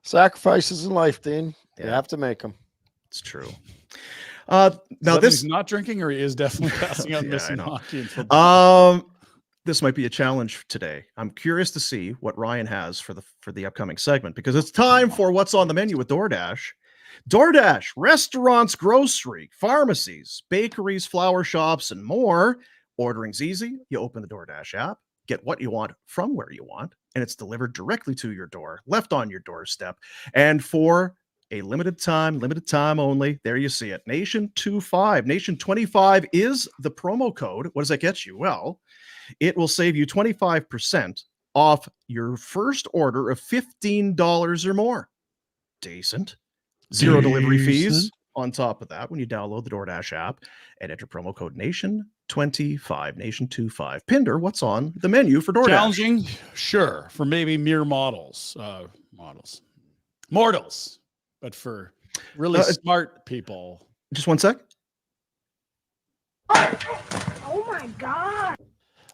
Sacrifices in life, Dean. You Yeah. have to make them. It's true. Now Now this this is not drinking, or he is definitely passing out, Yeah, I missing know. hockey and football. This might be a challenge today. I'm curious to see what Ryan has for the upcoming segment, because it's time for what's on the menu with DoorDash. DoorDash, restaurants, grocery, pharmacies, bakeries, flower shops, and more. Ordering's easy. You open the DoorDash app, get what you want from where you want, and it's delivered directly to your door, left on your doorstep. And for a limited time only, there you see it. Nation25. Nation25 is the promo code. What does that get you? Well, it will save you 25% off your first order of $15 or more. Decent. Zero delivery fees on top of that when you download the DoorDash app and enter promo code Nation25, Nation25. Pinder, what's on the menu for DoorDash? Challenging, sure, for maybe mere mortals, but for really smart people. Just one sec. Oh my God.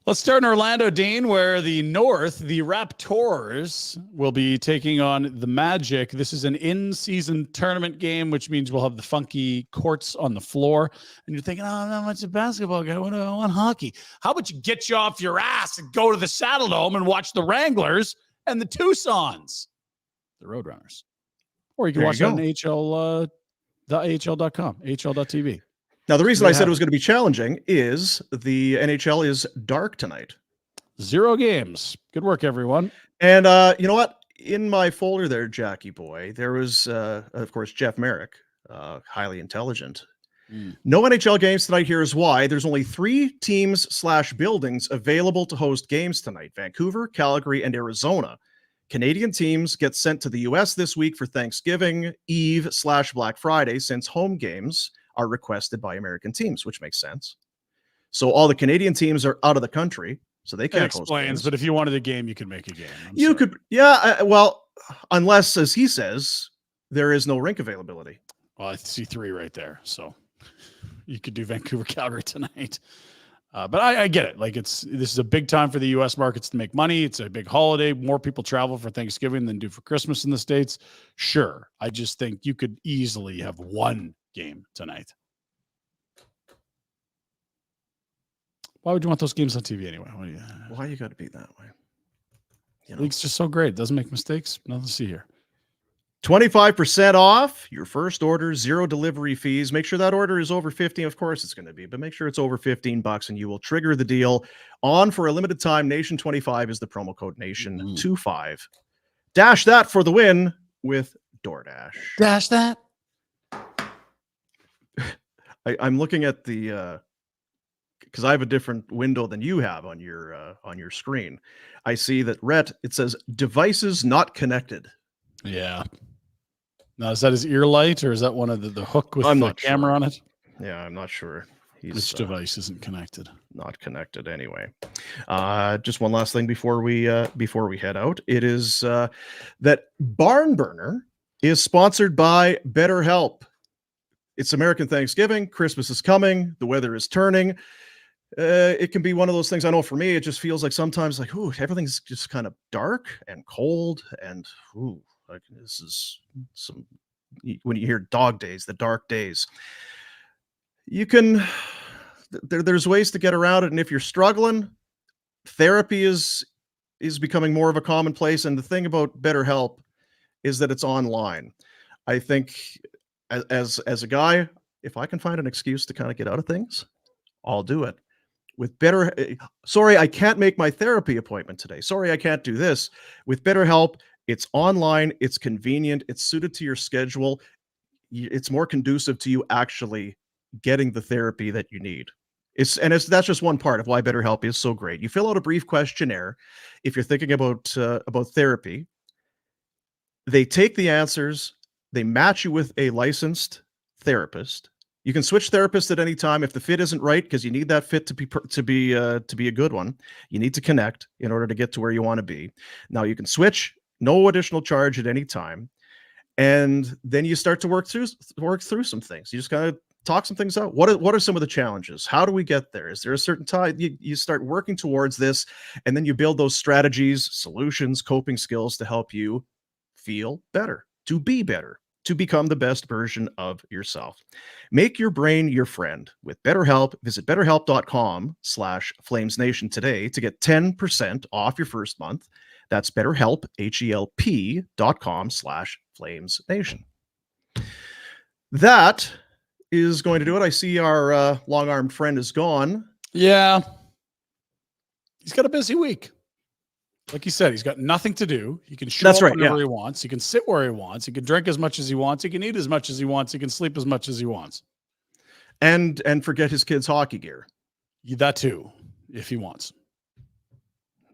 Let's start in Orlando, Dean, where the North, the Raptors, will be taking on the Magic. This is an in-season tournament game, which means we'll have the funky courts on the floor. And you're thinking, oh, I'm not much of a basketball guy. I want hockey. How about you get you off your ass and go to the Saddle Dome and watch the Wranglers and the Tucsons, the Roadrunners. Or you can watch it on AHL, AHL.com, AHL.tv. Now, the reason I said it was going to be challenging is the NHL is dark tonight. 0 games. Good work, everyone. And you know what? In my folder there, Jackie boy, there was, of course, Jeff Merrick, highly intelligent. No NHL games tonight. Here's why. There's only 3 teams/buildings available to host games tonight: Vancouver, Calgary, and Arizona. Canadian teams get sent to the U.S. this week for Thanksgiving Eve/Black Friday, since home games are requested by American teams, which makes sense. So all the Canadian teams are out of the country, so they can't host games. But if you wanted a game, you could make a game. You could, yeah. Well, unless, as he says, there is no rink availability. Well, I see 3 right there, so you could do Vancouver, Calgary tonight. But I get it. Like this is a big time for the U.S. markets to make money. It's a big holiday. More people travel for Thanksgiving than do for Christmas in the States. Sure, I just think you could easily have 1 game tonight. Why would you want those games on TV anyway? Why you got to be that way? The league's just so great. It doesn't make mistakes. Nothing to see here. 25% off your first order, 0 delivery fees. Make sure that order is over 15. Of course it's going to be, but make sure it's over $15 and you will trigger the deal on for a limited time. Nation25 is the promo code Nation25. Dash that for the win with DoorDash. Dash that. I'm looking at the because I have a different window than you have on your screen. I see that Rhett, it says devices not connected. Yeah. Now, is that his ear light or is that one of the hook with the camera on it? Yeah, I'm not sure. Which device isn't connected? Not connected anyway. Just one last thing before we head out. It is that Barn Burner is sponsored by BetterHelp. It's American Thanksgiving. Christmas is coming. The weather is turning. It can be one of those things. I know for me, it just feels like sometimes like, ooh, everything's just kind of dark and cold and ooh, like this is some, when you hear dog days, the dark days, you can, there's ways to get around it. And if you're struggling, therapy is becoming more of a commonplace. And the thing about BetterHelp is that it's online. I think as a guy, if I can find an excuse to kind of get out of things, I'll do it. With sorry, I can't make my therapy appointment today. Sorry, I can't do this. With BetterHelp, it's online, it's convenient, it's suited to your schedule. It's more conducive to you actually getting the therapy that you need. That's just one part of why BetterHelp is so great. You fill out a brief questionnaire if you're thinking about therapy. They take the answers, they match you with a licensed therapist. You can switch therapists at any time if the fit isn't right, because you need that fit to be a good one. You need to connect in order to get to where you want to be. Now you can switch, no additional charge at any time, and then you start to work through some things. You just kind of talk some things out. What are some of the challenges? How do we get there? Is there a certain time you start working towards this, and then you build those strategies, solutions, coping skills to help you feel better, to be better, to become the best version of yourself. Make your brain your friend with BetterHelp. Visit BetterHelp.com/FlamesNation today to get 10% off your first month. That's BetterHelp, HELP.com/FlamesNation. That is going to do it. I see our long-armed friend is gone. Yeah. He's got a busy week. Like you said, he's got nothing to do. He can show up whenever he wants. He can sit where he wants. He can drink as much as he wants. He can eat as much as he wants. He can sleep as much as he wants. And forget his kids' hockey gear. That too, if he wants.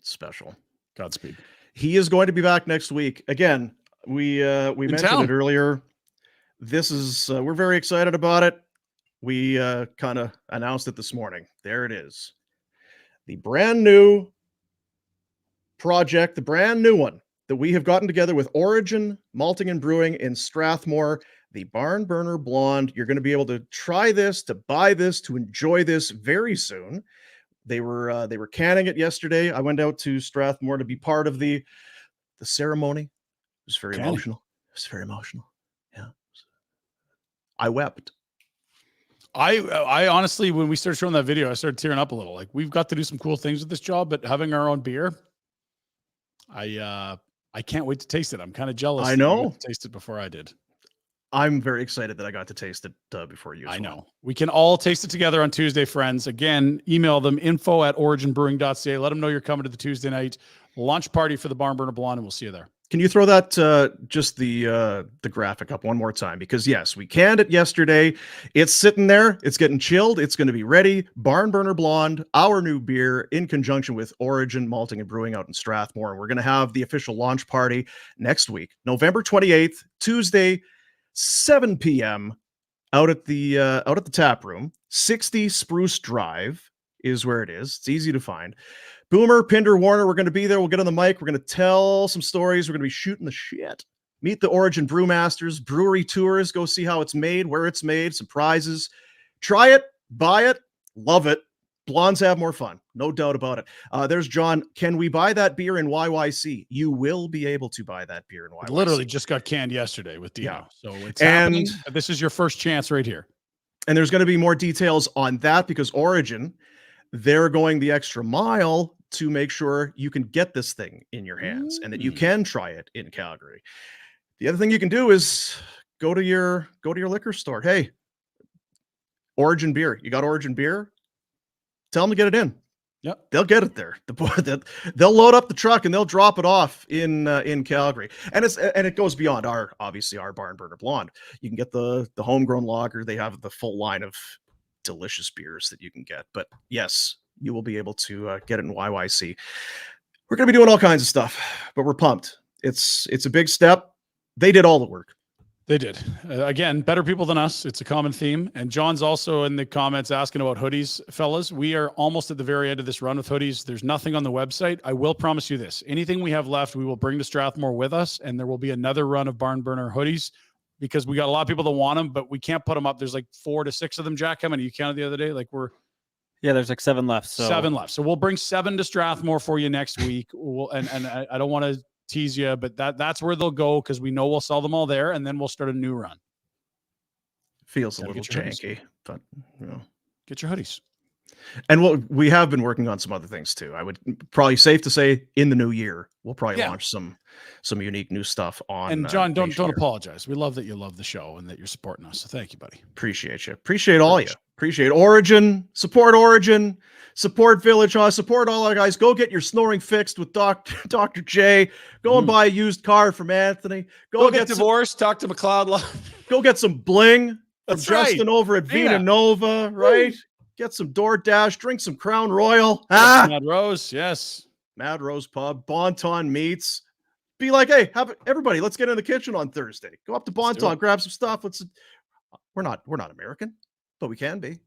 Special. Godspeed. He is going to be back next week. Again, we mentioned it earlier. This is we're very excited about it. We kind of announced it this morning. There it is. The brand new project, the brand new one that we have gotten together with Origin Malting and Brewing in Strathmore, the Barn Burner Blonde. You're going to be able to try this, to buy this, to enjoy this very soon. They were canning it yesterday. I went out to Strathmore to be part of the ceremony. It was very emotional. It was very emotional. Yeah. I wept. I honestly, when we started showing that video, I started tearing up a little. Like, we've got to do some cool things with this job, but having our own beer, I can't wait to taste it. I'm kind of jealous. I know. You got to taste it before I did. I'm very excited that I got to taste it before you. I know. We can all taste it together on Tuesday, friends. Again, email them info@originbrewing.ca. Let them know you're coming to the Tuesday night launch party for the Barn Burner Blonde, and we'll see you there. Can you throw that just the graphic up one more time? Because yes, we canned it yesterday. It's sitting there. It's getting chilled. It's going to be ready. Barn Burner Blonde, our new beer, in conjunction with Origin Malting and Brewing out in Strathmore. And we're going to have the official launch party next week, November 28th, Tuesday, 7 p.m. out at the tap room. 60 Spruce Drive is where it is. It's easy to find. Boomer, Pinder, Warner, we're going to be there. We'll get on the mic. We're going to tell some stories. We're going to be shooting the shit. Meet the Origin Brewmasters, brewery tours, go see how it's made, where it's made, some prizes. Try it, buy it, love it. Blondes have more fun. No doubt about it. There's John. Can we buy that beer in YYC? You will be able to buy that beer in YYC. It literally just got canned yesterday with Dino. Yeah. So it's happening. This is your first chance right here. And there's going to be more details on that because Origin, they're going the extra mile to make sure you can get this thing in your hands and that you can try it in Calgary. The other thing you can do is go to your liquor store. Hey, Origin beer. You got Origin beer? Tell them to get it in. Yep. They'll get it there. They'll load up the truck and they'll drop it off in Calgary. And it goes beyond our Barn Burner Blonde. You can get the homegrown lager. They have the full line of delicious beers that you can get. But yes, you will be able to get it in YYC. We're going to be doing all kinds of stuff, but we're pumped. It's a big step. They did all the work. They did. Again, better people than us. It's a common theme. And John's also in the comments asking about hoodies, fellas. We are almost at the very end of this run with hoodies. There's nothing on the website. I will promise you this. Anything we have left, we will bring to Strathmore with us, and there will be another run of Barn Burner hoodies because we got a lot of people that want them, but we can't put them up. There's like 4 to 6 of them, Jack. How many you counted the other day? Yeah, there's like 7 left. So 7 left. So we'll bring 7 to Strathmore for you next week. And I don't want to tease you, but that's where they'll go because we know we'll sell them all there, and then we'll start a new run. Feels a little janky, but get your hoodies. And we have been working on some other things too. I would probably safe to say in the new year we'll probably launch some unique new stuff on. And John, don't apologize. We love that you love the show and that you're supporting us. So thank you, buddy. Appreciate you. Appreciate all you. Appreciate Origin. Support Origin. Support Village House. Support all our guys. Go get your snoring fixed with Dr. J. Go and buy a used car from Anthony. Go get divorced. Talk to McLeod. Go get some bling from Justin over at Vita Nova. Right. Woo. Get some DoorDash, drink some Crown Royal. Mad Rose, yes. Mad Rose Pub, Bonton Meats. Be like, hey, everybody, let's get in the kitchen on Thursday. Go up to Bonton, grab some stuff. We're not American, but we can be.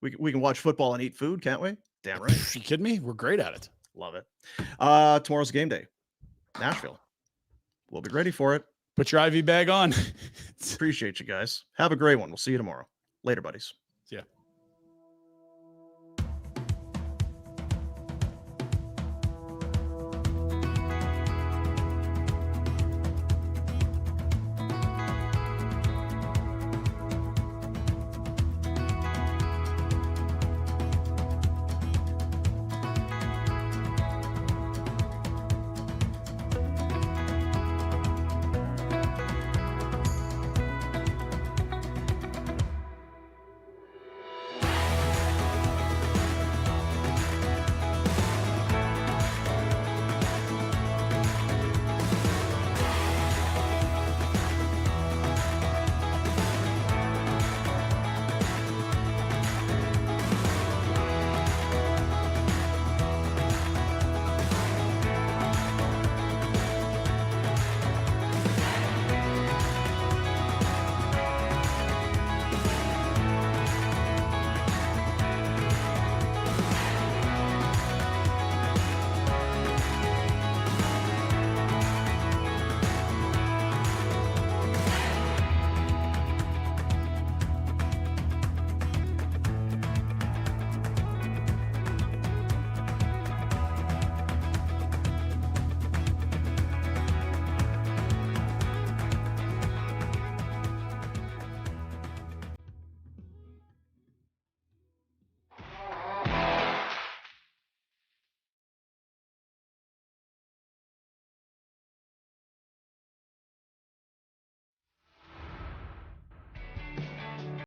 We can watch football and eat food, can't we? Damn right. You kidding me? We're great at it. Love it. Tomorrow's game day. Nashville. We'll be ready for it. Put your IV bag on. Appreciate you guys. Have a great one. We'll see you tomorrow. Later, buddies. See ya.